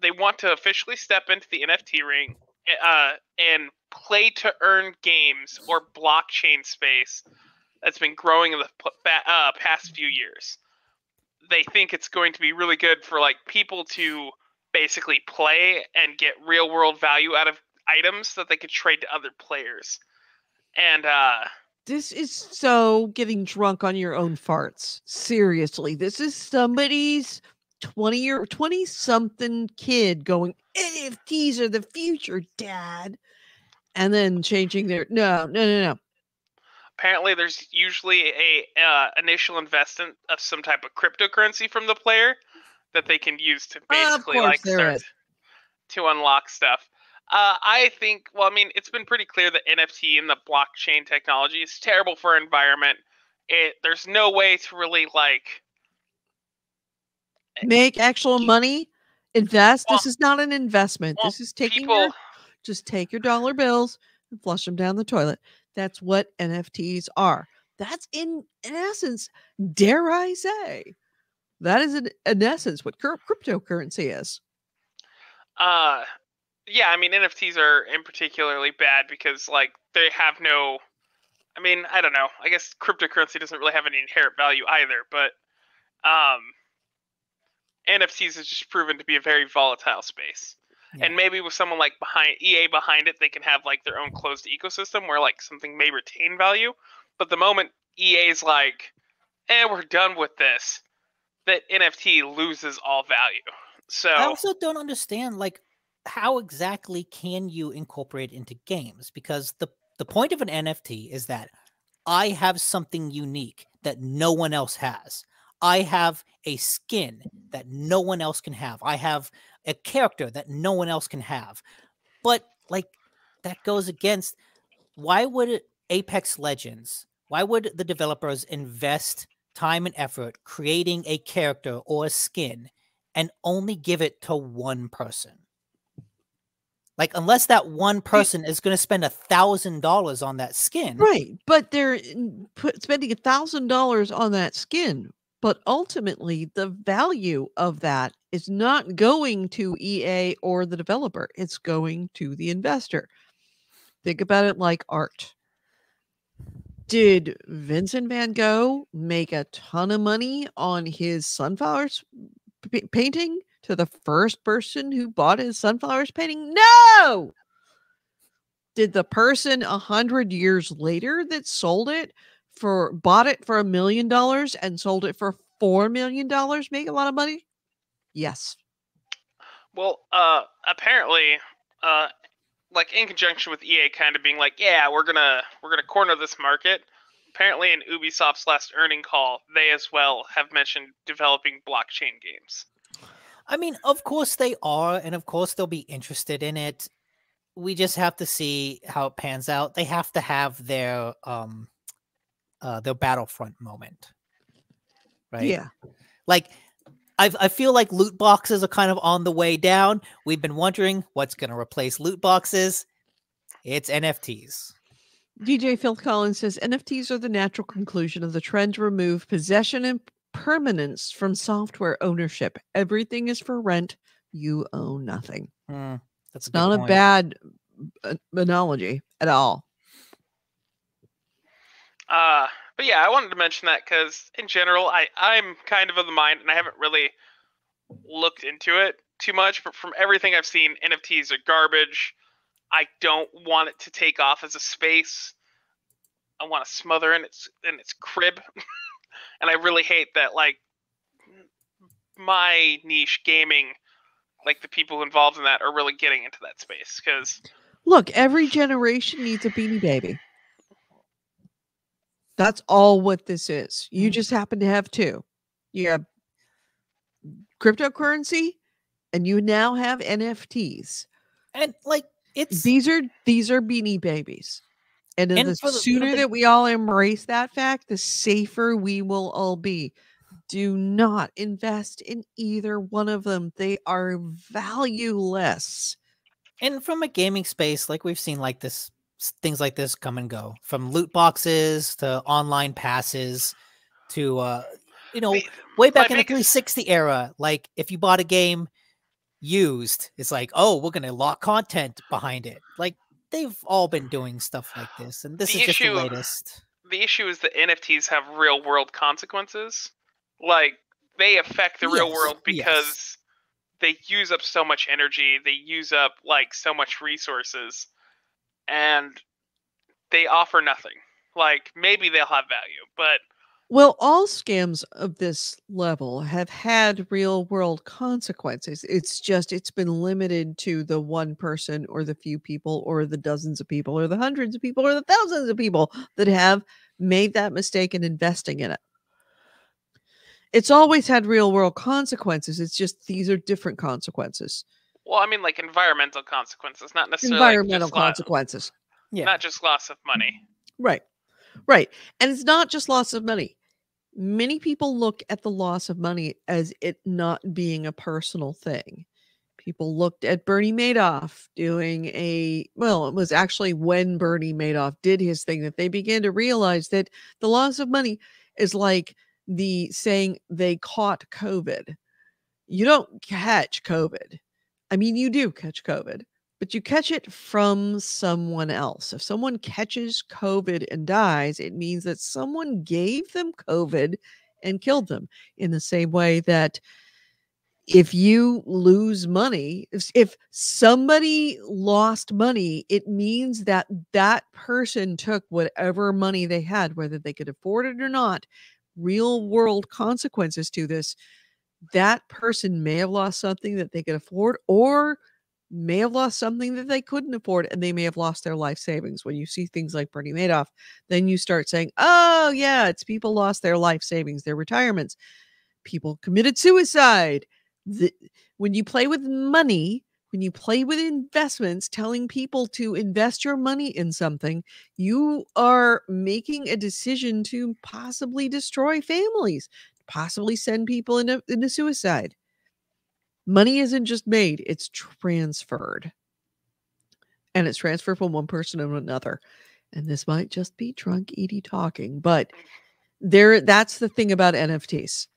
they want to officially step into the NFT ring and play to earn games or blockchain space that's been growing in the past few years. They think it's going to be really good for like people to basically play and get real world value out of items that they could trade to other players. And this is so getting drunk on your own farts. Seriously, this is somebody's 20-something kid going, NFTs are the future, Dad. And then changing their no. Apparently, there's usually a initial investment of some type of cryptocurrency from the player that they can use to basically start to unlock stuff. I think, well, I mean, it's been pretty clear that NFT and the blockchain technology is terrible for our environment. There's no way to really make actual money, invest. This is not an investment. This is taking just take your dollar bills and flush them down the toilet. That's what NFTs are. That's in essence, dare I say, that is in essence what cryptocurrency is. Yeah, I mean, NFTs are in particularly bad because like they have no, I mean, I don't know. I guess cryptocurrency doesn't really have any inherent value either, but NFTs has just proven to be a very volatile space. Yeah. And maybe with someone like EA behind it, they can have like their own closed ecosystem where like something may retain value. But the moment EA's like, we're done with this, that NFT loses all value. So I also don't understand like how exactly can you incorporate it into games? Because the point of an NFT is that I have something unique that no one else has. I have a skin that no one else can have. I have a character that no one else can have. But like that goes against, why would Apex Legends, why would the developers invest time and effort creating a character or a skin and only give it to one person? Like, unless that one person is going to spend $1,000 on that skin. Right. But they're spending $1,000 on that skin. But ultimately, the value of that is not going to EA or the developer. It's going to the investor. Think about it like art. Did Vincent van Gogh make a ton of money on his sunflowers painting to the first person who bought his sunflowers painting? No! Did the person 100 years later that bought it for $1 million and sold it for $4 million make a lot of money? Yes. Well, apparently, like in conjunction with EA kind of being like, yeah, we're gonna corner this market. Apparently, in Ubisoft's last earning call, they as well have mentioned developing blockchain games. I mean, of course they are, and of course they'll be interested in it. We just have to see how it pans out. They have to have their Battlefront moment, right? Yeah. Like, I feel like loot boxes are kind of on the way down. We've been wondering what's going to replace loot boxes. It's NFTs. DJ Phil Collins says NFTs are the natural conclusion of the trend to remove possession and permanence from software ownership. Everything is for rent. You own nothing. That's not a bad analogy at all. But yeah, I wanted to mention that because in general, I'm kind of the mind, and I haven't really looked into it too much, but from everything I've seen, NFTs are garbage. I don't want it to take off as a space I want to smother in its crib. And I really hate that, like, my niche gaming, like the people involved in that are really getting into that space. Because look, every generation needs a Beanie Baby. That's all what this is. You just happen to have two. You have cryptocurrency, and you now have NFTs. And like it's these are Beanie Babies. And the sooner that we all embrace that fact, the safer we will all be. Do not invest in either one of them. They are valueless. And from a gaming space, like we've seen like this, things like this come and go, from loot boxes to online passes to you know, way back in the 360 era, like if you bought a game used, it's like, oh, we're gonna lock content behind it. Like they've all been doing stuff like this, and this is just the latest. The issue is that NFTs have real world consequences. Like they affect the real world because they use up so much energy, they use up like so much resources, and they offer nothing. Like maybe they'll have value, but well, all scams of this level have had real world consequences. It's been limited to the one person or the few people or the dozens of people or the hundreds of people or the thousands of people that have made that mistake in investing in it. It's always had real world consequences. It's just these are different consequences. Well, I mean, like environmental consequences, not necessarily environmental consequences. Not just loss of money. Right. Right. And it's not just loss of money. Many people look at the loss of money as it not being a personal thing. People looked at Bernie Madoff doing it was actually when Bernie Madoff did his thing that they began to realize that the loss of money is like the saying they caught COVID. You don't catch COVID. I mean, you do catch COVID, but you catch it from someone else. If someone catches COVID and dies, it means that someone gave them COVID and killed them. In the same way that if you lose money, if somebody lost money, it means that that person took whatever money they had, whether they could afford it or not. Real world consequences to this. That person may have lost something that they could afford, or may have lost something that they couldn't afford, and they may have lost their life savings. When you see things like Bernie Madoff, then you start saying, oh yeah, it's people lost their life savings, their retirements. People committed suicide. When you play with money, when you play with investments, telling people to invest your money in something, you are making a decision to possibly destroy families, possibly send people into suicide. Money isn't just made, it's transferred. And it's transferred from one person to another. And this might just be drunk Edie talking, but that's the thing about NFTs,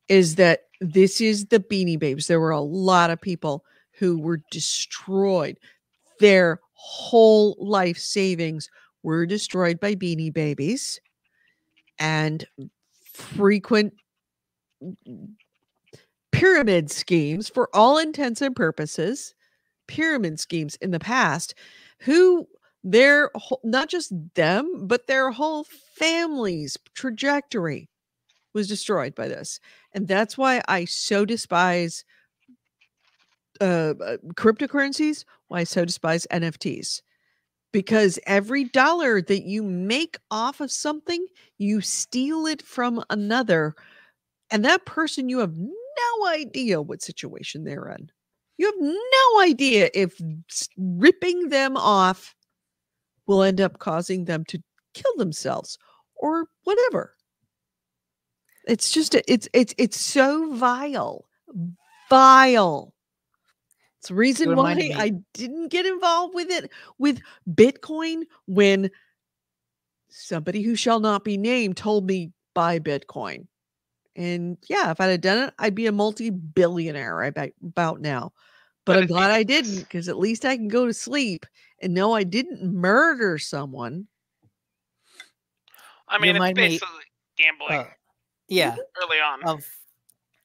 is that this is the Beanie Babies. There were a lot of people who were destroyed. Their whole life savings were destroyed by Beanie Babies, and frequent pyramid schemes, for all intents and purposes, pyramid schemes in the past, who not just them, but their whole family's trajectory was destroyed by this. And that's why I so despise cryptocurrencies, why I so despise NFTs. Because every dollar that you make off of something, you steal it from another. And that person, you have no idea what situation they're in. You have no idea if ripping them off will end up causing them to kill themselves or whatever. It's just, it's so vile. It's the reason why I didn't get involved with it, with Bitcoin, when somebody who shall not be named told me buy Bitcoin. And yeah, if I'd have done it, I'd be a multi-billionaire about now. But I'm glad I didn't, because at least I can go to sleep and know I didn't murder someone. I mean, it's basically gambling. Yeah. Early on.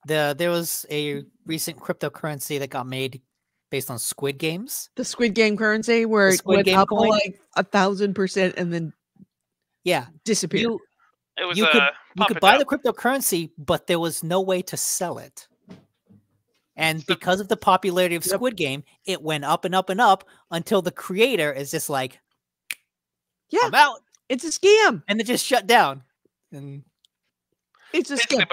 There was a recent cryptocurrency that got made based on Squid Games. The Squid Game currency, where it went up like 1,000% and then Yeah. disappeared. It was You could buy the cryptocurrency, but there was no way to sell it. And because of the popularity of Squid Game, it went up and up and up until the creator is just like, I'm out. It's a scam. And it just shut down. And it's a scam. A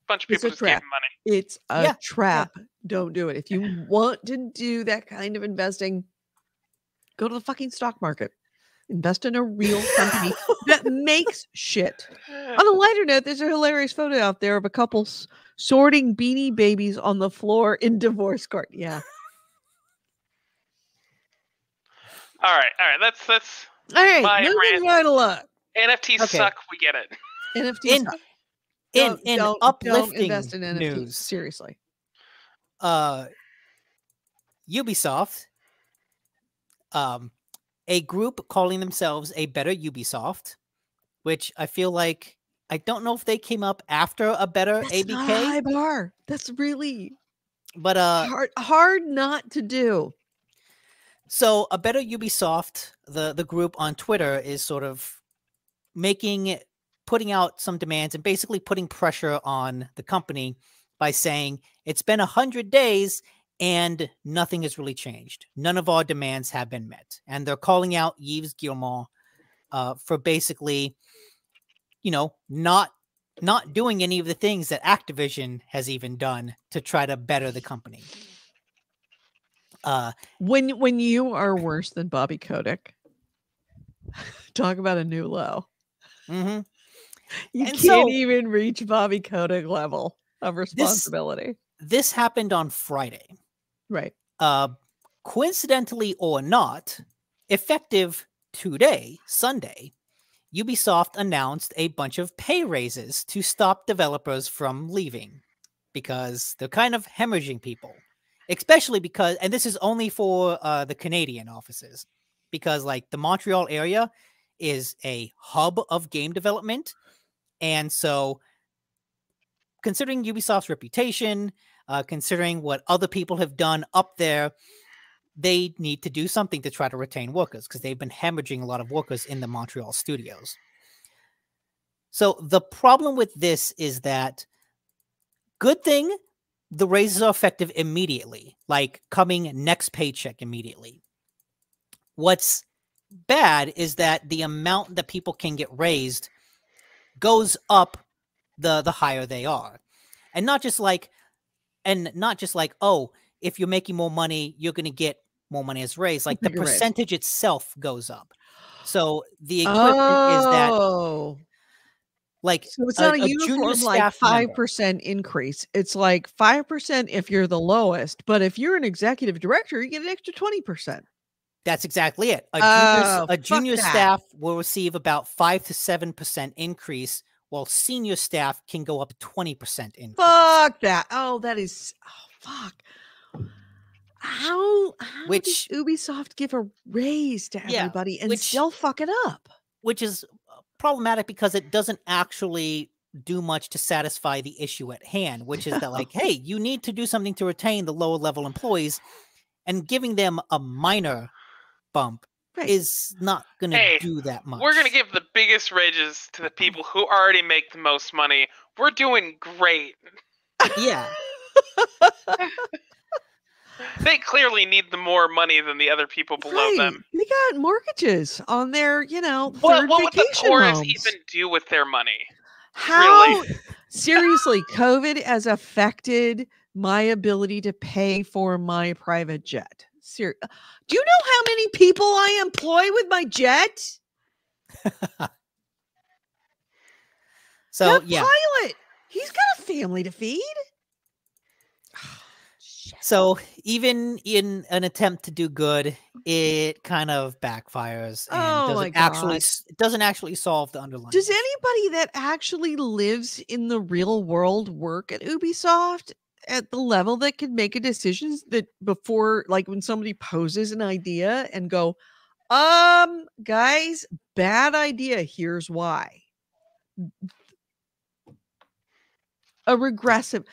bunch of people just gave him money. It's a trap. Yeah. Don't do it. If you want to do that kind of investing, go to the fucking stock market. Invest in a real company that makes shit. On a lighter note, there's a hilarious photo out there of a couple sorting Beanie Babies on the floor in divorce court. Yeah. All right. That's all right. Moving right along. NFTs suck. We get it. NFTs suck. In uplifting don't invest in NFTs. news, seriously. Ubisoft, a group calling themselves a better Ubisoft, which I feel like I don't know if they came up after a better ABK. Not a high bar. That's really hard not to do. So a better Ubisoft, the group on Twitter is sort of putting out some demands and basically putting pressure on the company by saying it's been 100 days and nothing has really changed. None of our demands have been met. And they're calling out Yves Guillemot for basically, not doing any of the things that Activision has even done to try to better the company. When you are worse than Bobby Kotick, talk about a new low. Mm-hmm. You can't even reach Bobby Kotick level of responsibility. This happened on Friday. Right. Coincidentally or not, effective today, Sunday, Ubisoft announced a bunch of pay raises to stop developers from leaving because they're kind of hemorrhaging people, especially because, and this is only for the Canadian offices, because like the Montreal area is a hub of game development. And so considering Ubisoft's reputation, considering what other people have done up there, they need to do something to try to retain workers because they've been hemorrhaging a lot of workers in the Montreal studios. So the problem with this is that, good thing, the raises are effective immediately, like coming next paycheck immediately. What's bad is that the amount that people can get raised goes up the higher they are. And not just like, oh, if you're making more money, you're going to get more money as raised. Like the percentage itself goes up. So the equivalent is that, like, so it's not a uniform like 5% increase. It's like 5% if you're the lowest, but if you're an executive director, you get an extra 20%. That's exactly it. A junior staff will receive about 5 to 7% increase, while senior staff can go up 20% increase. Fuck that. Oh, that is fuck. How does Ubisoft give a raise to everybody and still fuck it up? Which is problematic because it doesn't actually do much to satisfy the issue at hand, which is that, like, hey, you need to do something to retain the lower level employees, and giving them a minor bump is not going to do that much. We're going to give the biggest raises to the people who already make the most money. We're doing great. Yeah. They clearly need the more money than the other people below them. They got mortgages on their, what would the poorest even do with their money? How? Really? Seriously, COVID has affected my ability to pay for my private jet. Do you know how many people I employ with my jet? So that pilot, he's got a family to feed. So even in an attempt to do good, it kind of backfires and doesn't actually solve the underlying. Does anybody that actually lives in the real world work at Ubisoft at the level that can make a decision that before, like when somebody poses an idea and go, guys, bad idea, here's why. A regressive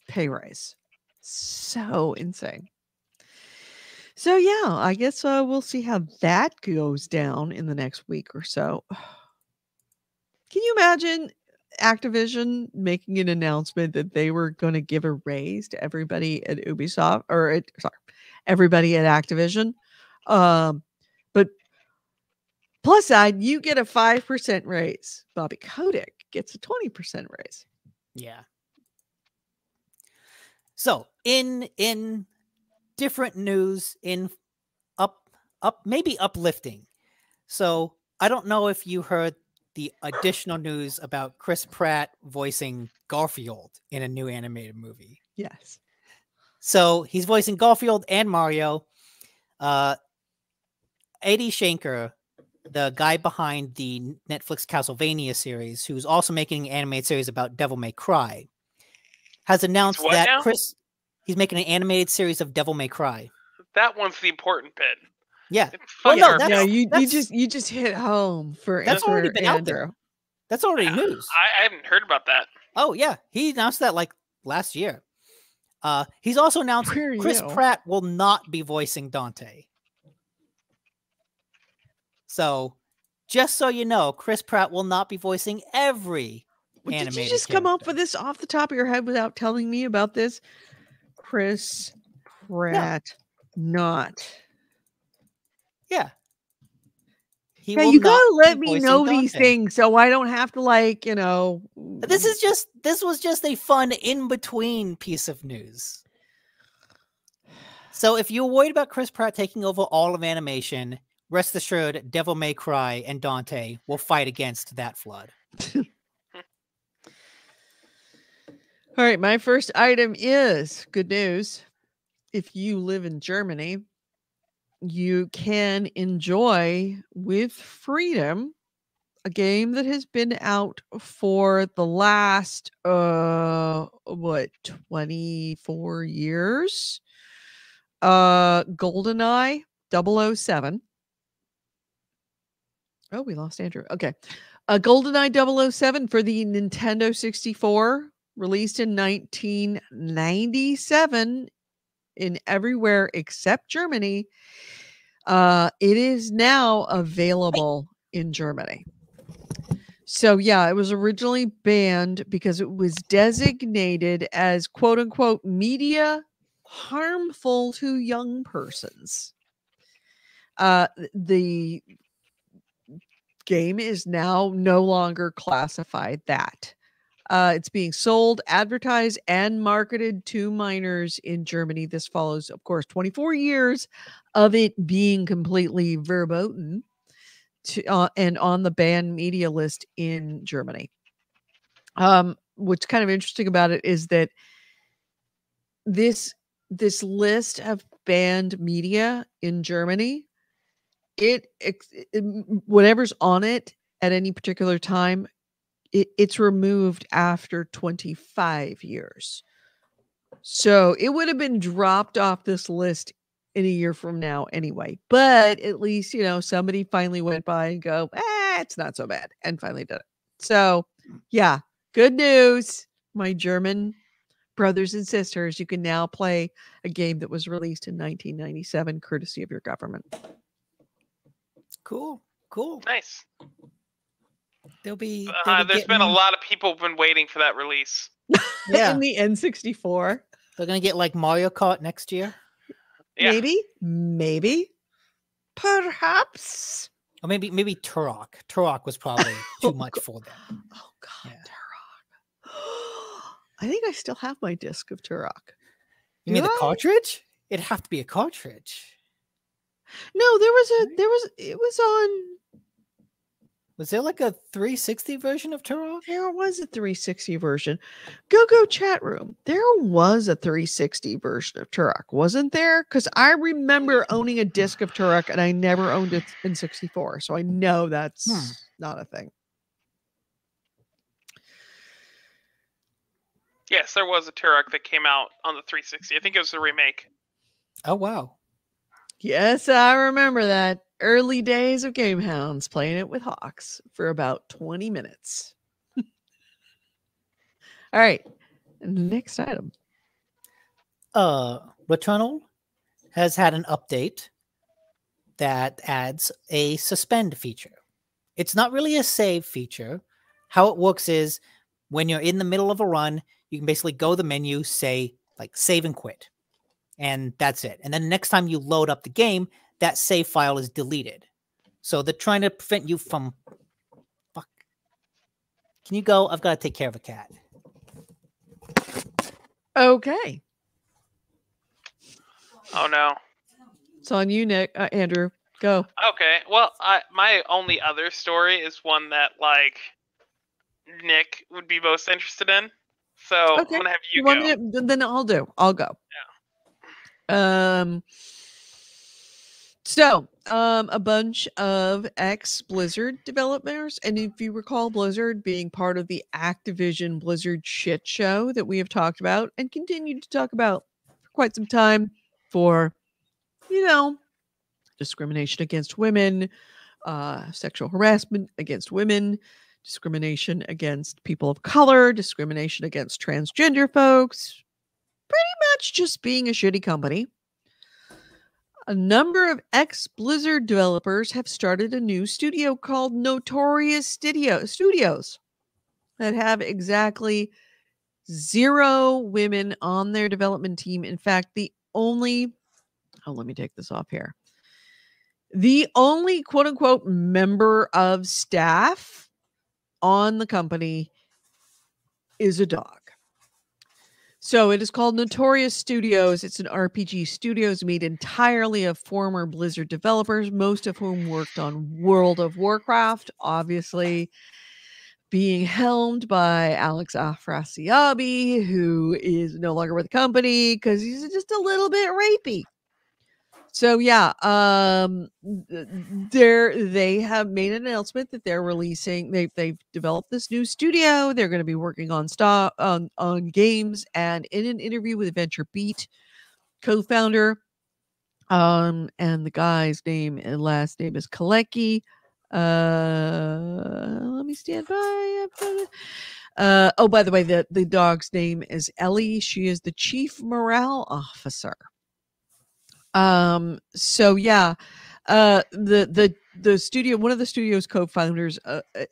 pay raise. So insane. So yeah, I guess we'll see how that goes down in the next week or so. Can you imagine Activision making an announcement that they were going to give a raise to everybody at Ubisoft everybody at Activision? But plus side, you get a 5% raise. Bobby Kotick gets a 20% raise. Yeah. So in different news, in maybe uplifting. So I don't know if you heard the additional news about Chris Pratt voicing Garfield in a new animated movie. Yes. So he's voicing Garfield and Mario. Eddie Shanker, the guy behind the Netflix Castlevania series, who's also making an animated series about Devil May Cry, has announced that now? he's making an animated series of Devil May Cry. That one's the important bit. Yeah. Well, no, yeah, you just hit home for that's already been Andrew. out there. That's already news. I haven't heard about that. Oh yeah, he announced that like last year. He's also announced Chris Pratt will not be voicing Dante. So, just so you know, Chris Pratt will not be voicing every animated Did you just character. come up with this off the top of your head without telling me about this? Chris Pratt, not. Yeah. Yeah, you gotta let me know these things so I don't have to This was just a fun in-between piece of news. So if you're worried about Chris Pratt taking over all of animation, rest assured Devil May Cry and Dante will fight against that flood. All right, my first item is good news. If you live in Germany, you can enjoy with freedom a game that has been out for the last 24 years. GoldenEye 007. Oh, we lost Andrew. Okay. GoldenEye 007 for the Nintendo 64, released in 1997 in everywhere except Germany. It is now available in Germany. So yeah, it was originally banned because it was designated as quote unquote media harmful to young persons. The game is now no longer classified that. It's being sold, advertised, and marketed to minors in Germany. This follows, of course, 24 years of it being completely verboten and on the banned media list in Germany. What's kind of interesting about it is that this list of banned media in Germany, whatever's on it at any particular time, it's removed after 25 years. So it would have been dropped off this list in a year from now anyway. But at least, somebody finally went by and go, it's not so bad, and finally did it. So yeah, good news, my German brothers and sisters. You can now play a game that was released in 1997, courtesy of your government. Cool. Nice. There's been a lot of people been waiting for that release. Yeah. In the N64. They're going to get like Mario Kart next year. Yeah. Maybe. Perhaps. Or maybe Turok. Turok was probably too much for them. Oh God, yeah. Turok. I think I still have my disc of Turok. You mean the cartridge? It'd have to be a cartridge. No, it was on. Was there like a 360 version of Turok? There was a 360 version. Go chat room. There was a 360 version of Turok, wasn't there? Because I remember owning a disc of Turok and I never owned it in 64. So I know that's not a thing. Yes, there was a Turok that came out on the 360. I think it was a remake. Oh, wow. Yes, I remember that. Early days of GameHounds, playing it with Hawks for about 20 minutes. All right. Next item. Returnal has had an update that adds a suspend feature. It's not really a save feature. How it works is when you're in the middle of a run, you can basically go to the menu, say like save and quit. And that's it. And then the next time you load up the game, that save file is deleted. So they're trying to prevent you from... Fuck. Can you go? I've got to take care of a cat. Okay. Oh no. It's on you, Nick. Andrew, go. Okay. Well, my only other story is one that like Nick would be most interested in. So I'm gonna have you go. Then I'll go. Yeah. So, a bunch of ex-Blizzard developers, and if you recall Blizzard being part of the Activision Blizzard shit show that we have talked about and continued to talk about for quite some time for, discrimination against women, sexual harassment against women, discrimination against people of color, discrimination against transgender folks, pretty much just being a shitty company. A number of ex-Blizzard developers have started a new studio called Notorious Studios that have exactly 0 women on their development team. In fact, let me take this off here. The only quote-unquote member of staff on the company is a dog. So it is called Notorious Studios. It's an RPG studios made entirely of former Blizzard developers, most of whom worked on World of Warcraft, obviously being helmed by Alex Afrasiabi, who is no longer with the company because he's just a little bit rapey. So yeah, they have made an announcement that they're releasing. They've developed this new studio. They're going to be working on games. And in an interview with Venture Beat co-founder, and the guy's name and last name is Kalecki. Let me stand by. Oh, by the way, the dog's name is Ellie. She is the chief morale officer. So yeah, the studio, one of the studio's co-founders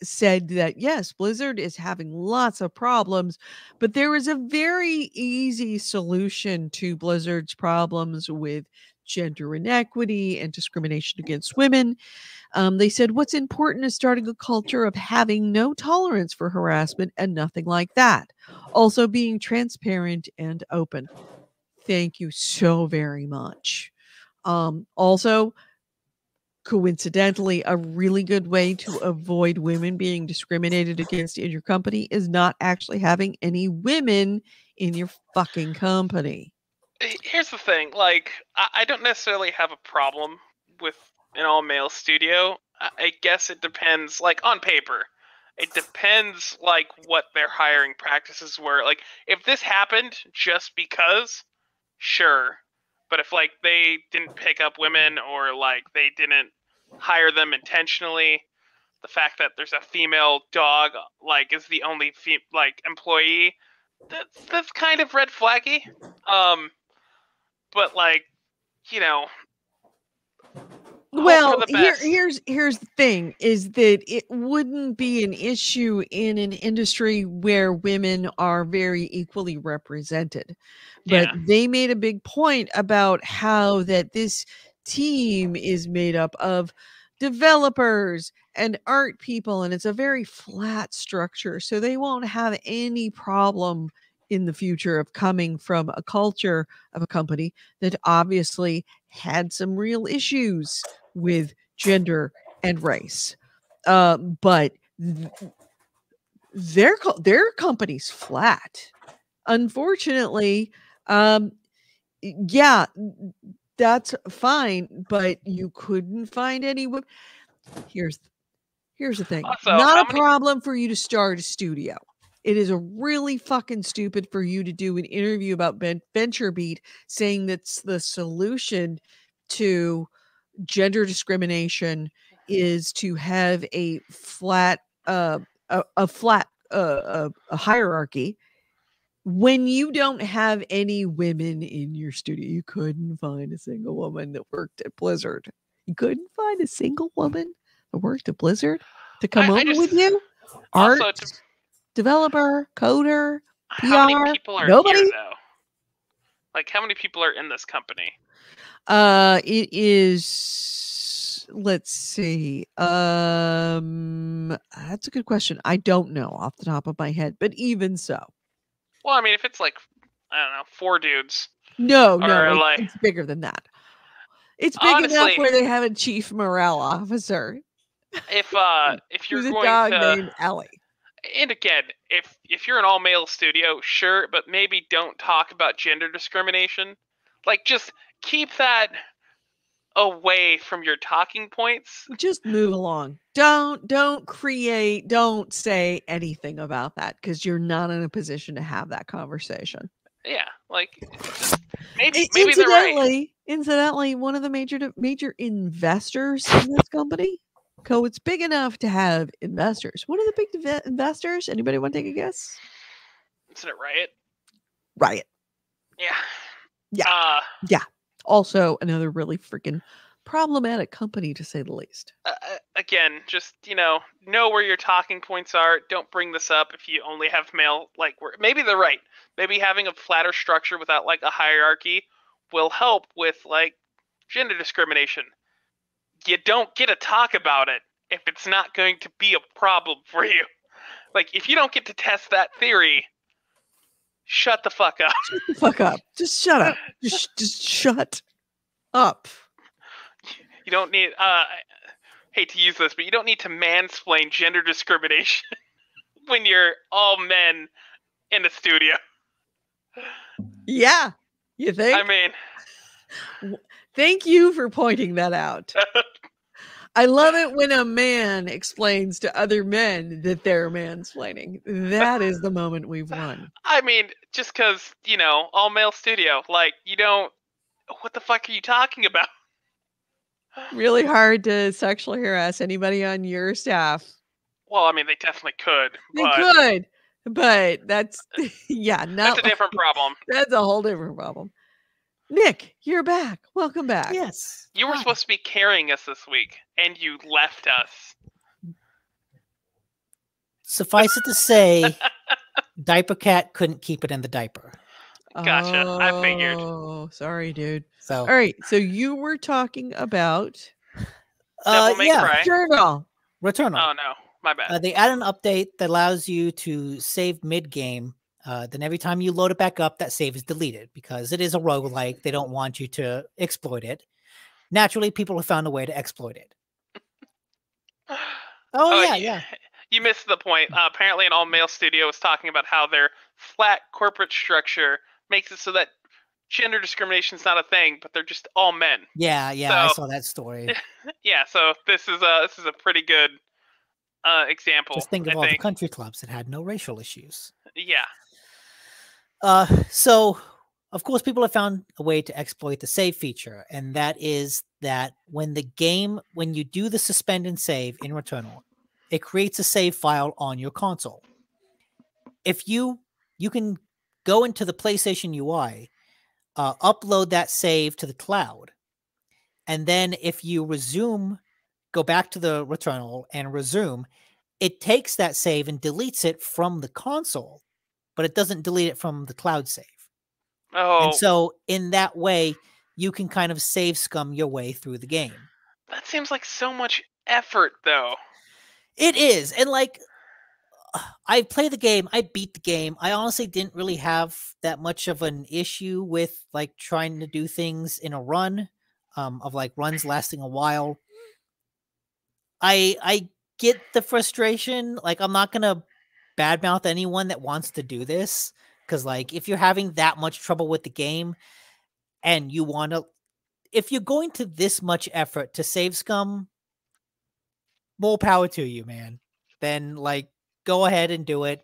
said that yes, Blizzard is having lots of problems, but there is a very easy solution to Blizzard's problems with gender inequity and discrimination against women. They said what's important is starting a culture of having no tolerance for harassment and nothing like that. Also being transparent and open. Thank you so very much. Also, coincidentally, a really good way to avoid women being discriminated against in your company is not actually having any women in your fucking company. Here's the thing, like, I don't necessarily have a problem with an all-male studio. I guess it depends, like, on paper. It depends, like, what their hiring practices were. Like, if this happened just because, sure. But if, like, they didn't pick up women or, like, they didn't hire them intentionally, the fact that there's a female dog, like, is the only employee, that's kind of red flaggy. But, like, well, here's the thing is that it wouldn't be an issue in an industry where women are very equally represented. But they made a big point about how that this team is made up of developers and art people, and it's a very flat structure. So they won't have any problem in the future of coming from a culture of a company that obviously had some real issues with gender and race. But their company's flat. Unfortunately, yeah, that's fine, but you couldn't find any. Here's the thing. Also, not a problem for you to start a studio. It is a really fucking stupid for you to do an interview about Venture Beat saying that's the solution to gender discrimination is to have a flat hierarchy. when you don't have any women in your studio, you couldn't find a single woman that worked at Blizzard. You couldn't find a single woman that worked at Blizzard to come over with you? Art, Also, developer, coder, PR, how many people are nobody? here, though? Like, how many people are in this company? It is, let's see. That's a good question. I don't know off the top of my head, but even so. Well, I mean, if it's like, I don't know, 4 dudes. No, like, it's bigger than that. It's big enough where they have a chief morale officer. If you're Who's going a dog to named Ellie. And again, if you're an all-male studio, sure, but maybe don't talk about gender discrimination. Like, just keep that away from your talking points. Just move along. Don't say anything about that because you're not in a position to have that conversation. Yeah, like, just maybe incidentally, they're right. Incidentally, one of the major investors in this company, it's big enough to have investors. One of the big investors. Anybody want to take a guess? Isn't it Riot? Riot. Yeah. Yeah. Also, another really freaking problematic company, to say the least. Again, just, know where your talking points are. Don't bring this up if you only have male, like, maybe they're right. Maybe having a flatter structure without, like, a hierarchy will help with, like, gender discrimination. You don't get to talk about it if it's not going to be a problem for you. Like, if you don't get to test that theory, shut the fuck up. Shut the fuck up. Just shut up. Just shut up. You don't need, hate to use this, but you don't need to mansplain gender discrimination when you're all men in the studio. Yeah. You think? I mean, thank you for pointing that out. I love it when a man explains to other men that they're mansplaining. That is the moment we've won. I mean, just because, all male studio, like, what the fuck are you talking about? Really hard to sexually harass anybody on your staff. Well, I mean, they definitely could. They could, but that's, that's a different problem. That's a whole different problem. Nick, you're back. Welcome back. Yes. You were supposed to be carrying us this week, and you left us. Suffice it to say, Diaper Cat couldn't keep it in the diaper. Gotcha. I figured. Oh, sorry, dude. So, all right. So you were talking about Devil May Cry. Returnal. Oh no, my bad. They add an update that allows you to save mid-game. Then every time you load it back up, that save is deleted because it is a roguelike. They don't want you to exploit it. Naturally, people have found a way to exploit it. Yeah. You missed the point. Apparently, an all-male studio was talking about how their flat corporate structure makes it so that gender discrimination is not a thing, but they're just all men. Yeah, so, I saw that story. Yeah, so this is a pretty good example. Just think of all the country clubs that had no racial issues. Yeah. So, of course, people have found a way to exploit the save feature, and that is that when you do the suspend and save in Returnal, it creates a save file on your console. If you can go into the PlayStation UI, upload that save to the cloud, and then if you go back to the Returnal and resume, it takes that save and deletes it from the console, but it doesn't delete it from the cloud save. Oh. And so in that way, you can kind of save scum your way through the game. That seems like so much effort, though. It is. And like, I played the game, I beat the game. I honestly didn't really have that much of an issue with like trying to do things in a run, of like runs lasting a while. I get the frustration. Like, I'm not going to badmouth anyone that wants to do this. Because like, if you're having that much trouble with the game and you want to, if you're going to this much effort to save scum, more power to you, man. Then like, go ahead and do it.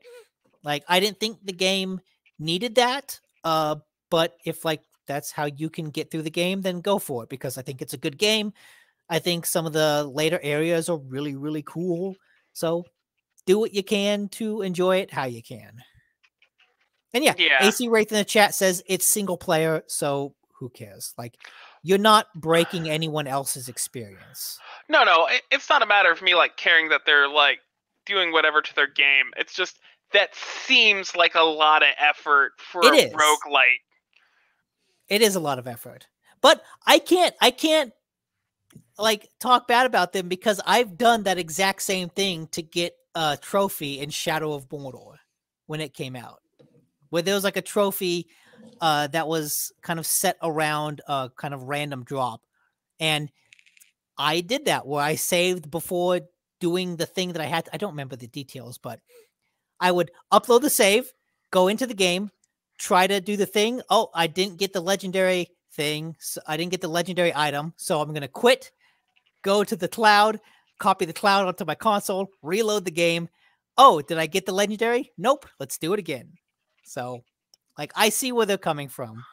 Like, I didn't think the game needed that. But if like, that's how you can get through the game, then go for it. Because I think it's a good game. I think some of the later areas are really, really cool. So do what you can to enjoy it how you can. And yeah, Yeah. AC Wraith in the chat says it's single player, so who cares? Like, you're not breaking anyone else's experience. No, it's not a matter of me like caring that they're like doing whatever to their game. It's just that seems like a lot of effort for It a is. roguelite. It is a lot of effort. But I can't like talk bad about them because I've done that exact same thing to get a trophy in Shadow of Mordor when it came out. Where there was like a trophy that was kind of set around a kind of random drop. And I did that where I saved before doing the thing that I had. I don't remember the details, but I would upload the save, go into the game, try to do the thing. Oh, I didn't get the legendary thing. So I didn't get the legendary item. So I'm going to quit, go to the cloud, copy the cloud onto my console, reload the game. Oh, did I get the legendary? Nope. Let's do it again. So, like, I see where they're coming from.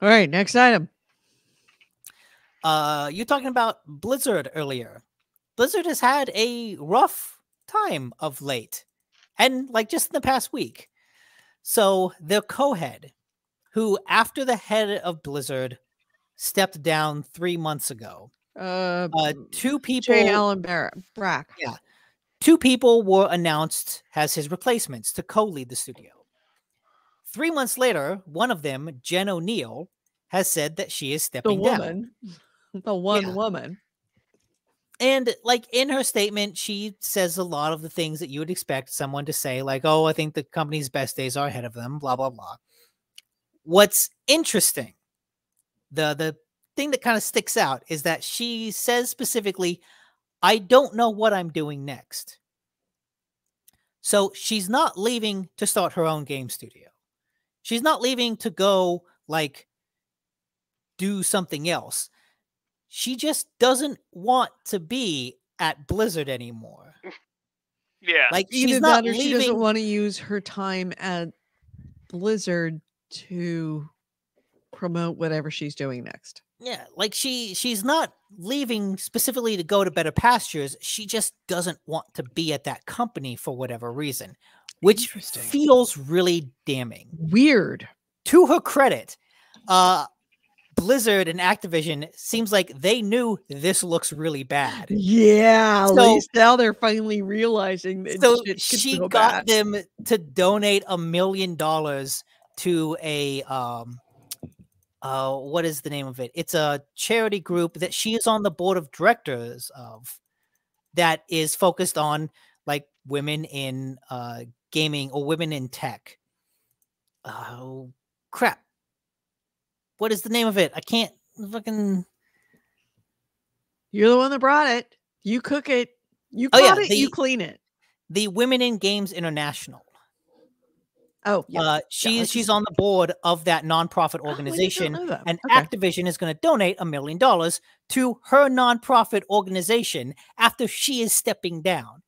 All right, next item. You're talking about Blizzard earlier. Blizzard has had a rough time of late, and like just in the past week. So their co-head, who after the head of Blizzard stepped down 3 months ago, two people, J. Allen Brack. Yeah, two people were announced as his replacements to co-lead the studio. 3 months later, one of them, Jen O'Neill, has said that she is stepping down. The one woman. And like in her statement, she says a lot of the things that you would expect someone to say, like, oh, I think the company's best days are ahead of them, blah, blah, blah. What's interesting, the thing that kind of sticks out is that she says specifically, I don't know what I'm doing next. So she's not leaving to start her own game studio. She's not leaving to go like do something else. She just doesn't want to be at Blizzard anymore. Yeah. Like she's not leaving. She doesn't want to use her time at Blizzard to promote whatever she's doing next. Yeah, like she's not leaving specifically to go to better pastures. She just doesn't want to be at that company for whatever reason, which feels really damning. Weird. To her credit, Blizzard and Activision seems like they knew this looks really bad. Yeah, so, at least now they're finally realizing that. So she got them to donate $1 million to a what is the name of it? It's a charity group that she is on the board of directors of that is focused on like women in gaming or women in tech. Oh crap. What is the name of it? I can't fucking. You're the one that brought it. You cook it. You caught it. You clean it. The Women in Games International. Oh, yeah. She's on the board of that nonprofit organization, and Activision is going to donate $1 million to her nonprofit organization after she is stepping down.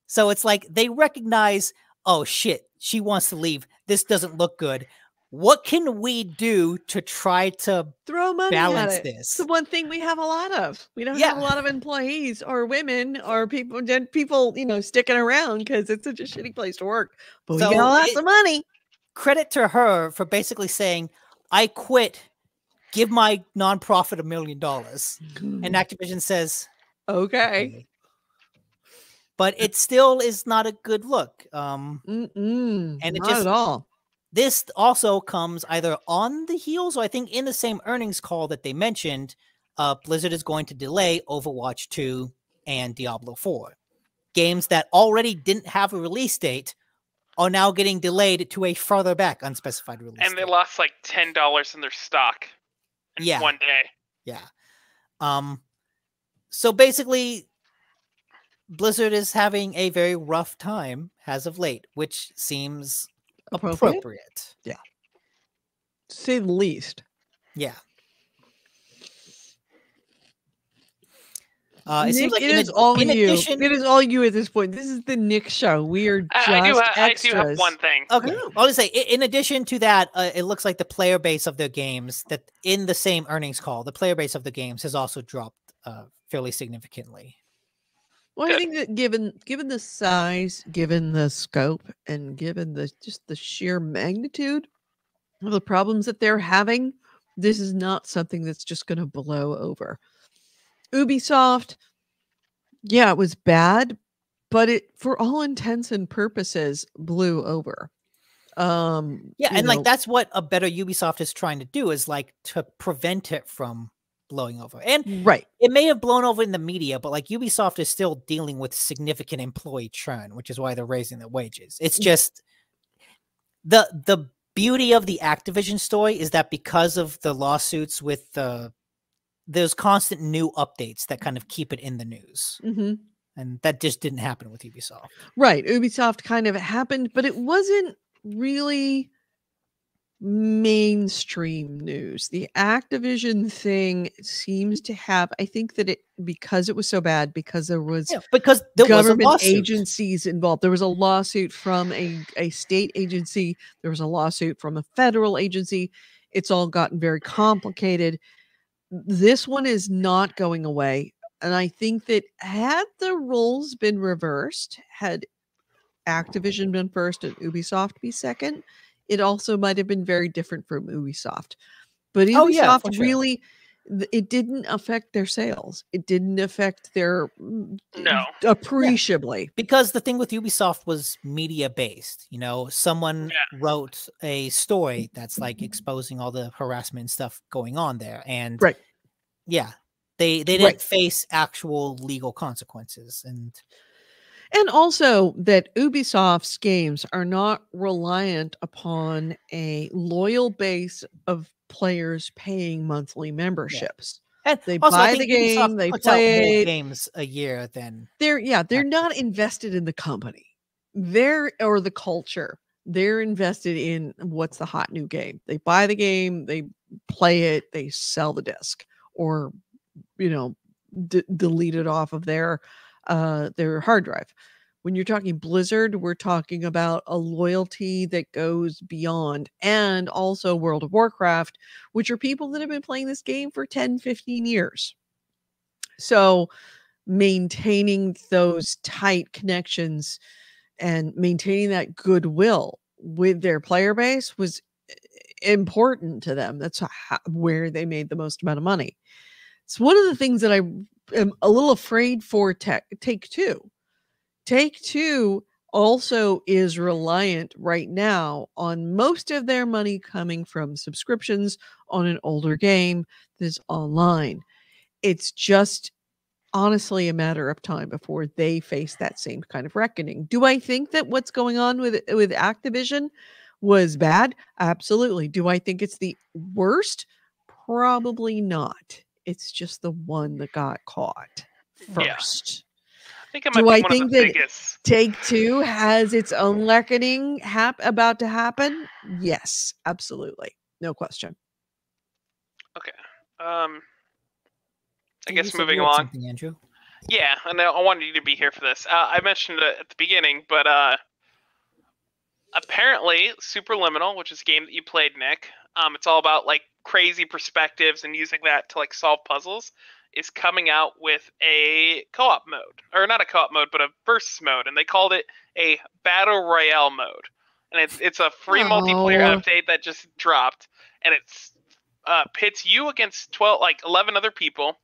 So it's like they recognize, oh shit, she wants to leave. This doesn't look good. What can we do to try to throw money balance at it? this? It's the one thing we have a lot of. We don't have a lot of employees or women or people, sticking around because it's such a shitty place to work. But we get lots of money. Credit to her for basically saying, I quit. Give my nonprofit $1 million. And Activision says, okay. But it still is not a good look. And it not at all. This also comes either on the heels or I think in the same earnings call that they mentioned, Blizzard is going to delay Overwatch 2 and Diablo 4. Games that already didn't have a release date are now getting delayed to a farther back unspecified release date. And they lost like $10 in their stock in one day. Yeah. So basically, Blizzard is having a very rough time as of late, which seems appropriate. Yeah. To say the least. Yeah. It seems like it is all you. It is all you at this point. This is the Nick show. We are just I do have one thing. Okay. I'll just say, in addition to that, it looks like the player base of their games that in the same earnings call, the player base of the games has also dropped fairly significantly. Well, I think that given the size, given the scope, and given the sheer magnitude of the problems that they're having, this is not something that's just going to blow over. Ubisoft, yeah, it was bad, but it, for all intents and purposes, blew over. Yeah, and like that's what a better Ubisoft is trying to do, is like to prevent it from blowing over. And right, it may have blown over in the media, but like Ubisoft is still dealing with significant employee churn, which is why they're raising their wages. It's just the beauty of the Activision story is that because of the lawsuits with there's constant new updates that kind of keep it in the news. And that just didn't happen with Ubisoft. Right. Ubisoft kind of happened, but it wasn't really mainstream news. The Activision thing seems to have, I think that because it was so bad, because there was government agencies involved. There was a lawsuit from a state agency. There was a lawsuit from a federal agency. It's all gotten very complicated. This one is not going away. And I think that had the roles been reversed, had Activision been first and Ubisoft be second, it also might have been very different from Ubisoft. But Ubisoft really, it didn't affect their sales. It didn't affect their appreciably. Yeah. Because the thing with Ubisoft was media based. You know, someone wrote a story that's like exposing all the harassment and stuff going on there. And they didn't face actual legal consequences. And also that Ubisoft's games are not reliant upon a loyal base of players paying monthly memberships. And they also, buy the game, Ubisoft they puts play out more games a year than they're not invested in the company. Or the culture. They're invested in what's the hot new game. They buy the game, they play it, they sell the disc, or delete it off of their hard drive. When you're talking Blizzard, we're talking about a loyalty that goes beyond, and also World of Warcraft, which are people that have been playing this game for 10, 15 years. So maintaining those tight connections and maintaining that goodwill with their player base was important to them. That's where they made the most amount of money. It's one of the things that I am a little afraid for Take-Two. Take-Two also is reliant right now on most of their money coming from subscriptions on an older game that's online. It's just honestly a matter of time before they face that same kind of reckoning. Do I think that what's going on with Activision was bad? Absolutely. Do I think it's the worst? Probably not. It's just the one that got caught first. Do I think that Take-Two has its own reckoning about to happen? Yes, absolutely. No question. Okay. I guess moving along. Andrew? Yeah, and I wanted you to be here for this. I mentioned it at the beginning, but apparently Superliminal, which is a game that you played, Nick, it's all about like crazy perspectives and using that to like solve puzzles, is coming out with a co-op mode. Or not a co-op mode, but a versus mode, and they called it a Battle Royale mode. And it's a free multiplayer update that just dropped, and it's pits you against 11 other people,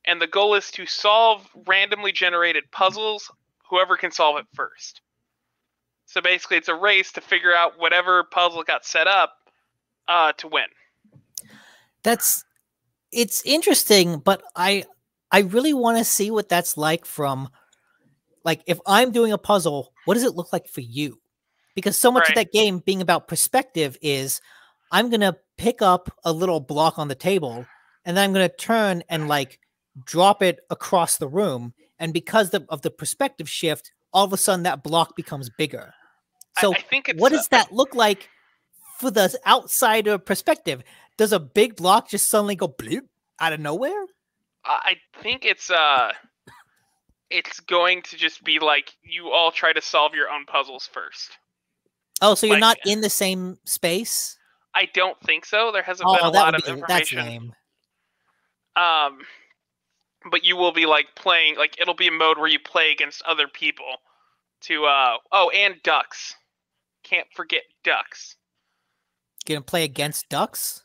and the goal is to solve randomly generated puzzles, whoever can solve it first. So basically it's a race to figure out whatever puzzle got set up to win. It's interesting, but I really want to see what that's like from, like, if I'm doing a puzzle, what does it look like for you? Because so much of that game being about perspective is I'm going to pick up a little block on the table and then I'm going to turn and like drop it across the room. And because of the perspective shift, all of a sudden that block becomes bigger. So I think what does that look like for the outsider perspective? Does a big block just suddenly go bloop out of nowhere? I think it's going to just be like you all try to solve your own puzzles first. Oh, so you're not in the same space? I don't think so. There hasn't been a lot of information. That's lame. but you will be like playing, like it'll be a mode where you play against other people to and ducks. Can't forget ducks. Gonna play against ducks?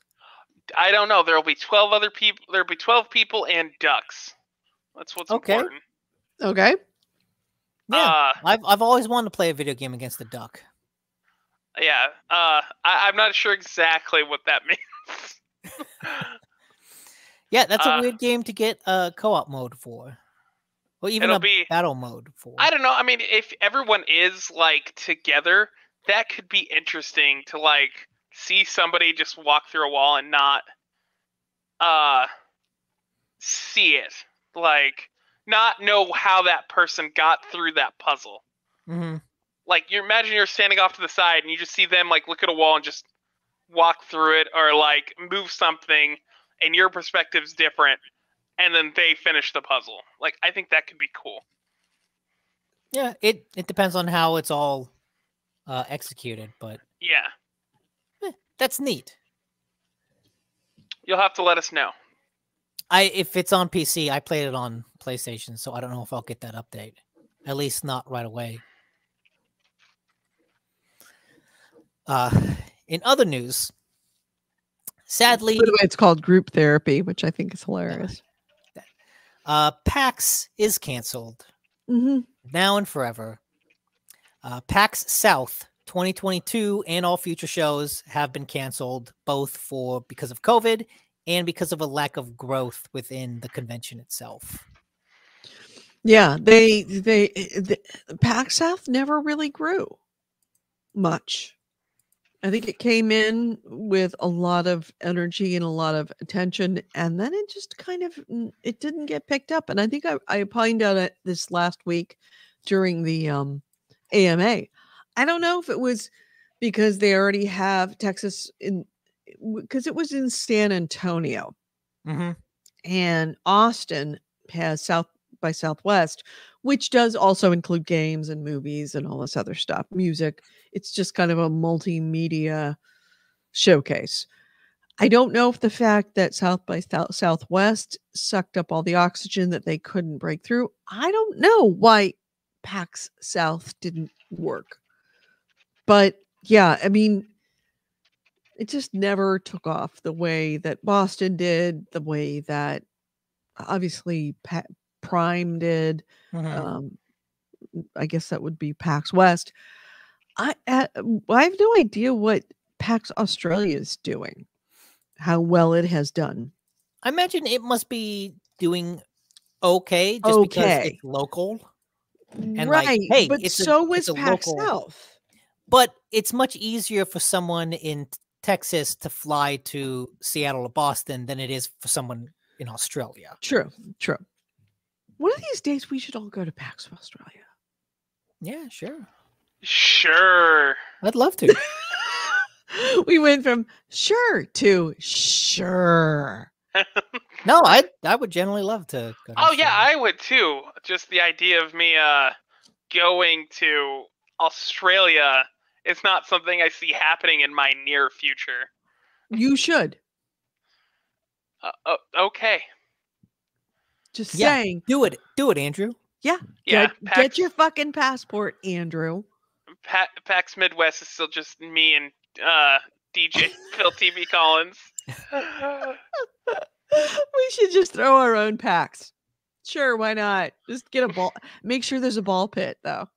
I don't know. There'll be 12 other people. There'll be 12 people and ducks. That's what's important. Okay. Yeah. I've always wanted to play a video game against a duck. Yeah. I'm not sure exactly what that means. Yeah, that's a weird game to get a co-op mode for. Or even a battle mode for. I don't know. I mean, if everyone is like together, that could be interesting to like see somebody just walk through a wall and not see it. Like not know how that person got through that puzzle. Mm-hmm. Like you imagine you're standing off to the side and you just see them like look at a wall and just walk through it or like move something and your perspective's different and then they finish the puzzle. Like I think that could be cool. Yeah, it depends on how it's all executed, but yeah. That's neat. You'll have to let us know. If it's on PC, I played it on PlayStation, so I don't know if I'll get that update. At least not right away. In other news, sadly... By the way, it's called group therapy, which I think is hilarious. PAX is canceled. Mm-hmm. Now and forever. PAX South 2022 and all future shows have been canceled, both because of COVID and because of a lack of growth within the convention itself. Yeah, the PAX South never really grew much. I think it came in with a lot of energy and a lot of attention, and then it just it didn't get picked up. And I think I opined on it this last week during the AMA. I don't know if it was because they already have Texas because it was in San Antonio, and Austin has South by Southwest, which does also include games and movies and all this other stuff, music. It's just kind of a multimedia showcase. I don't know if the fact that South by Southwest sucked up all the oxygen that they couldn't break through. I don't know why PAX South didn't work. But yeah, I mean, it just never took off the way that Boston did, the way that obviously Prime did. I guess that would be PAX West. I have no idea what PAX Australia is doing, how well it has done. I imagine it must be doing okay just because it's local. And right, like, hey, but so is PAX South. But it's much easier for someone in Texas to fly to Seattle or Boston than it is for someone in Australia. True. One of these days, we should all go to PAX Australia. Yeah, sure. Sure. I'd love to. We went from sure to sure. No, I would generally love to go to Australia. Yeah, I would too. Just the idea of me going to Australia is not something I see happening in my near future. You should. Okay. Just saying. Do it, Andrew. Yeah. Get your fucking passport, Andrew. PAX Midwest is still just me and DJ Phil TV Collins. We should just throw our own PAX. Sure, why not? Just get a ball. Make sure there's a ball pit, though.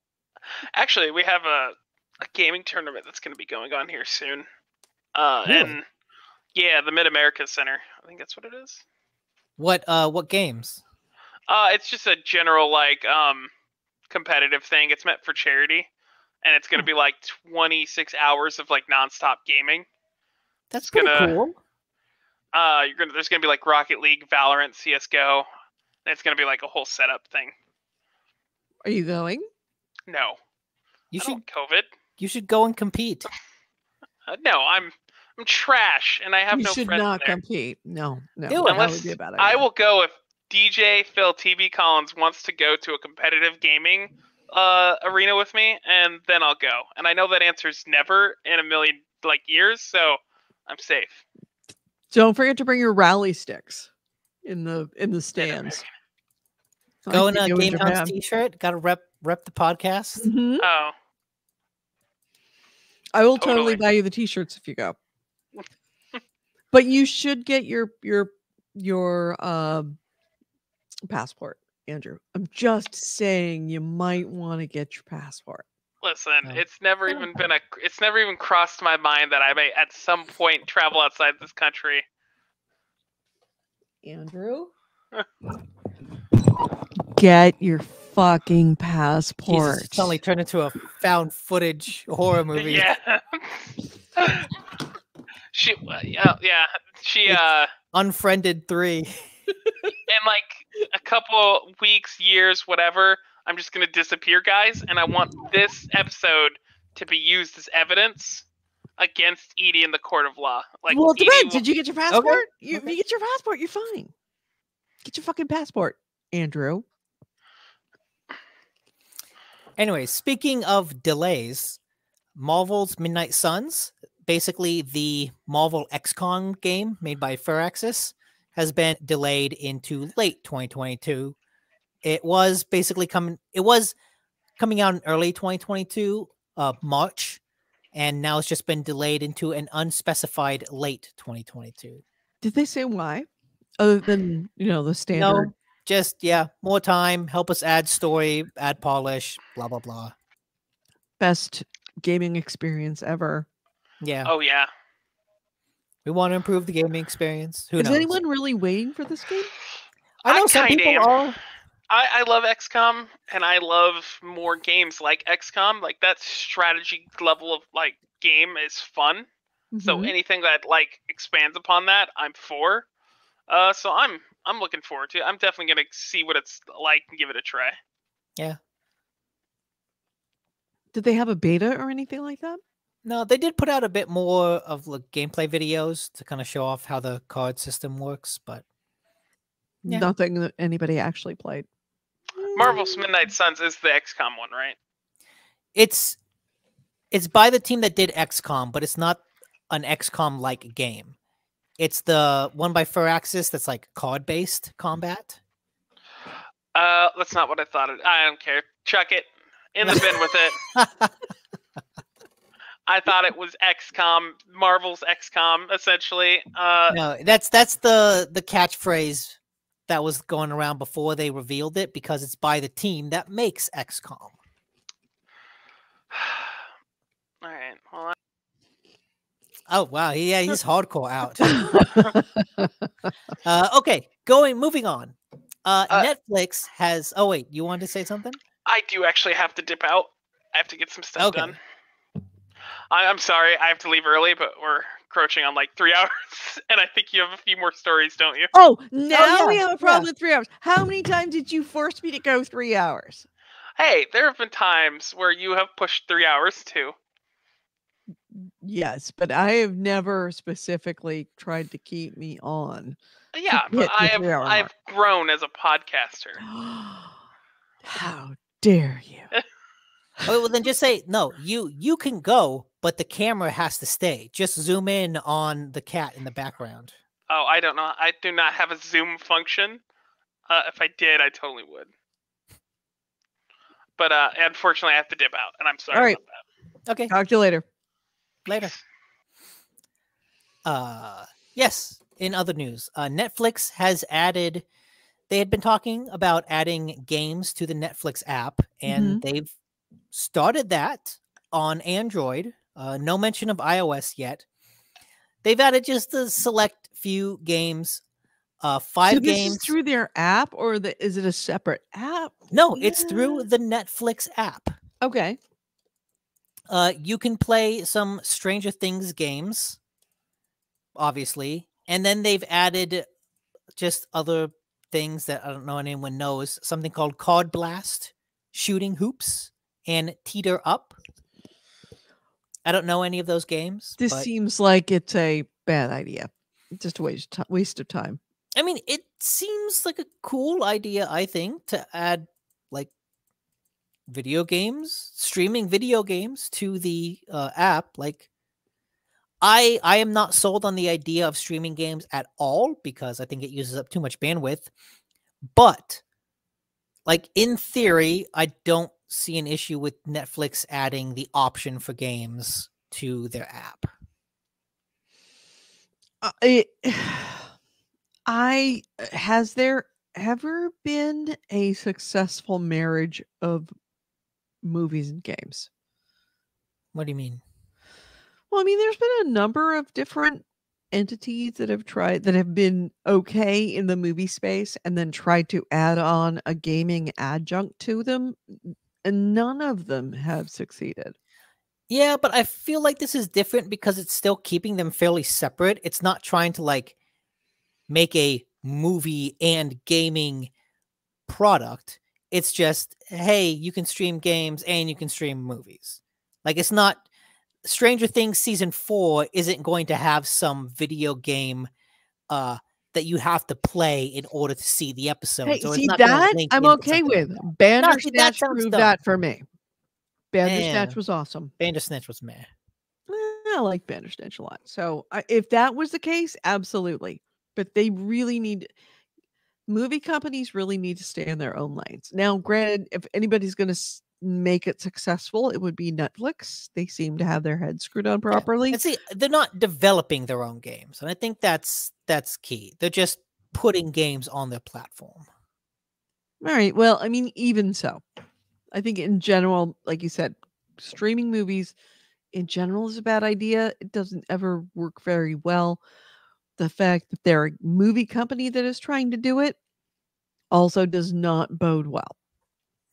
Actually, we have a gaming tournament that's going to be going on here soon. Really? And yeah, the Mid-America Center. I think that's what it is. What games? It's just a general like competitive thing. It's meant for charity, and it's going to be like 26 hours of like nonstop gaming. That's pretty cool. There's going to be like Rocket League, Valorant, CS:GO, and it's going to be like a whole setup thing. Are you going? No. You should COVID. You should go and compete. No, I'm trash, and I have no friends. You should not there. compete. No. Unless would be a bad idea. I will go if DJ Phil TV Collins wants to go to a competitive gaming arena with me, and then I'll go. And I know that answer's never in a million years, so I'm safe. Don't forget to bring your rally sticks in the stands. Going Like on they do in GameHounds Japan. t-shirt. Got to rep the podcast. Mhm. Oh, I will totally Totally. buy you the t-shirts if you go. But you should get your passport, Andrew. I'm just saying you might want to get your passport. listen, Oh. it's never even crossed my mind that I may at some point travel outside this country. Andrew, get your fucking Jesus, passport. it suddenly turned into a found footage horror movie. Yeah. She Unfriended 3. in like a couple weeks, years, whatever, I'm just gonna disappear, guys, and I want this episode to be used as evidence against Edie in the court of law. Like, Well, it Edie depends. Did you get your passport? If you Okay. get your passport, you're fine. Get your fucking passport, Andrew. Anyway, speaking of delays, Marvel's Midnight Suns, basically the Marvel XCOM game made by Firaxis, has been delayed into late 2022. It was coming out in early 2022, March, and now it's just been delayed into an unspecified late 2022. Did they say why? Other than, the standard. No, just more time, help us add story, add polish, blah blah blah. Best gaming experience ever. Yeah. Oh yeah. We want to improve the gaming experience. Who Is knows? anyone really waiting for this game? I know I some kinda people am. are. I love XCOM, and I love more games like XCOM. Like, that strategy level of like game is fun. So Mhm. anything that like expands upon that, I'm for. So I'm looking forward to it. I'm definitely gonna see what it's like and give it a try. Did they have a beta or anything like that? No, they did put out a bit more of like gameplay videos to kind of show off how the card system works, but Yeah. Nothing that anybody actually played. Marvel's Midnight Suns is the XCOM one, right? it's by the team that did XCOM, but it's not an XCOM like game. It's the one by Firaxis that's like card based combat. That's not what I thought. I don't care. Chuck it in the bin with it. I thought it was XCOM, Marvel's XCOM, essentially. No, that's the catchphrase that was going around before they revealed it, because it's by the team that makes XCOM. All right. Well, Oh wow, he's hardcore out. Okay, moving on. Netflix has. Oh wait, you wanted to say something? I do actually have to dip out. I have to get some stuff Okay. done. I'm sorry, I have to leave early, but we're encroaching on like 3 hours, and I think you have a few more stories, don't you? Oh, now we yeah, have a problem with 3 hours. How many times did you force me to go 3 hours? Hey, there have been times where you have pushed 3 hours too. Yes, but I have never specifically tried to keep me on. Yeah, hit but the 3 hour I've grown as a podcaster. How dare you? Oh, well, then just say no. You can go, but the camera has to stay. Just zoom in on the cat in the background. Oh, I don't know. I do not have a zoom function. If I did, I totally would. But unfortunately, I have to dip out, and I'm sorry All right. about that. Okay, Talk to you later. later. Yes. In other news, Netflix has added. They had been talking about adding games to the Netflix app, and they've started that on Android. No mention of iOS yet. They've added just a select few games. 5 So this games is through their app, or is it a separate app? No, it's through the Netflix app. Okay. You can play some Stranger Things games, obviously, and then they've added just other things that I don't know anyone knows. Something called Card Blast, Shooting Hoops, and Teeter Up. I don't know any of those games. This seems like it's a bad idea. Just a waste of time. I mean, it seems like a cool idea, I think, to add like streaming video games to the app. Like, I am not sold on the idea of streaming games at all, because I think it uses up too much bandwidth. But like in theory, I don't see an issue with Netflix adding the option for games to their app. Has there ever been a successful marriage of movies and games? What do you mean? Well, I mean, there's been a number of different entities that have been okay in the movie space and then tried to add on a gaming adjunct to them, and none of them have succeeded. Yeah, but I feel like this is different because it's still keeping them fairly separate. It's not trying to like make a movie and gaming product. It's just, hey, you can stream games and you can stream movies. Like, it's not Stranger Things season 4 isn't going to have some video game that you have to play in order to see the episodes. Hey, So see it's not gonna that link I'm into okay something like with. that. No, see, Bandersnatch sounds proved dumb. that for me. Bandersnatch Yeah. was awesome. Bandersnatch was meh. I like Bandersnatch a lot. So if that was the case, absolutely. But they really need movie companies really need to stay in their own lanes. Now, granted, if anybody's going to make it successful, it would be Netflix. They seem to have their heads screwed on properly. And see, they're not developing their own games, and I think that's key. They're just putting games on their platform. All right. Well, I mean, even so, I think in general, like you said, streaming movies in general is a bad idea. It doesn't ever work very well. The fact that they're a movie company that is trying to do it also does not bode well.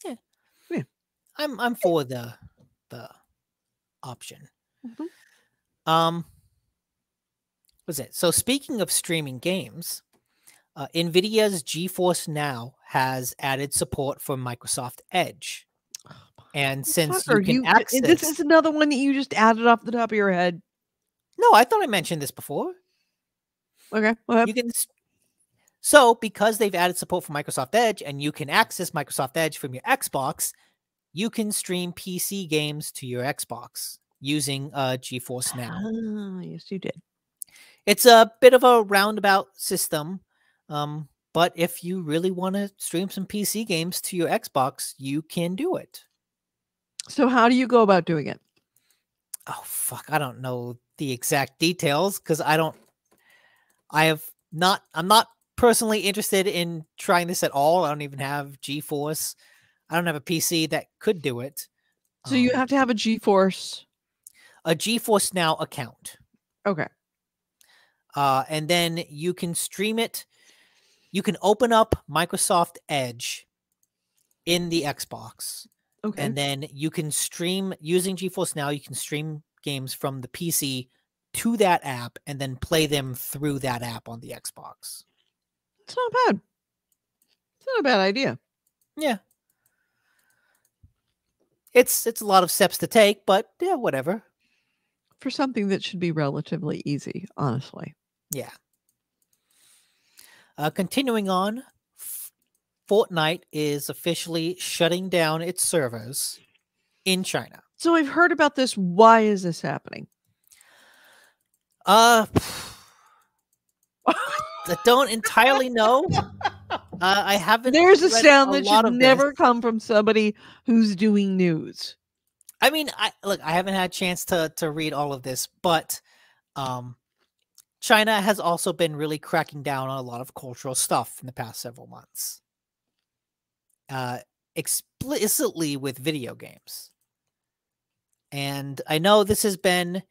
Yeah. Yeah. I'm for the option. Mm-hmm. What's it? So speaking of streaming games, Nvidia's GeForce Now has added support for Microsoft Edge. And since you can access... This is another one that you just added off the top of your head. No, I thought I mentioned this before. Okay. You can... So because they've added support for Microsoft Edge and you can access Microsoft Edge from your Xbox, you can stream PC games to your Xbox using GeForce Now. Ah, yes, you did. It's a bit of a roundabout system, but if you really want to stream some PC games to your Xbox, you can do it. So how do you go about doing it? Oh, fuck. I don't know the exact details because I'm not personally interested in trying this at all. I don't even have GeForce. I don't have a PC that could do it. So you have to have a GeForce Now account. Okay. And then you can stream it. You can open up Microsoft Edge in the Xbox. Okay. And then you can stream using GeForce Now. You can stream games from the PC to that app and then play them through that app on the Xbox. It's not bad. It's not a bad idea. Yeah. It's a lot of steps to take, but yeah, whatever. For something that should be relatively easy, honestly. Yeah. Continuing on, Fortnite is officially shutting down its servers in China. So I've heard about this. Why is this happening? I don't entirely know. I haven't. There's a sound that should never this. come from somebody who's doing news. I mean, I haven't had a chance to read all of this, but China has also been really cracking down on a lot of cultural stuff in the past several months. Explicitly with video games. And I know this has been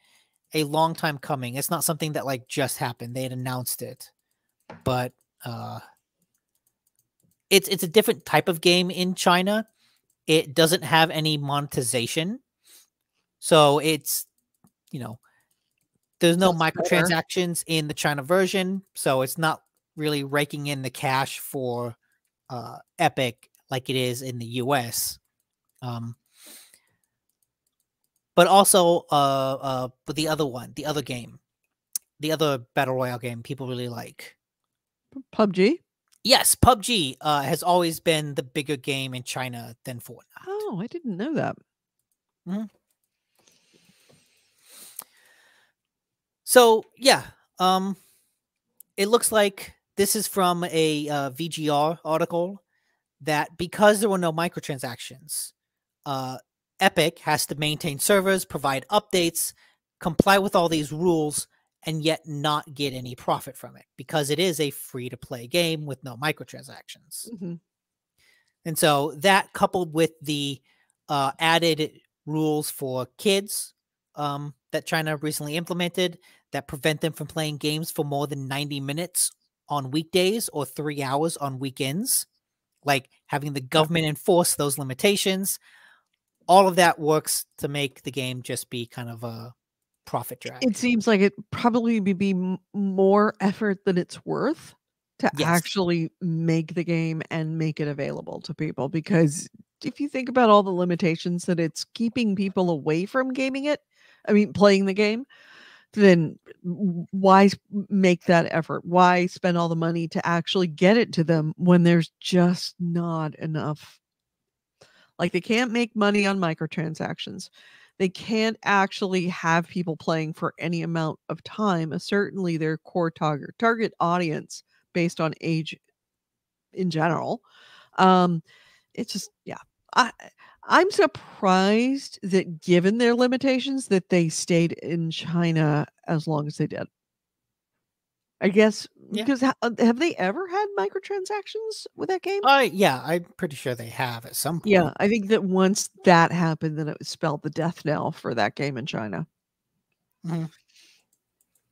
a long time coming. It's not something that like just happened. They had announced it. But it's a different type of game in China. It doesn't have any monetization. So it's, there's no microtransactions in the China version. So it's not really raking in the cash for Epic like it is in the US. But also, but the other game, the other Battle Royale game people really like. PUBG? Yes, PUBG has always been the bigger game in China than Fortnite. Oh, I didn't know that. Mm-hmm. So, yeah, it looks like this is from a VGR article that because there were no microtransactions, Epic has to maintain servers, provide updates, comply with all these rules, and yet not get any profit from it because it is a free-to-play game with no microtransactions. And so that, coupled with the added rules for kids that China recently implemented that prevent them from playing games for more than 90 minutes on weekdays or 3 hours on weekends, like having the government enforce those limitations, all of that works to make the game just be kind of a profit drag. It seems like it probably would be more effort than it's worth to actually make the game and make it available to people, because if you think about all the limitations that it's keeping people away from playing the game, then why make that effort? Why spend all the money to actually get it to them when there's just not enough? Like, they can't make money on microtransactions. They can't actually have people playing for any amount of time. Certainly their core target audience based on age in general. It's just, I'm surprised that, given their limitations, that they stayed in China as long as they did. I guess because have they ever had microtransactions with that game? Yeah, I'm pretty sure they have at some point. Yeah, I think that once that happened, then it spelled the death knell for that game in China. All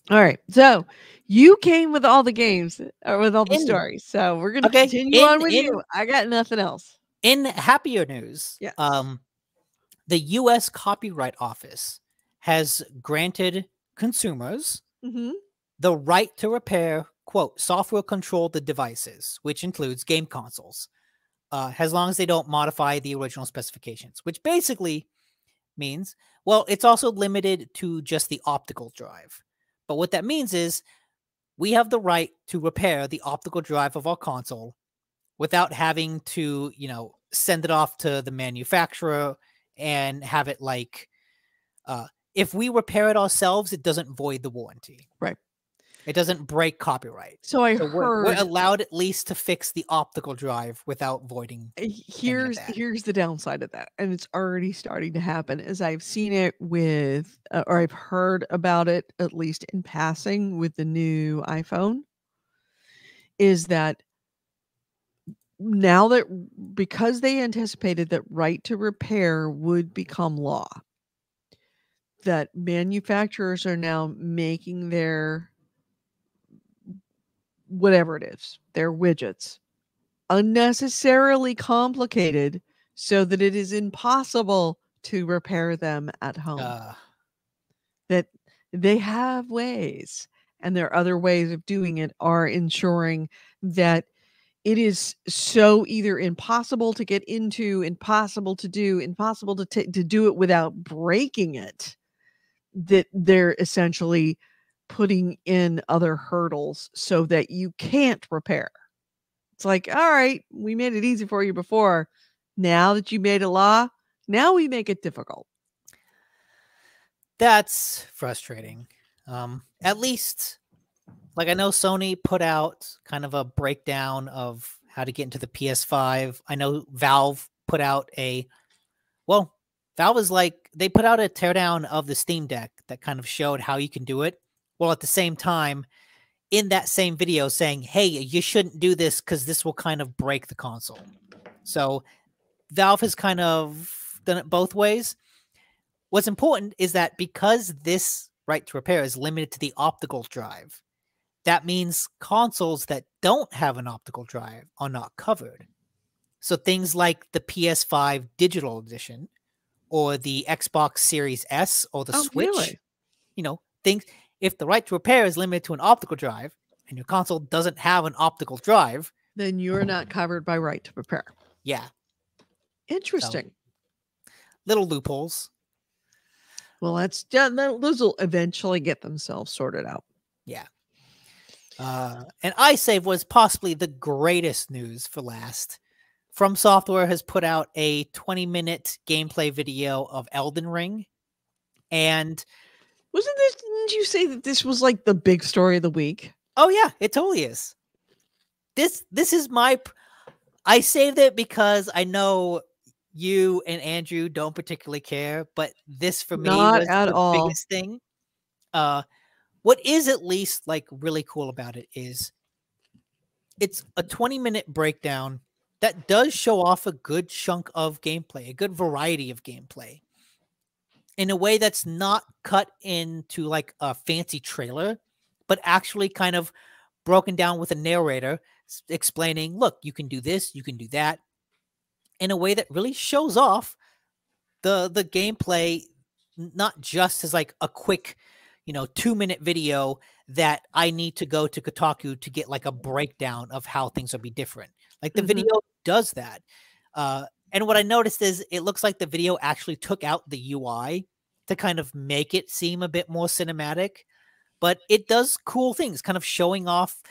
right, so you came with all the games, or with all the stories, so we're going to continue on with you. I got nothing else. In happier news, the U.S. Copyright Office has granted consumers the right to repair, quote, software-controlled devices, which includes game consoles, as long as they don't modify the original specifications, which basically means, well, it's also limited to just the optical drive. But what that means is we have the right to repair the optical drive of our console without having to, send it off to the manufacturer and have it like, if we repair it ourselves, it doesn't void the warranty. Right. It doesn't break copyright. So we're allowed at least to fix the optical drive without voiding. Here's the downside of that, and it's already starting to happen, as I've seen it with, or I've heard about it at least in passing with the new iPhone, is that now that, because they anticipated that right to repair would become law, that manufacturers are now making their whatever it is, their widgets, unnecessarily complicated so that it is impossible to repair them at home. That they have ways, and their other ways of doing it are ensuring that it is so either impossible to get into, impossible to do, impossible to do it without breaking it, that they're essentially putting in other hurdles so that you can't repair. It's like, all right, we made it easy for you before. Now that you made a law, now we make it difficult. That's frustrating. At least, like, I know Sony put out kind of a breakdown of how to get into the PS5. I know Valve put out Valve is like, they put out a teardown of the Steam Deck that kind of showed how you can do it. Well, at the same time, in that same video saying, hey, you shouldn't do this because this will kind of break the console. So Valve has kind of done it both ways. What's important is that because this right to repair is limited to the optical drive, that means consoles that don't have an optical drive are not covered. So things like the PS5 Digital Edition or the Xbox Series S or the Switch, things, if the right to repair is limited to an optical drive and your console doesn't have an optical drive, then you're not covered by right to repair. Yeah. Interesting. So, little loopholes. Well, those will eventually get themselves sorted out. Yeah. And iSave was possibly the greatest news for last. From Software has put out a 20-minute gameplay video of Elden Ring. And didn't you say that this was like the big story of the week? Oh yeah, it totally is. This is I saved it because I know you and Andrew don't particularly care, but this for me Not was at the all. biggest thing. What is at least like really cool about it is it's a 20-minute breakdown that does show off a good chunk of gameplay, a good variety of gameplay in a way that's not cut into like a fancy trailer, but actually kind of broken down with a narrator explaining, look, you can do this, you can do that, in a way that really shows off the gameplay, not just as like a quick, 2-minute video that I need to go to Kotaku to get like a breakdown of how things will be different. Like the video does that. And what I noticed is it looks like the video actually took out the UI to kind of make it seem a bit more cinematic, but it does cool things, kind of showing off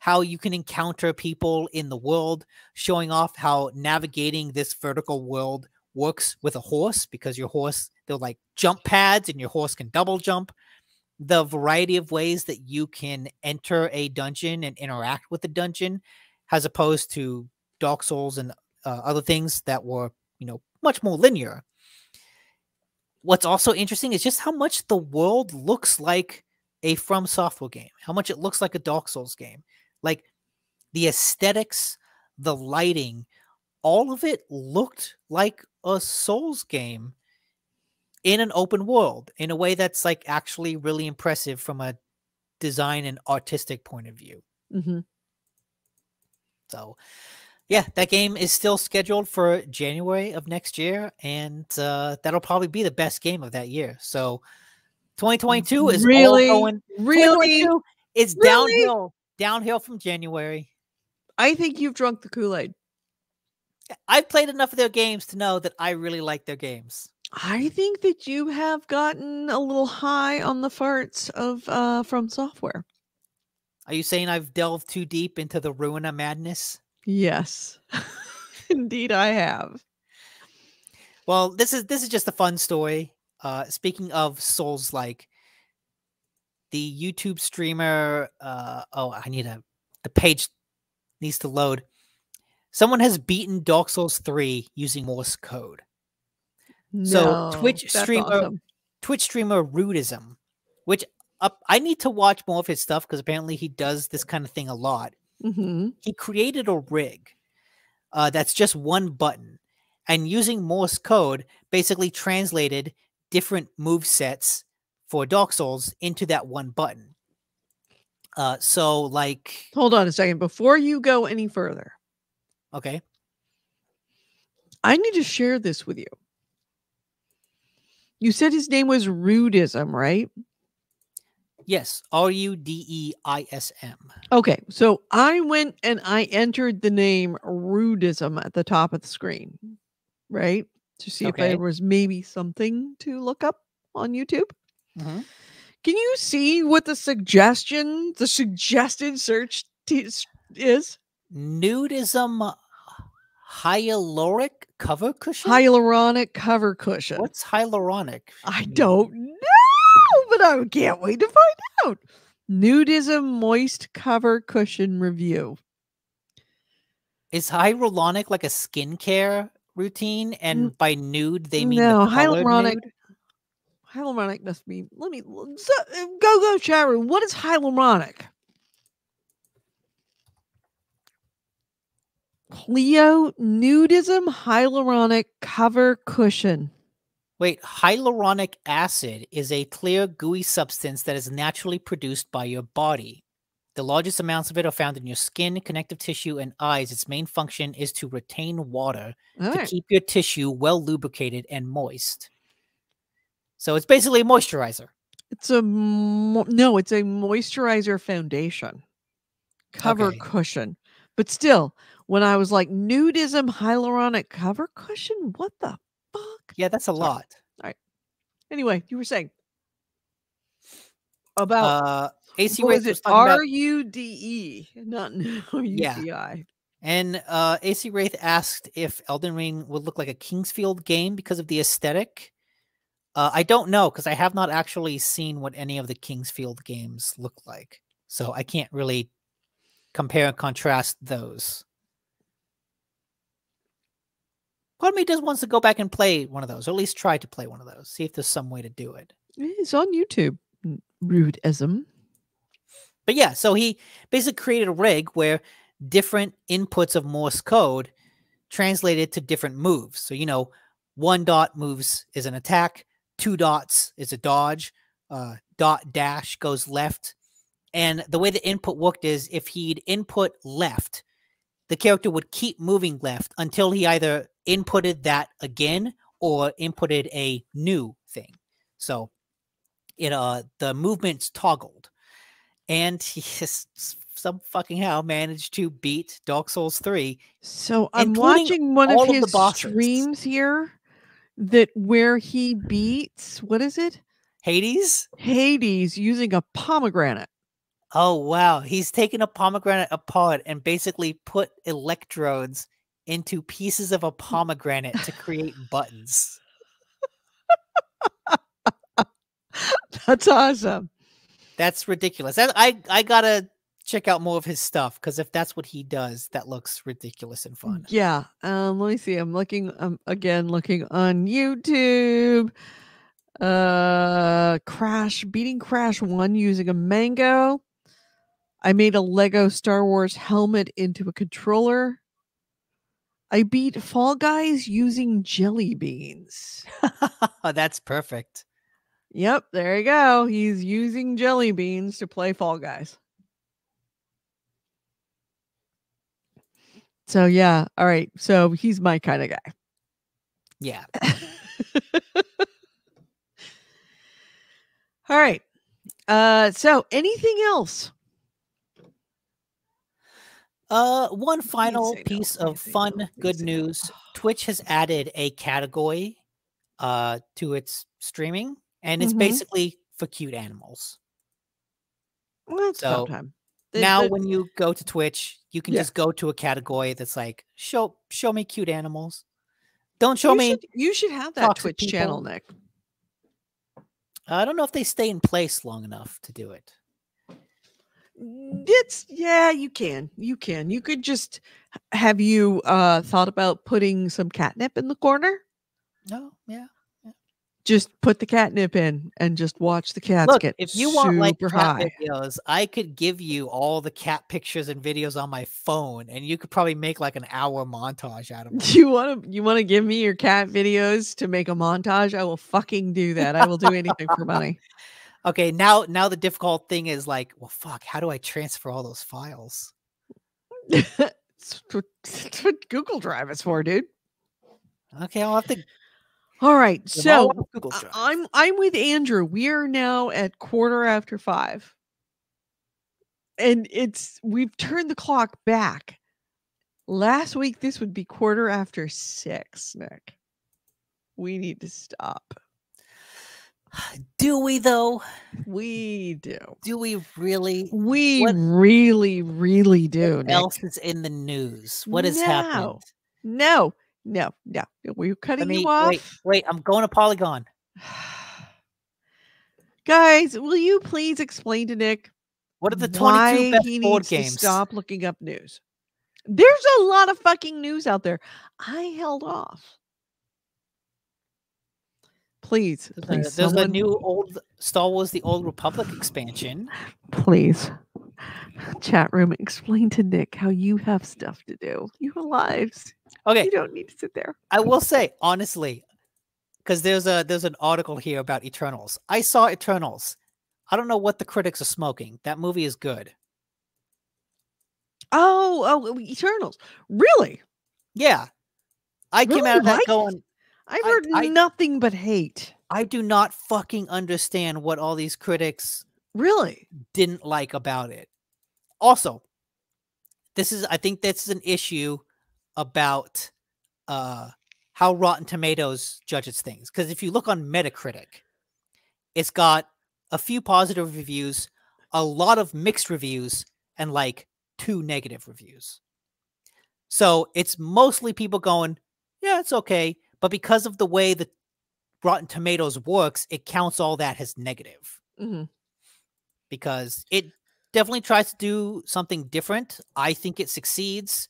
how you can encounter people in the world, showing off how navigating this vertical world works with a horse, because your horse, they're like jump pads and your horse can double jump. The variety of ways that you can enter a dungeon and interact with the dungeon, as opposed to Dark Souls and other things that were, much more linear. What's also interesting is just how much the world looks like a From Software game, how much it looks like a Dark Souls game. Like the aesthetics, the lighting, all of it looked like a Souls game in an open world in a way that's like actually really impressive from a design and artistic point of view. So yeah, that game is still scheduled for January of next year, and that'll probably be the best game of that year. So 2022 is really all going. 2022 is downhill from January. I think you've drunk the Kool-Aid. I've played enough of their games to know that I really like their games. I think that you have gotten a little high on the farts of From Software. Are you saying I've delved too deep into the Ruina madness? Yes. Indeed I have. Well, this is just a fun story. Speaking of Souls-like, the YouTube streamer, the page needs to load. Someone has beaten Dark Souls 3 using Morse code. So Twitch streamer Rudism, which I need to watch more of his stuff because apparently he does this kind of thing a lot. He created a rig that's just one button, and using Morse code basically translated different move sets for Dark Souls into that one button. So like, hold on a second before you go any further. Okay. I need to share this with you. You said his name was Rudism, right? Yes, Rudeism. Okay, so I went and I entered the name Rudism at the top of the screen, right? To see if there was maybe something to look up on YouTube. Can you see what the suggested search is? Nudism hyaluronic cover cushion? Hyaluronic cover cushion. What's hyaluronic? I don't know, but I can't wait to find out. Nudism moist cover cushion review. Is hyaluronic like a skincare routine? And by nude, they mean no, the hyaluronic. Nude? Hyaluronic must be. Go chat room. What is hyaluronic? Cleo Nudism hyaluronic cover cushion. Wait, hyaluronic acid is a clear, gooey substance that is naturally produced by your body. The largest amounts of it are found in your skin, connective tissue, and eyes. Its main function is to retain water to keep your tissue well lubricated and moist. So it's basically a moisturizer. It's a moisturizer foundation cover cushion. But still, when I was like Nudism hyaluronic cover cushion, what the fuck? Yeah, that's a lot. All right. Anyway, you were saying about AC what Wraith was it? RUDE, not UDI. Yeah. And AC Wraith asked if Elden Ring would look like a Kingsfield game because of the aesthetic. I don't know, because I have not actually seen what any of the Kingsfield games look like. So I can't really compare and contrast those. Part of me just wants to go back and play one of those, or at least try to play one of those. See if there's some way to do it. It's on YouTube. Rudeism. But yeah, so he basically created a rig where different inputs of Morse code translated to different moves. So, you know, 1 dot moves is an attack, 2 dots is a dodge, dot dash goes left. And the way the input worked is if he'd input left, the character would keep moving left until he either inputted that again or inputted a new thing. So it the movements toggled. And he some fucking how managed to beat Dark Souls 3. So I'm watching one of his streams here where he beats, what is it? Hades? Hades using a pomegranate. Oh, wow. He's taken a pomegranate apart and basically put electrodes into pieces of a pomegranate to create buttons. That's awesome. That's ridiculous. I gotta check out more of his stuff, because if that's what he does, that looks ridiculous and fun. Yeah. Let me see. I'm looking. Again looking on YouTube. Beating Crash 1 using a mango. I made a Lego Star Wars helmet into a controller. I beat Fall Guys using jelly beans. That's perfect. Yep, there you go. He's using jelly beans to play Fall Guys. So yeah, all right. So he's my kind of guy. Yeah. All right. So anything else? One final piece of fun, good news. Twitch has added a category to its streaming, and it's basically for cute animals. Well, it's about time. Now when you go to Twitch, you can just go to a category that's like, show me cute animals. Don't show me. You should have that Twitch channel, Nick. I don't know if they stay in place long enough to do it. You can. You could just have you thought about putting some catnip in the corner? No, yeah. Just put the catnip in and just watch the cats get if you want like cat high. videos, I could give you all the cat pictures and videos on my phone, and you could probably make like an hour montage out of them. You want to give me your cat videos to make a montage? I will fucking do that. I will do anything for money. Okay, now the difficult thing is like, well, fuck, how do I transfer all those files? It's what Google Drive is for, dude. Okay, I'll have to. All right, so I'm with Andrew. We are now at 5:15, and we've turned the clock back. Last week, this would be 6:15, Nick. We need to stop. Do we though? We do. Do we really? We really, really do. What else is in the news? What has happened? No. Were you cutting you off? Wait, I'm going to Polygon. Guys, will you please explain to Nick what are the 22 best he board needs games? To stop looking up news. There's a lot of fucking news out there. I held off. Please. There's a new old Star Wars: The Old Republic expansion. Please. Chat room, explain to Nick how you have stuff to do. You have lives. Okay. You don't need to sit there. I will say, honestly, because there's an article here about Eternals. I saw Eternals. I don't know what the critics are smoking. That movie is good. Oh, Eternals. Really? Yeah. I came out of that going. I've heard nothing but hate. I do not fucking understand what all these critics really didn't like about it. Also, I think this is an issue about how Rotten Tomatoes judges things. Because if you look on Metacritic, it's got a few positive reviews, a lot of mixed reviews, and like 2 negative reviews. So it's mostly people going, yeah, it's okay. But because of the way that Rotten Tomatoes works, it counts all that as negative. Mm-hmm. Because it definitely tries to do something different. I think it succeeds.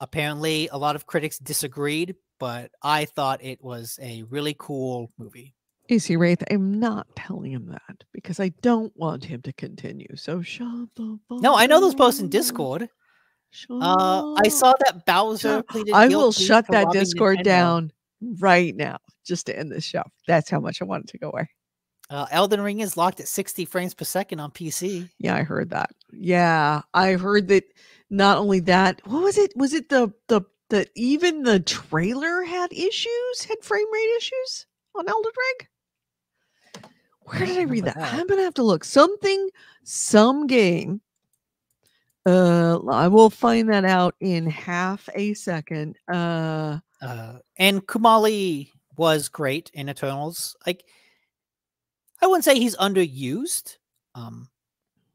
Apparently, a lot of critics disagreed, but I thought it was a really cool movie. AC Wraith, I'm not telling him that because I don't want him to continue. So shut the fuck No, I know those posts in up. Discord. Shut I saw that Bowser shut- pleaded I guilty will shut for that robbing Discord Nintendo. down right now just to end this show. That's how much I want it to go away. Elden Ring is locked at 60 frames per second on PC. Yeah, I heard that. Yeah, I heard that. Not only that, what was it? Was it the even the trailer had issues, had frame rate issues on Elden Ring? Where did I read that? I'm gonna have to look. Some game. I will find that out in half a second. And Kumali was great in Eternals. Like, I wouldn't say he's underused.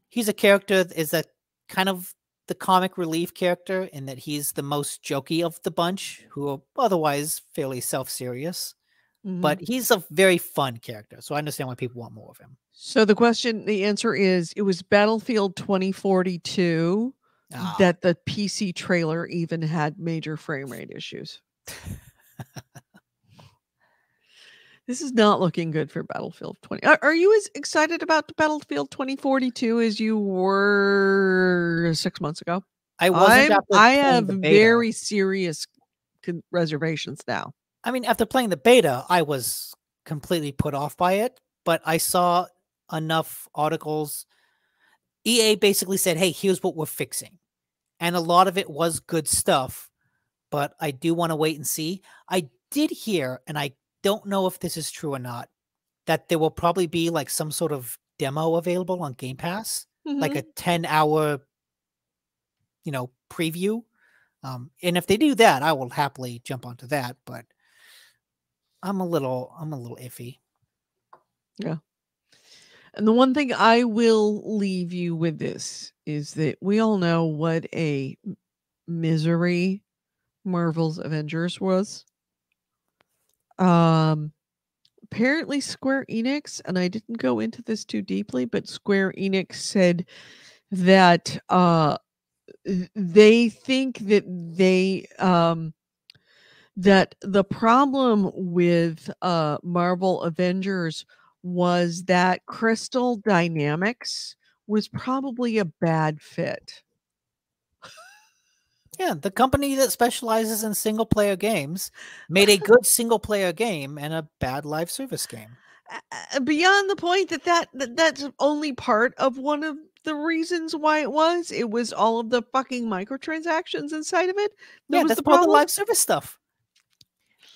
He's a character that is a kind of the comic relief character in that he's the most jokey of the bunch, who are otherwise fairly self-serious. But he's a very fun character, so I understand why people want more of him. So the answer is it was Battlefield 2042 that the PC trailer even had major frame rate issues. This is not looking good for Battlefield 20. Are you as excited about Battlefield 2042 as you were 6 months ago? I wasn't. I have very serious reservations now. I mean, after playing the beta, I was completely put off by it, but I saw enough articles. EA basically said, hey, here's what we're fixing. And a lot of it was good stuff, but I do want to wait and see. I did hear, and I don't know if this is true or not, that there will probably be like some sort of demo available on Game Pass, like a 10-hour, preview. And if they do that, I will happily jump onto that, but I'm a little iffy. Yeah. And the one thing I will leave you with this is that we all know what a misery Marvel's Avengers was. Apparently Square Enix, and I didn't go into this too deeply, but Square Enix said that they think that that the problem with Marvel Avengers was that Crystal Dynamics was probably a bad fit. Yeah, the company that specializes in single-player games made a good single-player game and a bad live service game. Beyond the point that's only part of one of the reasons why it was all of the fucking microtransactions inside of it. Yeah, that's part of the live service stuff.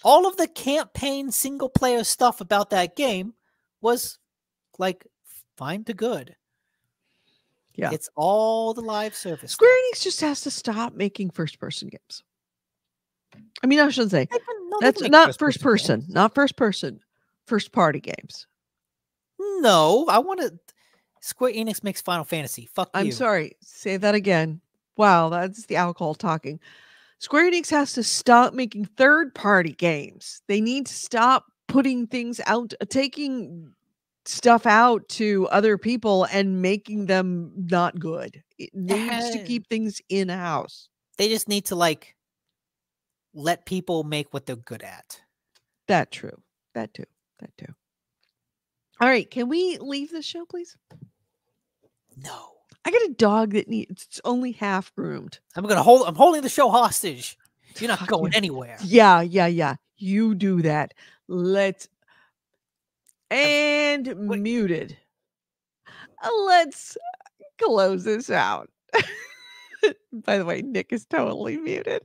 All of the campaign single-player stuff about that game was like fine to good. Yeah. It's all the live service. Square Enix just has to stop making first-person games. I mean, I shouldn't say that's not first person, not first person, first-party games. No, I want to. Square Enix makes Final Fantasy. Fuck you. I'm sorry. Say that again. Wow, that's the alcohol talking. Square Enix has to stop making third-party games. They need to stop putting things out, taking stuff out to other people and making them not good. It needs to keep things in-house. They just need to let people make what they're good at. That too. All right, can we leave this show, please? No. I got a dog that it's only half groomed. I'm holding the show hostage. You're not going anywhere. Yeah. You do that. Muted. Let's close this out. By the way, Nick is totally muted.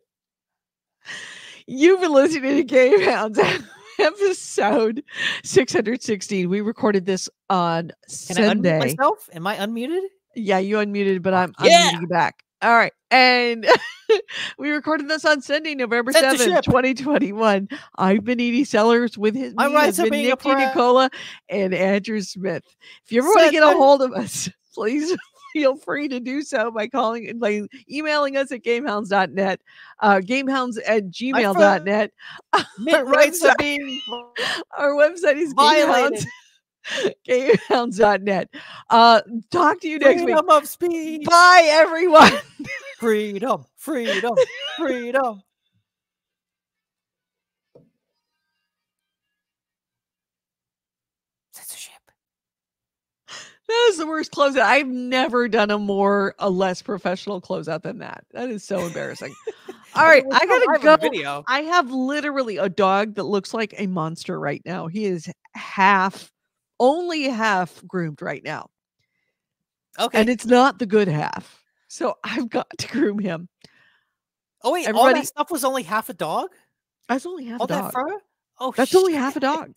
You've been listening to GameHounds episode 616. We recorded this on Sunday. I unmute myself? Am I unmuted? Yeah, you unmuted, but I'm muting you back. All right. And we recorded this on Sunday, November 7th, 2021. I've been Edie Sellers with me has been Nick Nicola and Andrew Smith. If you ever want to get a hold of us, please feel free to do so by emailing us at gamehounds.net, gamehounds@gmail.net. Our website is gamehounds. gamehounds.net. Talk to you next week. Freedom of speech. Bye, everyone. Freedom. That is the worst closeout. I've never done a less professional closeout than that. That is so embarrassing. All right, I gotta go. Video. I have literally a dog that looks like a monster right now. He is only half groomed right now. Okay. And it's not the good half. So I've got to groom him. Oh wait, all Everybody, that stuff was only half a dog? that's only half All a dog. that fur? Oh, That's only half a dog.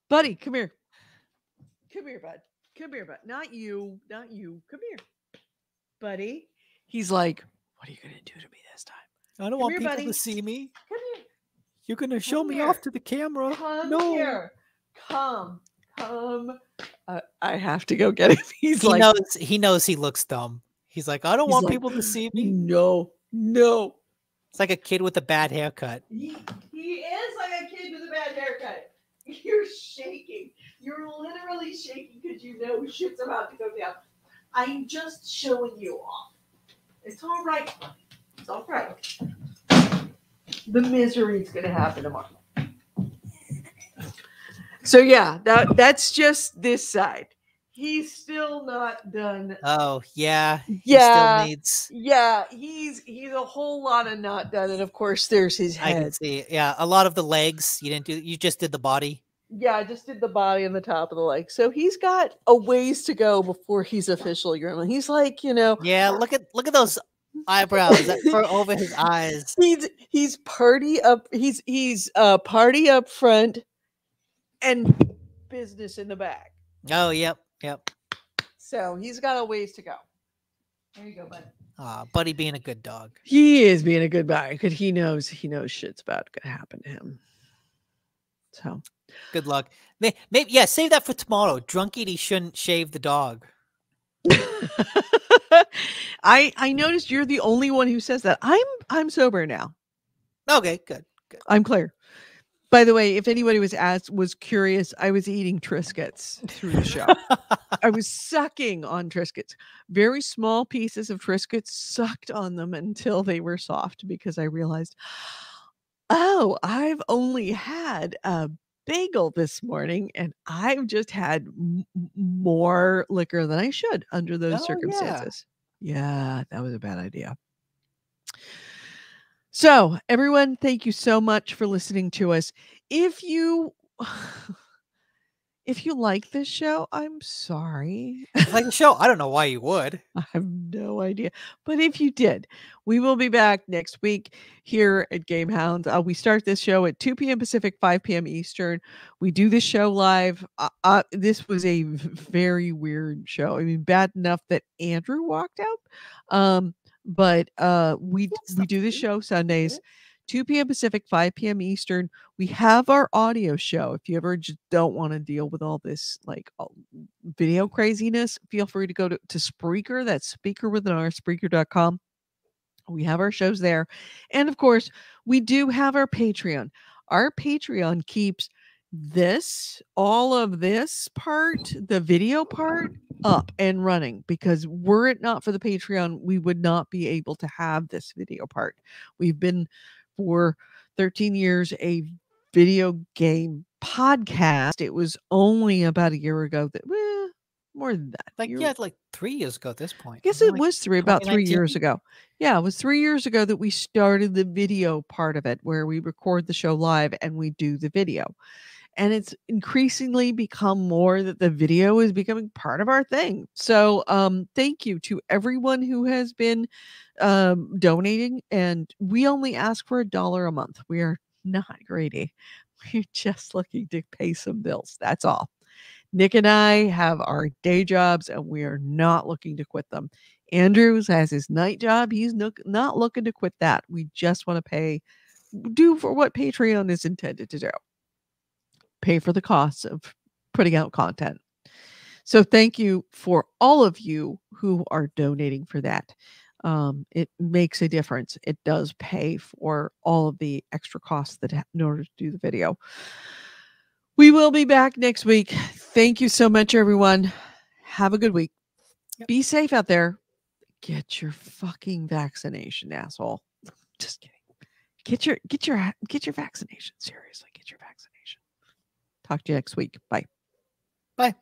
Buddy, come here. Come here, bud. Come here, bud. Not you. Not you. Come here. Buddy. He's like, what are you going to do to me this time? I don't want people to see me. Come here. You're going to show me off to the camera. Come no. here. Come. I have to go get him. He knows he looks dumb. He's like, I don't want people to see me. No. It's like a kid with a bad haircut. He is like a kid with a bad haircut. You're shaking. You're literally shaking because you know shit's about to go down. I'm just showing you off. It's all right, buddy. It's all right. The misery's going to happen tomorrow. So yeah, that's just this side. He's still not done. Oh yeah. Yeah. He still needs. Yeah, he's a whole lot of not done, and of course there's his head. I can see. Yeah, a lot of the legs you didn't do. You just did the body. Yeah, I just did the body and the top of the leg. So he's got a ways to go before he's officially gremlin. He's like, Yeah, look at those eyebrows that fur over his eyes. He's party up. He's party up front, and business in the back. Oh, yep. So he's got a ways to go. There you go, bud. Buddy being a good dog. He is being a good guy because he knows shit's about to happen to him. So good luck. Maybe save that for tomorrow. Drunk Edie shouldn't shave the dog. I noticed you're the only one who says that. I'm sober now. Okay, good. I'm clear. By the way, if anybody was curious, I was eating Triscuits through the show. I was sucking on Triscuits. Very small pieces of Triscuits, sucked on them until they were soft because I realized, oh, I've only had a bagel this morning and I've just had more liquor than I should under those circumstances. Yeah, that was a bad idea. So, everyone, thank you so much for listening to us. If you like this show, I'm sorry. Like the show? I don't know why you would. I have no idea. But if you did, we will be back next week here at GameHounds. We start this show at 2 p.m. Pacific, 5 p.m. Eastern. We do this show live. This was a very weird show. I mean, bad enough that Andrew walked out. But we do the show Sundays, 2 p.m. Pacific, 5 p.m. Eastern. We have our audio show. If you ever just don't want to deal with all this like video craziness, feel free to go to Spreaker. That's speaker with an R, Spreaker.com. We have our shows there. And of course, we do have our Patreon. Our Patreon keeps all of this part, the video part, up and running, because were it not for the Patreon, we would not be able to have this video part. We've been for 13 years a video game podcast. It was only about a year ago that more than that. Like 3 years ago at this point. I guess it was about 3 years ago. Yeah, it was 3 years ago that we started the video part of it, where we record the show live and we do the video. And it's increasingly become more that the video is becoming part of our thing. So thank you to everyone who has been donating. And we only ask for $1 a month. We are not greedy. We're just looking to pay some bills. That's all. Nick and I have our day jobs and we are not looking to quit them. Andrews has his night job. He's not looking to quit that. We just want to do for what Patreon is intended to do. Pay for the costs of putting out content. So thank you for all of you who are donating for that. It makes a difference. It does pay for all of the extra costs in order to do the video. We will be back next week. Thank you so much, everyone. Have a good week. Yep. Be safe out there. Get your fucking vaccination, asshole. Just kidding. Get your vaccination. Seriously, get your vaccination. Talk to you next week. Bye. Bye.